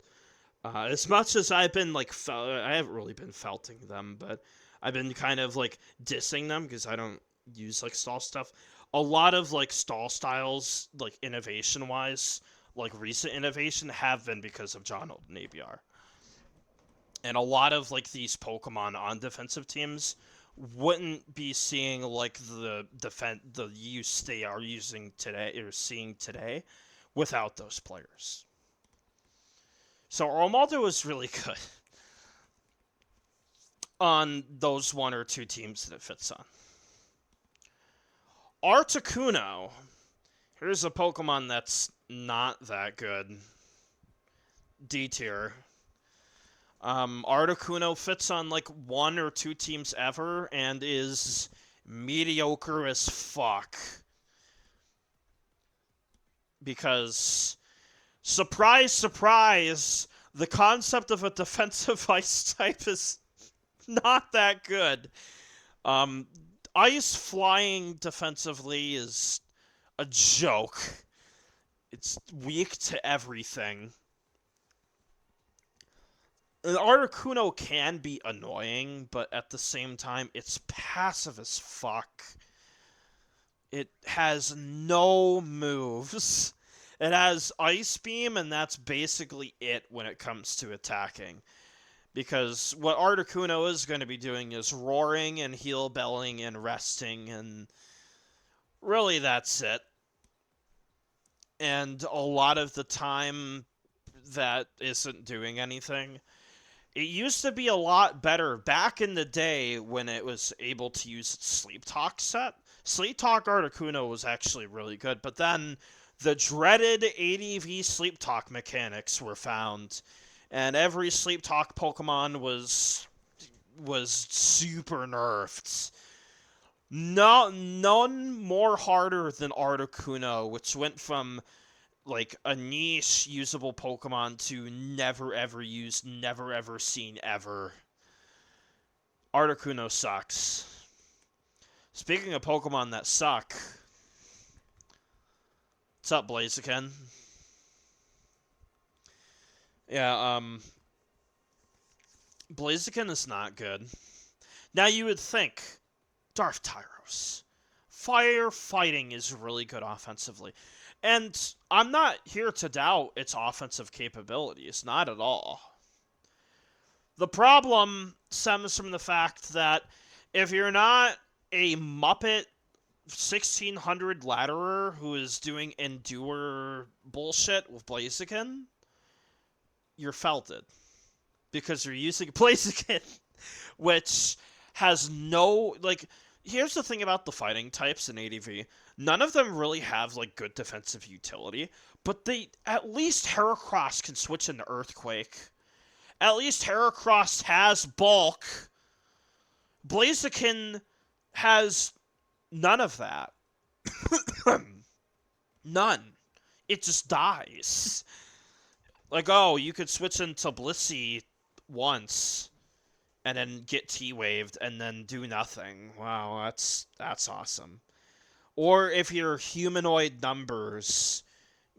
As much as I've been like, I haven't really been felting them, but I've been kind of like dissing them because I don't use like stall stuff. A lot of like stall styles, like innovation wise, like recent innovation, have been because of Jonold and ABR. And a lot of like these Pokemon on defensive teams wouldn't be seeing like the use they are using today or seeing today without those players. So Romaldo is really good on those one or two teams that it fits on. Articuno. Here's a Pokemon that's not that good. D tier. Articuno fits on like one or two teams ever and is mediocre as fuck. Because, surprise, surprise, the concept of a defensive ice type is not that good. Ice flying defensively is a joke. It's weak to everything. Articuno can be annoying, but at the same time, it's passive as fuck. It has no moves. It has Ice Beam, and that's basically it when it comes to attacking. Because what Articuno is going to be doing is roaring and heal belling and resting, and really that's it. And a lot of the time, that isn't doing anything. It used to be a lot better back in the day when it was able to use its Sleep Talk set. Sleep Talk Articuno was actually really good, but then the dreaded ADV Sleep Talk mechanics were found, and every Sleep Talk Pokemon was super nerfed. No, none more harder than Articuno, which went from like a niche usable Pokemon to never ever used, never ever seen ever. Articuno sucks. Speaking of Pokemon that suck, what's up, Blaziken? Yeah, Blaziken is not good. Now you would think, Darth Tyros. Firefighting is really good offensively. And I'm not here to doubt its offensive capabilities, not at all. The problem stems from the fact that if you're not a Muppet 1600 ladderer who is doing endure bullshit with Blaziken, you're felted. Because you're using Blaziken, which has no, like, here's the thing about the fighting types in ADV. None of them really have, like, good defensive utility, but they, at least Heracross can switch into Earthquake. At least Heracross has Bulk. Blaziken has none of that. None. It just dies. Like, oh, you could switch into Blissey once and then get T-waved and then do nothing. Wow, that's awesome. Or if you're humanoid numbers,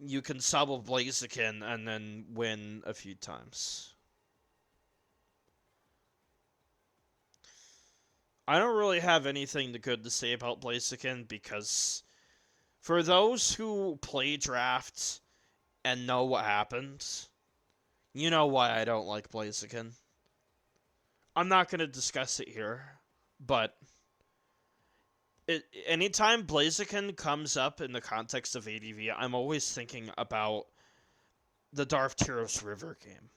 you can sub a Blaziken and then win a few times. I don't really have anything good to say about Blaziken because for those who play draft and know what happens, you know why I don't like Blaziken. I'm not going to discuss it here, but anytime Blaziken comes up in the context of ADV, I'm always thinking about the Darth Tyros River game.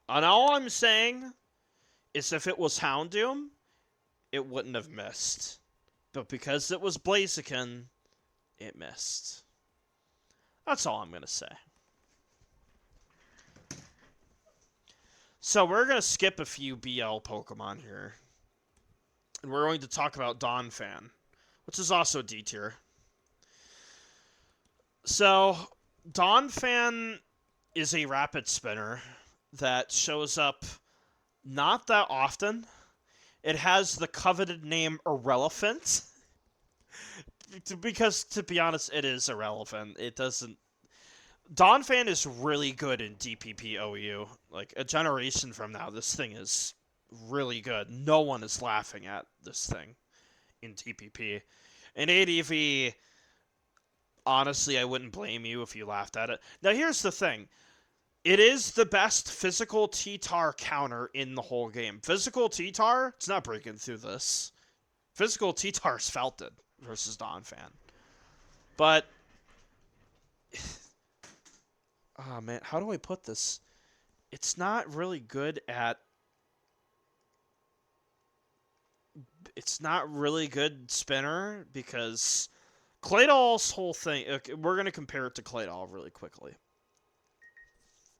And all I'm saying is if it was Houndoom, it wouldn't have missed. But because it was Blaziken, it missed. That's all I'm going to say. So we're going to skip a few BL Pokemon here. And we're going to talk about Donphan, which is also D tier. So, Donphan is a rapid spinner that shows up not that often. It has the coveted name Irrelevant. Because, to be honest, it is irrelevant. It doesn't... Donphan is really good in DPP OU. Like, a generation from now, this thing is really good. No one is laughing at this thing in DPP. In ADV, honestly, I wouldn't blame you if you laughed at it. Now, here's the thing. It is the best physical T-Tar counter in the whole game. Physical T-Tar, it's not breaking through this. Physical T-Tar's Felted versus Donphan. But, oh man, how do I put this? It's not really good at... It's not really good spinner because Claydol's whole thing... Okay, we're going to compare it to Claydol really quickly.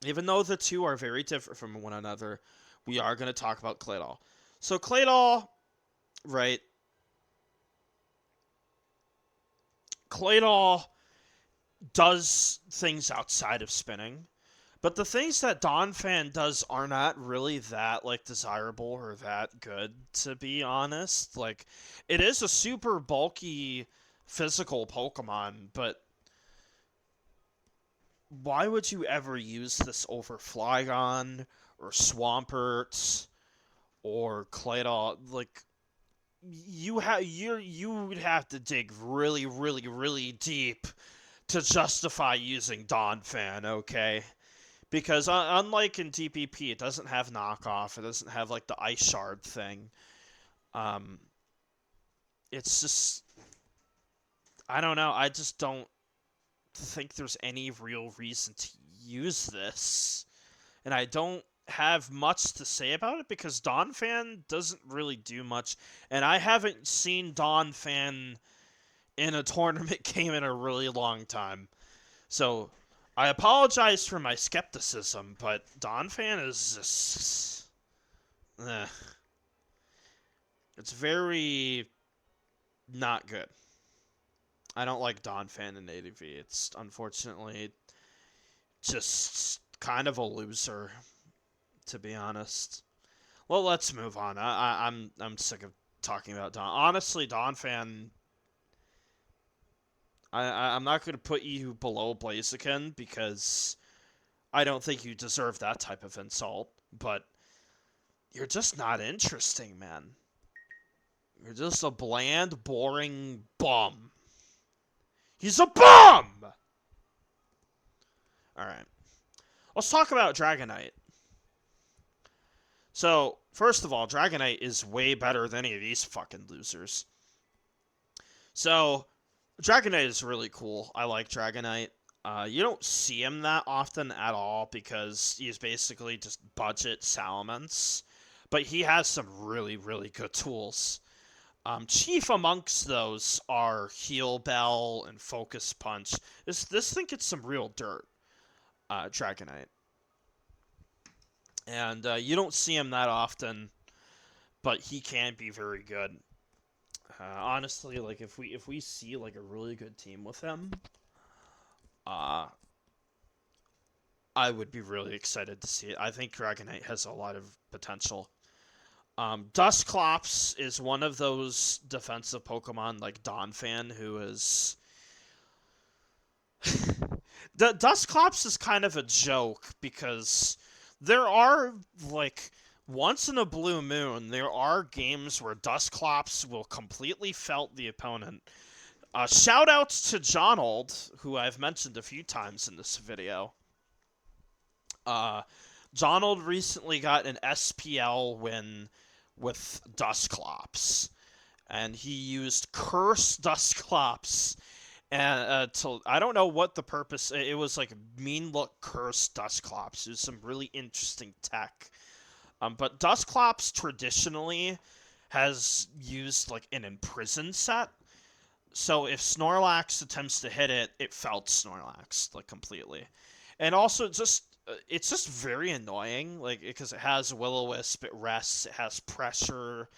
Even though the two are very different from one another, we are going to talk about Claydol. So Claydol, right? Claydol does things outside of spinning, but the things that Donphan does are not really that, like, desirable or that good, to be honest. Like, it is a super bulky physical Pokemon, but why would you ever use this over Flygon or Swampert or Claydol? Like, you would have to dig really, really, really deep to justify using Donphan, okay? Because unlike in DPP, it doesn't have knockoff. It doesn't have, like, the Ice Shard thing. It's just... I don't know. I just don't think there's any real reason to use this. And I don't have much to say about it because Donphan doesn't really do much. And I haven't seen Donphan in a tournament game in a really long time. So I apologize for my skepticism, but Donphan is just... It's very not good. I don't like Donphan in ADV. It's unfortunately just kind of a loser, to be honest. Well, let's move on. I'm sick of talking about Don. Honestly, Donphan, I'm not going to put you below Blaziken because I don't think you deserve that type of insult, but you're just not interesting, man. You're just a bland, boring bum. He's a bum! Alright. Let's talk about Dragonite. So, first of all, Dragonite is way better than any of these fucking losers. So, Dragonite is really cool. I like Dragonite. You don't see him that often at all because he's basically just budget Salamence. But he has some really, really good tools. Chief amongst those are Heal Bell and Focus Punch. This thing gets some real dirt, Dragonite. And you don't see him that often, but he can be very good. Honestly, like if we see like a really good team with him, I would be really excited to see it. I think Dragonite has a lot of potential. Dusclops is one of those defensive Pokemon like Donphan who is... Dusclops is kind of a joke because there are, like, once in a blue moon, there are games where Dusclops will completely felt the opponent. Shoutouts to Jonold, who I've mentioned a few times in this video. Jonold recently got an SPL win with Dusclops, and he used Curse Dusclops, and I don't know what the purpose. It was like mean look Curse Dusclops. It was some really interesting tech, but Dusclops traditionally has used like an Imprison set, so if Snorlax attempts to hit it, it felt Snorlax like completely, and also just. It's just very annoying, like, because it has Will-O-Wisp, it rests, it has pressure,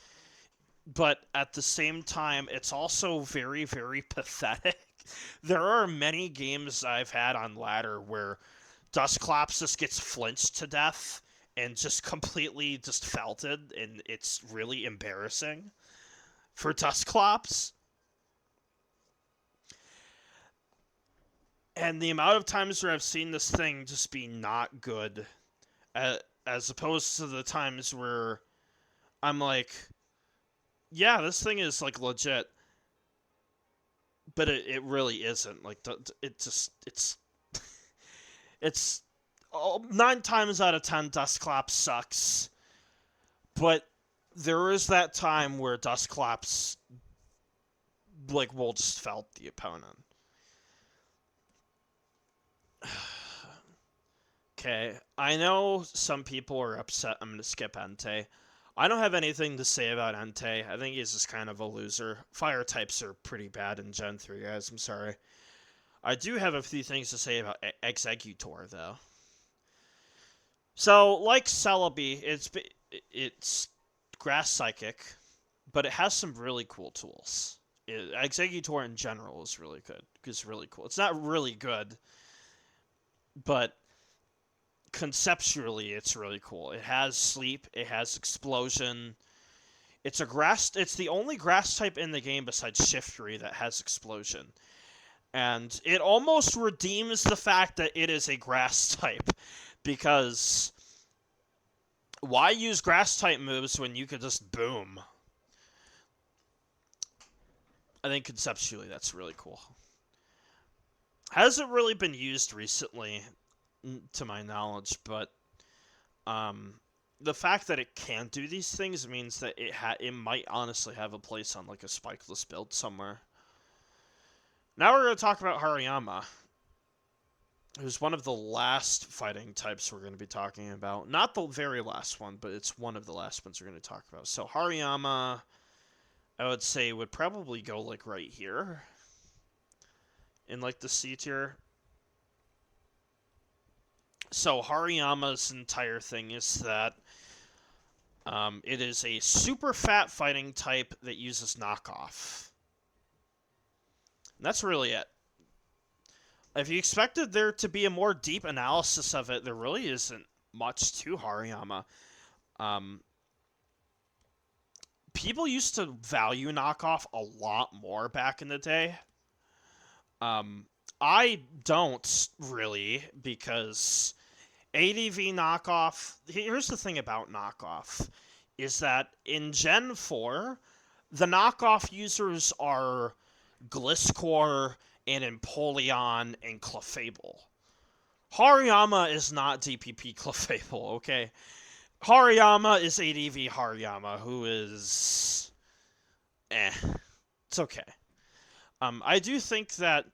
but at the same time, it's also very, very pathetic. There are many games I've had on ladder where Dusclops just gets flinched to death and just completely just felted, and it's really embarrassing for Dusclops. And the amount of times where I've seen this thing just be not good, as opposed to the times where I'm like, yeah, this thing is, like, legit. But it really isn't. Like, it's... it's 9 times out of 10, Dustclops sucks. But there is that time where Dustclops, like, will just felt the opponent. Okay, I know some people are upset I'm going to skip Entei. I don't have anything to say about Entei. I think he's just kind of a loser. Fire types are pretty bad in Gen 3, guys. I'm sorry. I do have a few things to say about Executor, though. So, like Celebi, it's Grass Psychic, but it has some really cool tools. Executor in general is really good. It's really cool. It's not really good, but conceptually it's really cool. It has sleep, it has explosion. It's the only grass type in the game besides Shiftry that has explosion. And it almost redeems the fact that it is a grass type, because why use grass type moves when you could just boom? I think conceptually that's really cool. Hasn't really been used recently, to my knowledge, but the fact that it can do these things means that it might honestly have a place on like a spikeless build somewhere. Now we're going to talk about Hariyama, who's one of the last fighting types we're going to be talking about. Not the very last one, but it's one of the last ones we're going to talk about. So Hariyama, I would say, would probably go like right here in like the C tier. So Hariyama's entire thing is that it is a super fat fighting type that uses knockoff. And that's really it. If you expected there to be a more deep analysis of it, there really isn't much to Hariyama. People used to value knockoff a lot more back in the day. I don't really, because ADV knockoff, here's the thing about knockoff, is that in Gen 4, the knockoff users are Gliscor and Empoleon and Clefable. Hariyama is not DPP Clefable, okay? Hariyama is ADV Hariyama, who is... It's okay. I do think that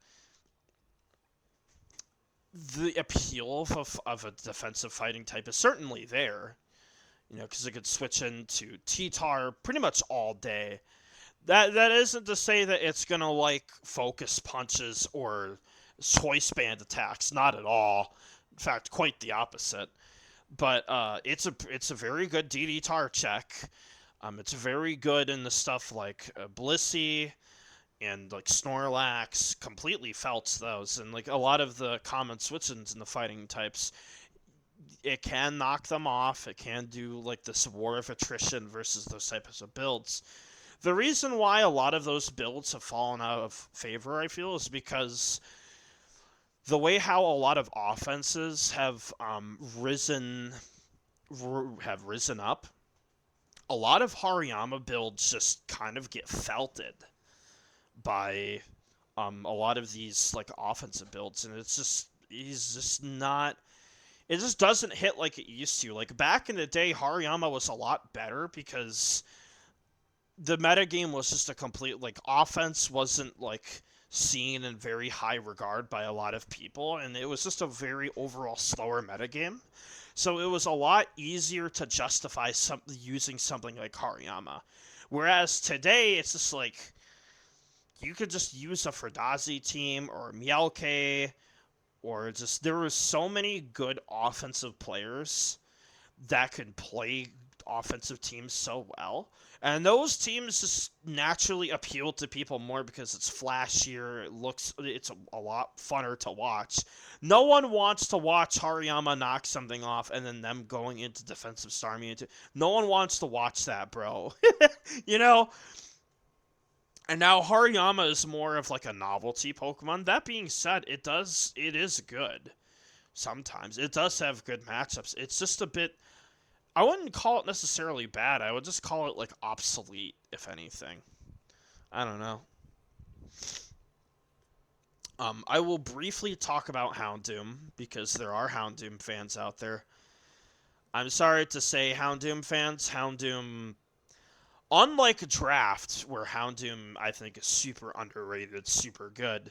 the appeal of a defensive fighting type is certainly there. You know, because it could switch into T-Tar pretty much all day. That isn't to say that it's gonna like focus punches or choice band attacks. Not at all. In fact, quite the opposite. But it's a very good DD tar check. It's very good in the stuff like Blissey and like Snorlax. Completely felts those, and like a lot of the common switch-ins in the fighting types, it can knock them off. It can do like this war of attrition versus those types of builds. The reason why a lot of those builds have fallen out of favor, I feel, is because the way how a lot of offenses have risen up, a lot of Hariyama builds just kind of get felted by a lot of these like offensive builds, and he's just not. It just doesn't hit like it used to. Like back in the day, Hariyama was a lot better because the metagame was just a complete, like, offense wasn't, like, seen in very high regard by a lot of people, and it was just a very overall slower metagame. So it was a lot easier to justify using something like Hariyama. Whereas today, it's just like, you could just use a Ferdazi team or Mielke, or just, there were so many good offensive players that could play offensive teams so well. And those teams just naturally appeal to people more because it's flashier, it's a lot funner to watch. No one wants to watch Hariyama knock something off and then them going into defensive Starmie. No one wants to watch that, bro. You know? And now Hariyama is more of like a novelty Pokemon. That being said, it is good. Sometimes. It does have good matchups. It's just a bit... I wouldn't call it necessarily bad. I would just call it, like, obsolete, if anything. I don't know. I will briefly talk about Houndoom, because there are Houndoom fans out there. I'm sorry to say, Houndoom fans, Houndoom, unlike Draft, where Houndoom I think is super underrated, super good,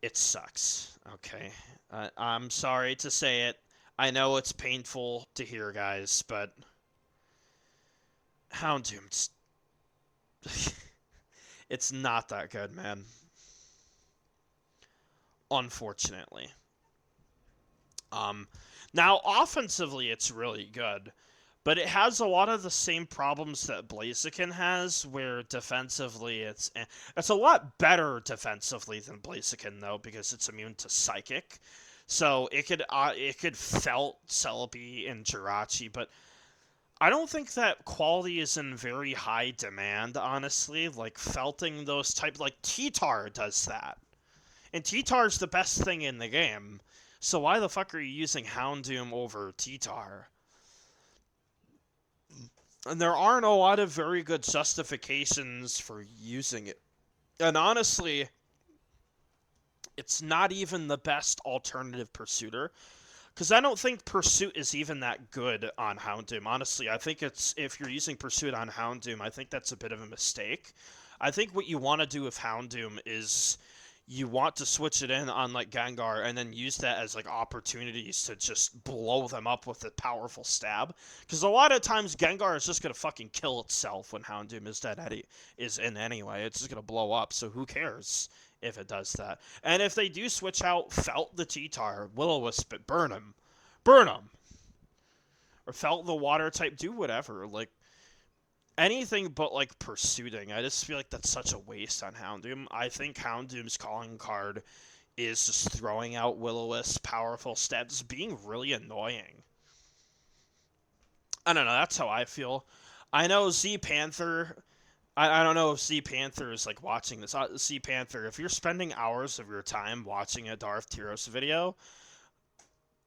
it sucks. Okay, I'm sorry to say it. I know it's painful to hear, guys, but Houndoom, it's not that good, man. Unfortunately. Um, Now offensively, it's really good, but it has a lot of the same problems that Blaziken has, where defensively it's a lot better defensively than Blaziken though, because it's immune to Psychic. So it could felt Celebi and Jirachi, but I don't think that quality is in very high demand, honestly. Like felting those type, like T-Tar does that. And T-Tar's the best thing in the game. So why the fuck are you using Houndoom over T-Tar? And there aren't a lot of very good justifications for using it. And honestly, it's not even the best alternative pursuiter. Because I don't think Pursuit is even that good on Houndoom. Honestly, I think if you're using Pursuit on Houndoom, I think that's a bit of a mistake. I think what you want to do with Houndoom is you want to switch it in on like Gengar and then use that as like opportunities to just blow them up with a powerful stab. Because a lot of times Gengar is just gonna fucking kill itself when Houndoom is in anyway. It's just gonna blow up. So who cares if it does that? And if they do switch out Felt the T-Tar, Will-O-Wisp it, burn him, or Felt the Water type, do whatever. Like anything but like pursuing. I just feel like that's such a waste on Houndoom. I think Houndoom's calling card is just throwing out Will-O-Wisp powerful stats, being really annoying. I don't know, that's how I feel. I know Z Panther. I don't know if Z Panther is like watching this. Z Panther, if you're spending hours of your time watching a Darth Tyros video,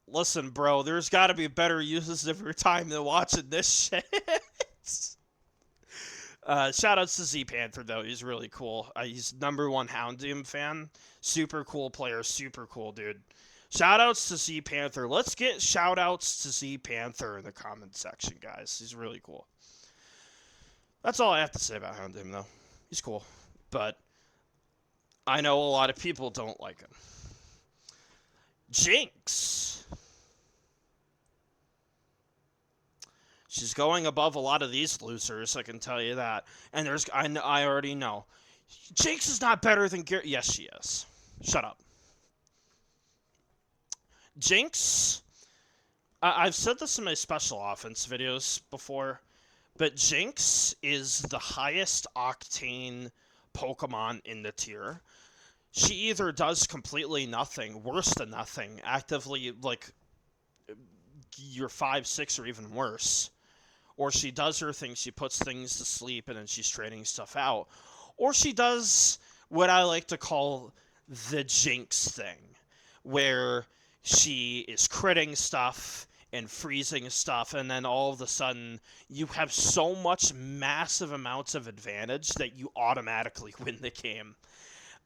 listen, bro, there's got to be better uses of your time than watching this shit. Shout outs to Z Panther though, he's really cool. He's #1 Houndoom fan. Super cool player, super cool dude. Shout outs to Z Panther. Let's get shout outs to Z Panther in the comment section, guys. He's really cool. That's all I have to say about Houndoom though. He's cool. But I know a lot of people don't like him. Jinx. She's going above a lot of these losers, I can tell you that. And I already know. Jinx is not better than Gary. Yes, she is. Shut up. Jinx, I've said this in my special offense videos before, but Jinx is the highest octane Pokemon in the tier. She either does completely nothing, worse than nothing, actively, like, you're 5, 6, or even worse. Or she does her thing, she puts things to sleep, and then she's trading stuff out. Or she does what I like to call the Jinx thing, where she is critting stuff and freezing stuff, and then all of a sudden you have so much massive amounts of advantage that you automatically win the game.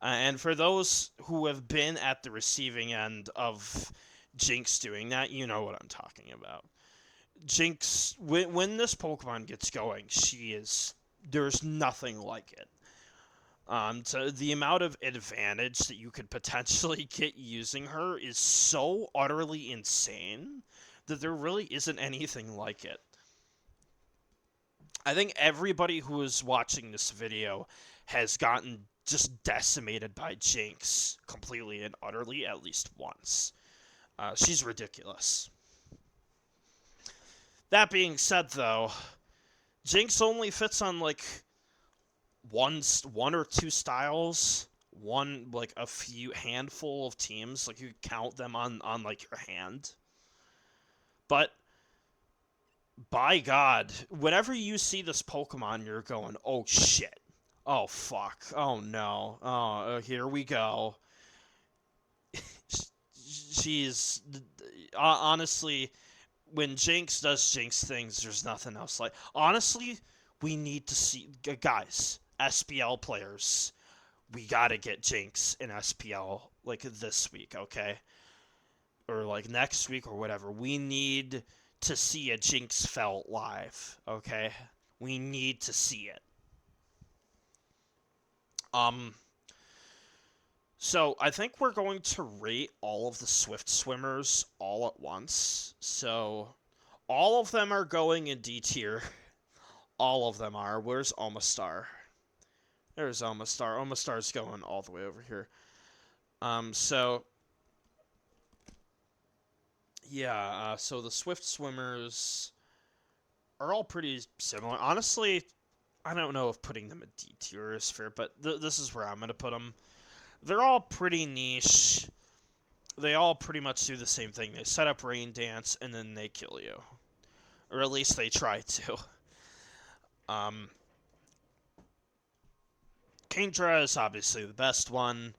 And for those who have been at the receiving end of Jinx doing that, you know what I'm talking about. Jinx, when this Pokemon gets going, there's nothing like it. So the amount of advantage that you could potentially get using her is so utterly insane that there really isn't anything like it. I think everybody who is watching this video has gotten just decimated by Jinx completely and utterly at least once. She's ridiculous. That being said, though, Jinx only fits on like one or two styles, like a handful of teams. Like you count them on like your hand. But by God, whenever you see this Pokemon, you're going, oh shit, oh fuck, oh no, oh here we go. She's honestly, when Jinx does Jinx things, there's nothing else like. Honestly, we need to see, guys, SPL players, we gotta get Jinx in SPL, like, this week, okay? Or, like, next week or whatever. We need to see a Jinx felt live, okay? We need to see it. So I think we're going to rate all of the Swift swimmers all at once. So all of them are going in D tier. All of them are. Where's Omastar? There's Omastar. Omastar's going all the way over here. So yeah, so the Swift swimmers are all pretty similar. Honestly, I don't know if putting them in D tier is fair, but this is where I'm going to put them. They're all pretty niche. They all pretty much do the same thing. They set up Rain Dance, and then they kill you. Or at least they try to. Kingdra is obviously the best one.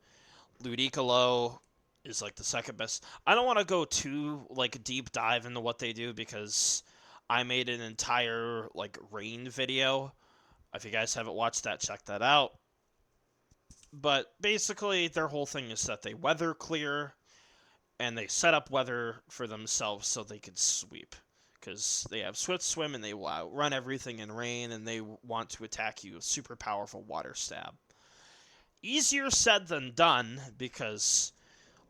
Ludicolo is, like, the second best. I don't want to go too, like, deep dive into what they do, because I made an entire, like, rain video. If you guys haven't watched that, check that out. But basically, their whole thing is that they weather clear, and they set up weather for themselves so they could sweep. Because they have Swift Swim, and they will outrun everything in rain, and they want to attack you with super powerful water stab. Easier said than done, because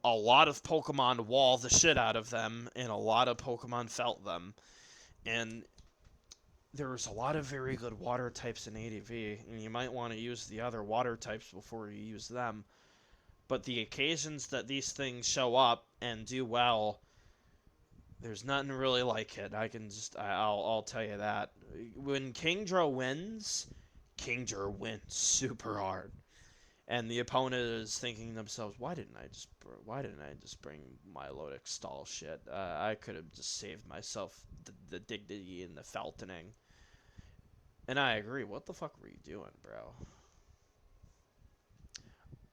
a lot of Pokemon wall the shit out of them, and a lot of Pokemon felt them. And there's a lot of very good water types in ADV, and you might want to use the other water types before you use them. But the occasions that these things show up and do well, there's nothing really like it. I'll tell you that. When Kingdra wins super hard. And the opponent is thinking to themselves, why didn't I just bring my Milotic stall shit? I could have just saved myself the dignity and the feltoning. And I agree. What the fuck were you doing, bro?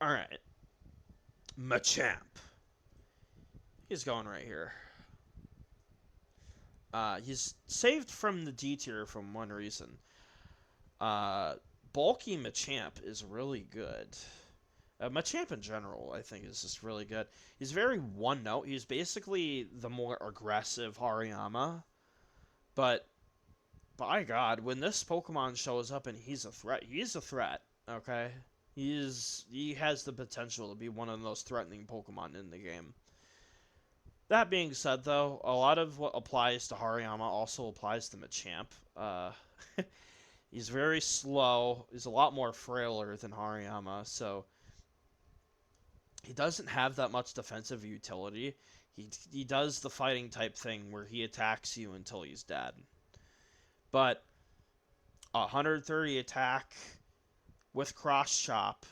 Alright. Machamp. He's going right here. He's saved from the D tier for one reason. Bulky Machamp is really good. Machamp in general, I think, is just really good. He's very one-note. He's basically the more aggressive Hariyama. But, by God, when this Pokemon shows up and he's a threat, okay? He has the potential to be one of the most threatening Pokemon in the game. That being said, though, a lot of what applies to Hariyama also applies to Machamp. He's very slow. He's a lot more frailer than Hariyama, so he doesn't have that much defensive utility. He does the fighting type thing where he attacks you until he's dead. But 130 attack with Cross Chop,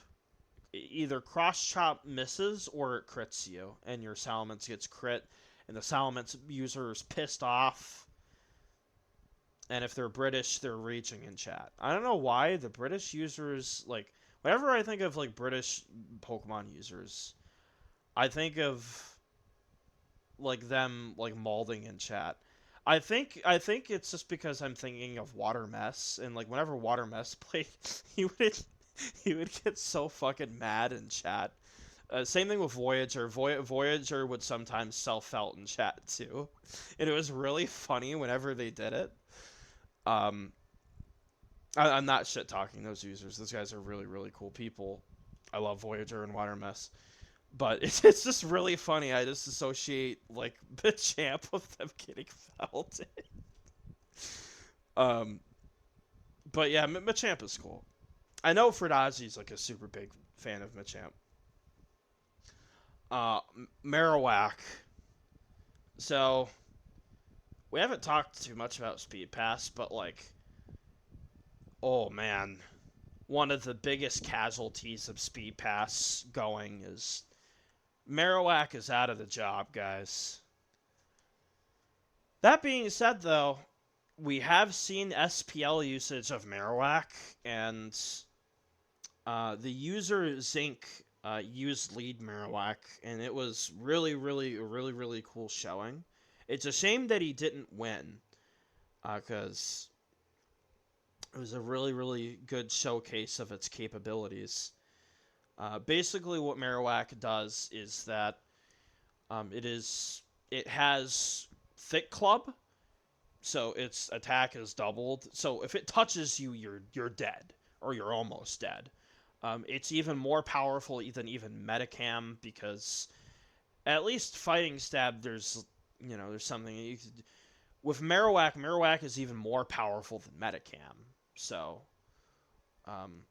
either Cross Chop misses or it crits you, and your Salamence gets crit, and the Salamence user is pissed off. And if they're British, they're raging in chat. I don't know why the British users, like, whenever I think of, like, British Pokemon users, I think of, like, them, like, mauling in chat. I think it's just because I'm thinking of Water Mess, and, like, whenever Water Mess played, he would get so fucking mad in chat. Same thing with Voyager. Voyager would sometimes self-felt in chat, too. And it was really funny whenever they did it. I'm not shit-talking those users. Those guys are really, really cool people. I love Voyager and Water Mess. But it's just really funny. I just associate, like, Machamp with them getting felted. But yeah, Machamp is cool. I know Fradazi's, like, a super big fan of Machamp. Marowak. So, we haven't talked too much about Speed Pass, but, like, oh man, one of the biggest casualties of Speed Pass going is Marowak is out of the job, guys. That being said, though, we have seen SPL usage of Marowak, and the user Zinc used lead Marowak, and it was really, really cool showing. It's a shame that he didn't win, because it was a really good showcase of its capabilities. Basically, what Marowak does is that it has Thick Club, so its attack is doubled. So if it touches you, you're dead or you're almost dead. It's even more powerful than even Metacam because at least Fighting Stab, there's something you could, with Marowak. Marowak is even more powerful than Metacam. So, um,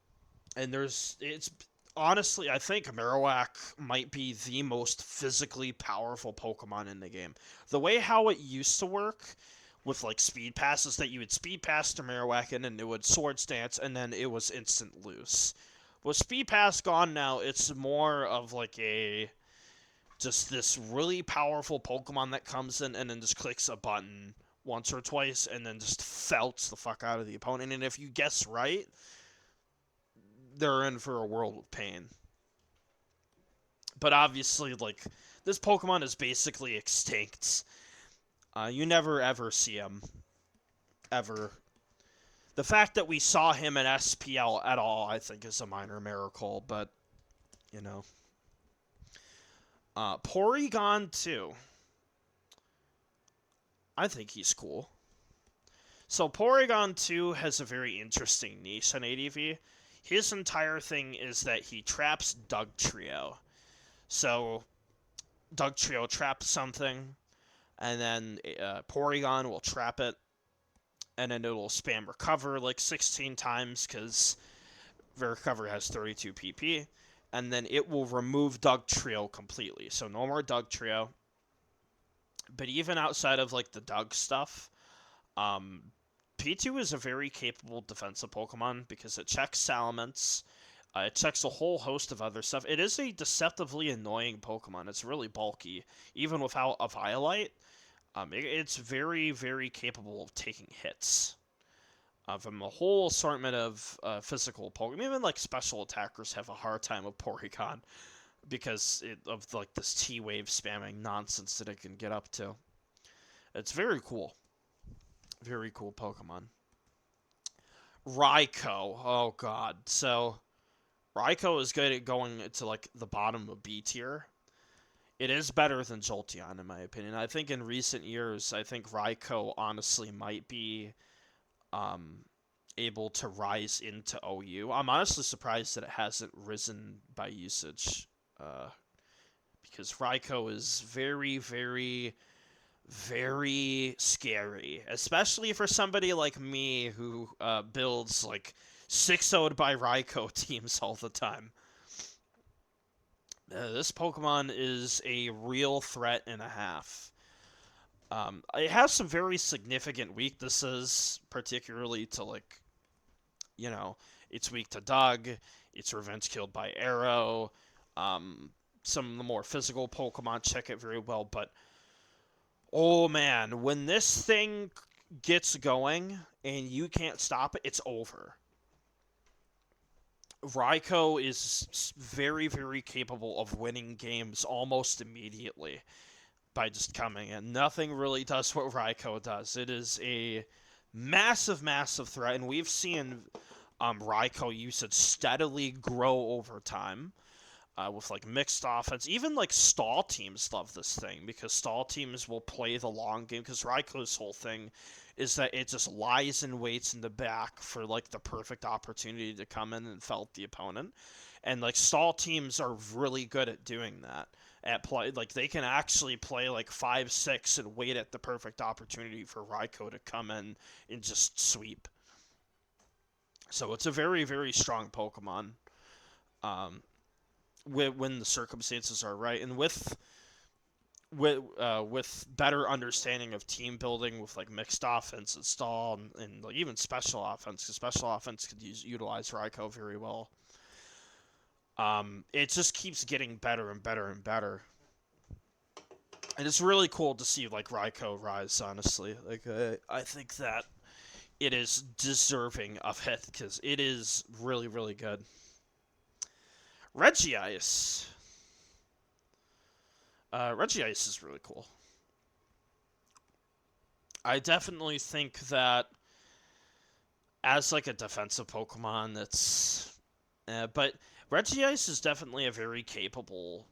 and it's honestly, I think Marowak might be the most physically powerful Pokemon in the game. The way how it used to work with like speed passes, that you would speed pass to Marowak and then it would Swords Dance and then it was instant loose. With speed pass gone now, it's more of like a just this really powerful Pokemon that comes in and then just clicks a button once or twice and then just felts the fuck out of the opponent. And if you guess right, they're in for a world of pain. But obviously, like, this Pokemon is basically extinct. You never ever see him. Ever. The fact that we saw him in SPL at all, I think, is a minor miracle, but, you know. Porygon 2. I think he's cool. So Porygon 2 has a very interesting niche on ADV. His entire thing is that he traps Dugtrio. So Dugtrio traps something, and then Porygon will trap it, and then it'll spam Recover like 16 times, because Recover has 32 PP, and then it will remove Dugtrio completely. So no more Dugtrio. But even outside of like the Doug stuff, P2 is a very capable defensive Pokemon because it checks Salamence. It checks a whole host of other stuff. It is a deceptively annoying Pokemon. It's really bulky. Even without a Violite, it's very, very capable of taking hits. From a whole assortment of physical Pokemon. Even like special attackers have a hard time with Porygon because of like this T-Wave spamming nonsense that it can get up to. It's very cool. Very cool Pokemon. Raikou. Oh god. So Raikou is good at going to like the bottom of B tier. It is better than Jolteon in my opinion. I think in recent years, I think Raikou honestly might be able to rise into OU. I'm honestly surprised that it hasn't risen by usage. Because Raikou is very, very, very scary, especially for somebody like me who builds like 6-0'd by Raikou teams all the time. This Pokemon is a real threat and a half. It has some very significant weaknesses, particularly to like, it's weak to Doug, it's revenge killed by Arrow. Some of the more physical Pokemon check it very well, but oh man, when this thing gets going and you can't stop it, it's over. Raikou is very, very capable of winning games almost immediately by just coming in. Nothing really does what Raikou does. It is a massive, massive threat, and we've seen Raikou usage steadily grow over time. With like mixed offense, even like stall teams love this thing because stall teams will play the long game. Because Raikou's whole thing is that it just lies and waits in the back for like the perfect opportunity to come in and felt the opponent, and like stall teams are really good at doing that. At play, like they can actually play like 5-6 and wait at the perfect opportunity for Raikou to come in and just sweep. So it's a very, very strong Pokemon. When the circumstances are right, and with better understanding of team building, with like mixed offense and stall, and like even special offense, because special offense could utilize Raikou very well. It just keeps getting better and better and better, and it's really cool to see like Raikou rise. Honestly, like I think that it is deserving of it because it is really, really good. Regice. Regice is really cool. I definitely think that as like a defensive Pokemon, but Regice is definitely a very capable.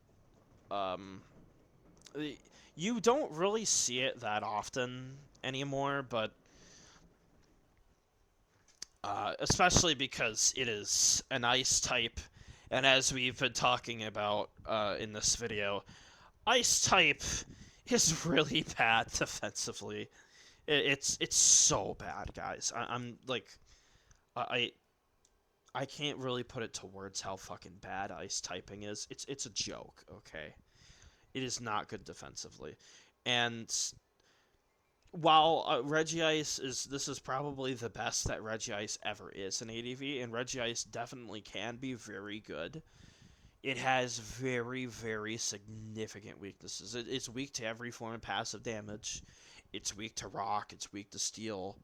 Um, you don't really see it that often anymore, but especially because it is an ice type, and as we've been talking about in this video, ice type is really bad defensively. It's so bad, guys. I'm like I I can't really put it to words how fucking bad ice typing is. It's a joke, okay? It is not good defensively, and while Regice is this is probably the best that Regice ever is in ADV, and Regice definitely can be very good. It has very significant weaknesses. It's weak to every form of passive damage. It's weak to rock. It's weak to steel.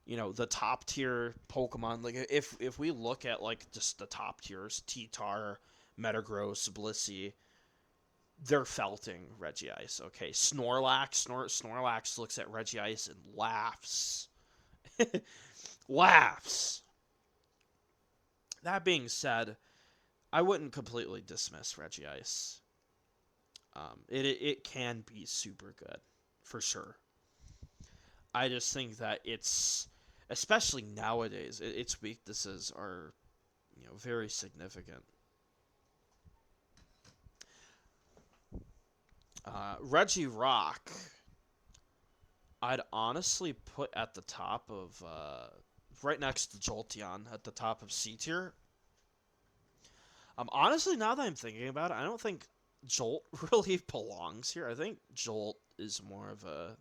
You know, the top tier Pokemon. Like if we look at like just the top tiers, T-Tar, Metagross, Blissey, they're felting Regice. Okay, Snorlax looks at Regice and laughs. Laughs. That being said, I wouldn't completely dismiss Regice. It can be super good, for sure. I just think that it's, especially nowadays, its weaknesses are, very significant. Regirock, I'd honestly put at the top of, right next to Jolteon, at the top of C tier. Honestly, now that I'm thinking about it, I don't think Jolt really belongs here. I think Jolt is more of a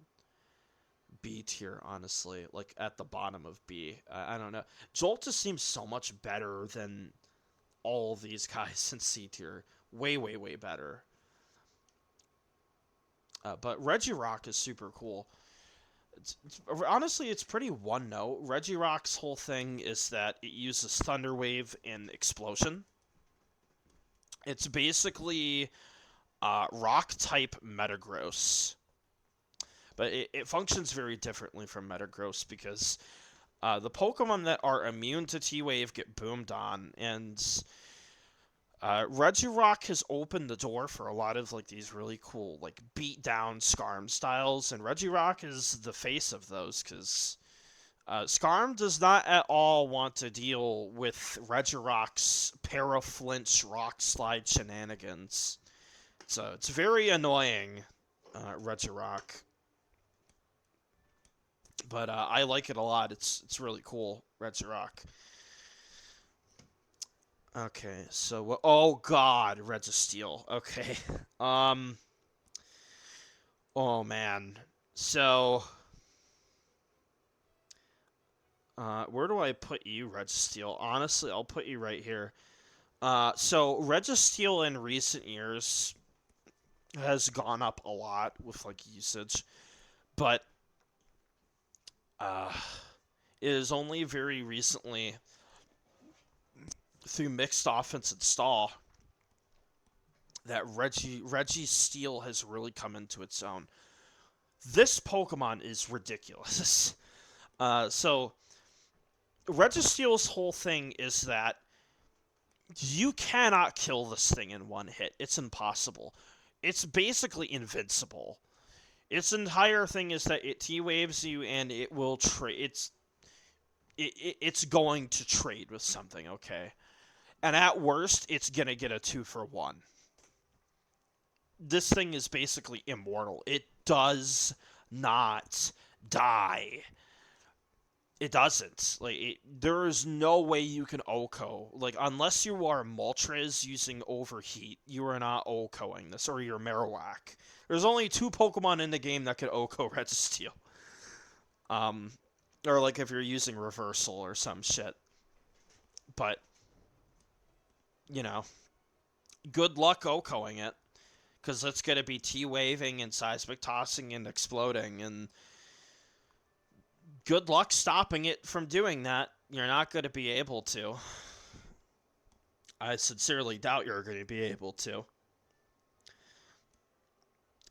B tier, honestly, like at the bottom of B. I don't know. Jolt just seems so much better than all of these guys in C tier. Way better. But Regirock is super cool. Honestly, it's pretty one note. Regirock's whole thing is that it uses Thunder Wave and Explosion. It's basically rock type Metagross. But it functions very differently from Metagross because the Pokemon that are immune to T-Wave get boomed on, and Regirock has opened the door for a lot of like these really cool like beat down Scarm styles, and Regirock is the face of those because Scarm does not at all want to deal with Regirock's para-flinch rock slide shenanigans. So it's very annoying, Regirock. But I like it a lot. It's really cool, Regirock. Okay, so oh god, Registeel. Okay, um, oh man. So, where do I put you, Registeel? Honestly, I'll put you right here. So Registeel in recent years has gone up a lot with like usage, but uh, it is only very recently through mixed offense and stall that Registeel has really come into its own. This Pokemon is ridiculous. So Registeel's whole thing is that you cannot kill this thing in one hit. It's impossible. It's basically invincible. Its entire thing is that it T-waves you and it will trade. It's going to trade with something, okay? And at worst, it's gonna get a 2-for-1. This thing is basically immortal. It does not die. It doesn't. Like, there is no way you can OHKO. Like, unless you are Moltres using Overheat, you are not OHKOing this, or you're Marowak. There's only 2 Pokemon in the game that can OHKO Registeel. Or like if you're using Reversal or some shit. But, good luck OHKOing it. Because it's going to be T-waving and Seismic Tossing and Exploding, and good luck stopping it from doing that. You're not going to be able to. I sincerely doubt you're going to be able to.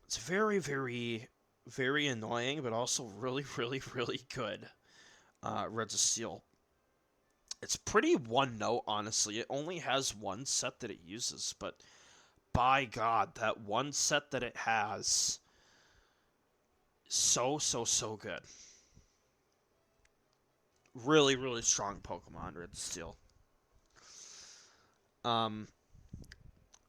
It's very annoying, but also really good, Registeel. It's pretty one note, honestly. It only has one set that it uses, but by God, that one set that it has, so good. Really, really strong Pokemon, Red Steel. Um,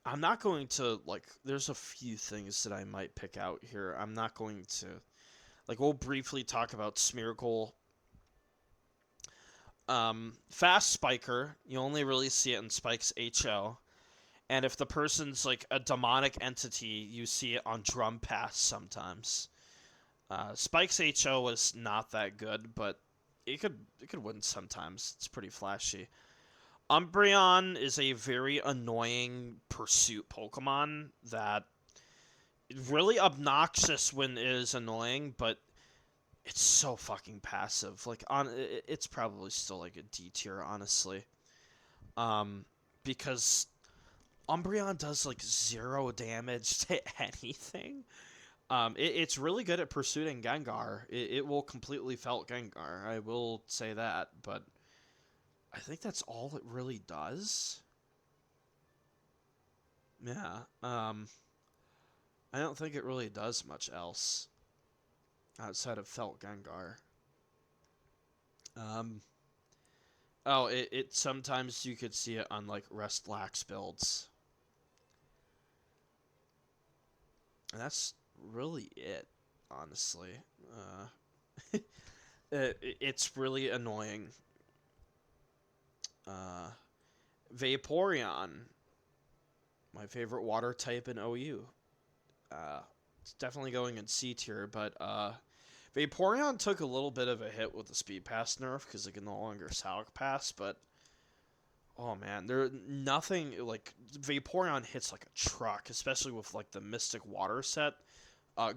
I'm not going to, like, there's a few things that I might pick out here. I'm not going to, like, we'll briefly talk about Smeargle. Fast Spiker, you only really see it in Spike's HO. And if the person's, like, a demonic entity, you see it on Drum Pass sometimes. Spike's HO was not that good, but it could win sometimes. It's pretty flashy. Umbreon is a very annoying pursuit Pokemon that really obnoxious when it is annoying, but it's so fucking passive. Like it's probably still like a D tier, honestly. Um, because Umbreon does like 0 damage to anything. It's really good at pursuing Gengar. It will completely felt Gengar. I will say that, but I think that's all it really does. Yeah. I don't think it really does much else outside of felt Gengar. Um, oh, it sometimes you could see it on like Rest Lax builds, and that's really it, honestly. It's really annoying. Uh, Vaporeon, my favorite water type in OU. It's definitely going in C tier, but Vaporeon took a little bit of a hit with the Speed Pass nerf because it can no longer Salic Pass, but oh man, there nothing like Vaporeon hits like a truck, especially with like the Mystic Water set.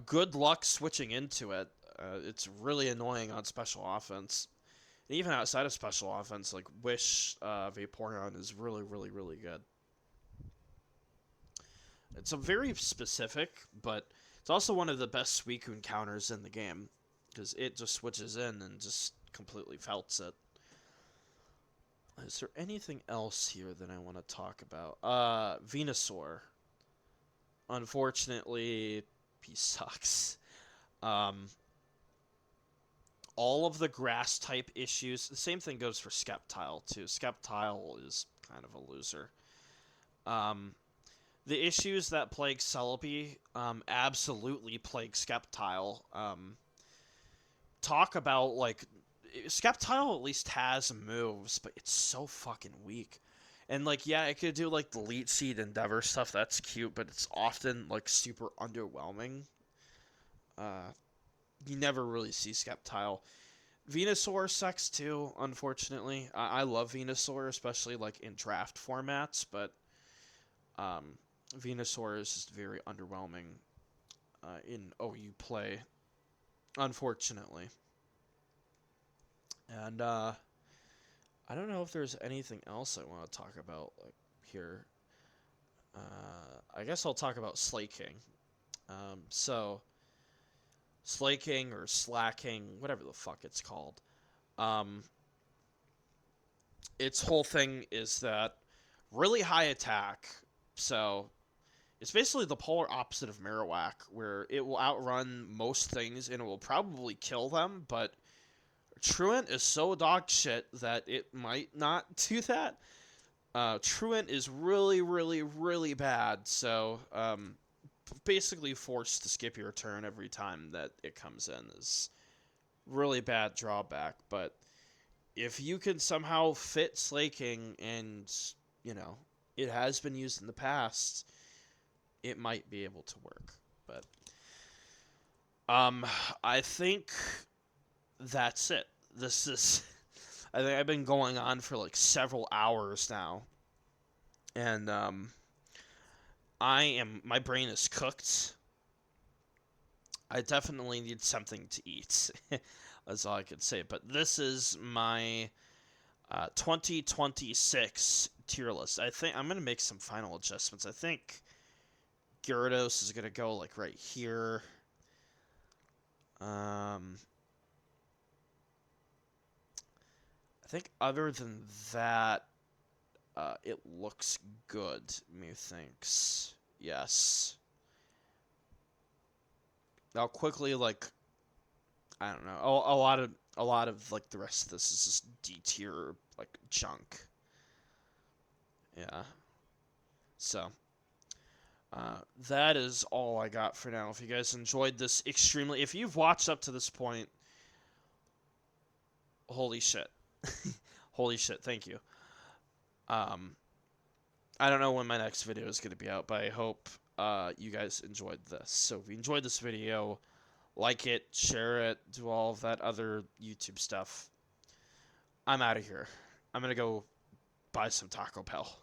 Good luck switching into it. It's really annoying on special offense. And even outside of special offense, like Wish Vaporeon is really, really, really good. It's a very specific, but it's also one of the best Suicune counters in the game because it just switches in and just completely felts it. Is there anything else here that I want to talk about? Venusaur. Unfortunately, he sucks. Um, all of the grass type issues. The same thing goes for Sceptile too. Sceptile is kind of a loser. Um, the issues that plague Celebi absolutely plague Sceptile. Talk about like Sceptile at least has moves, but it's so fucking weak. And like yeah, it could do like the Leech Seed Endeavor stuff. That's cute, but it's often like super underwhelming. Uh, you never really see Sceptile. Venusaur sucks too, unfortunately. I love Venusaur, especially like in draft formats, but um, Venusaur is just very underwhelming in OU play, unfortunately. And I don't know if there's anything else I want to talk about like, here. I guess I'll talk about Slaking. So, Slaking or Slacking, whatever the fuck it's called. Um, its whole thing is that really high attack. So, it's basically the polar opposite of Marowak, where it will outrun most things and it will probably kill them, but Truant is so dog shit that it might not do that. Truant is really, really, really bad, so basically forced to skip your turn every time that it comes in is really bad drawback. But if you can somehow fit Slaking and, you know, it has been used in the past, it might be able to work. But um, I think that's it. This is I think I've been going on for like several hours now, and my brain is cooked. I definitely need something to eat. That's all I could say. But this is my 2026 tier list. I think I'm gonna make some final adjustments. I think Gyarados is gonna go like right here. I I think other than that, it looks good. Methinks. Yes. I'll quickly like I don't know. A lot of like the rest of this is just D tier like junk. Yeah. So that is all I got for now. If you guys enjoyed this extremely, if you've watched up to this point, holy shit, holy shit, thank you. Um, I don't know when my next video is going to be out, but I hope you guys enjoyed this. So if you enjoyed this video, like it, share it, do all of that other YouTube stuff. I'm out of here. I'm going to go buy some Taco Bell.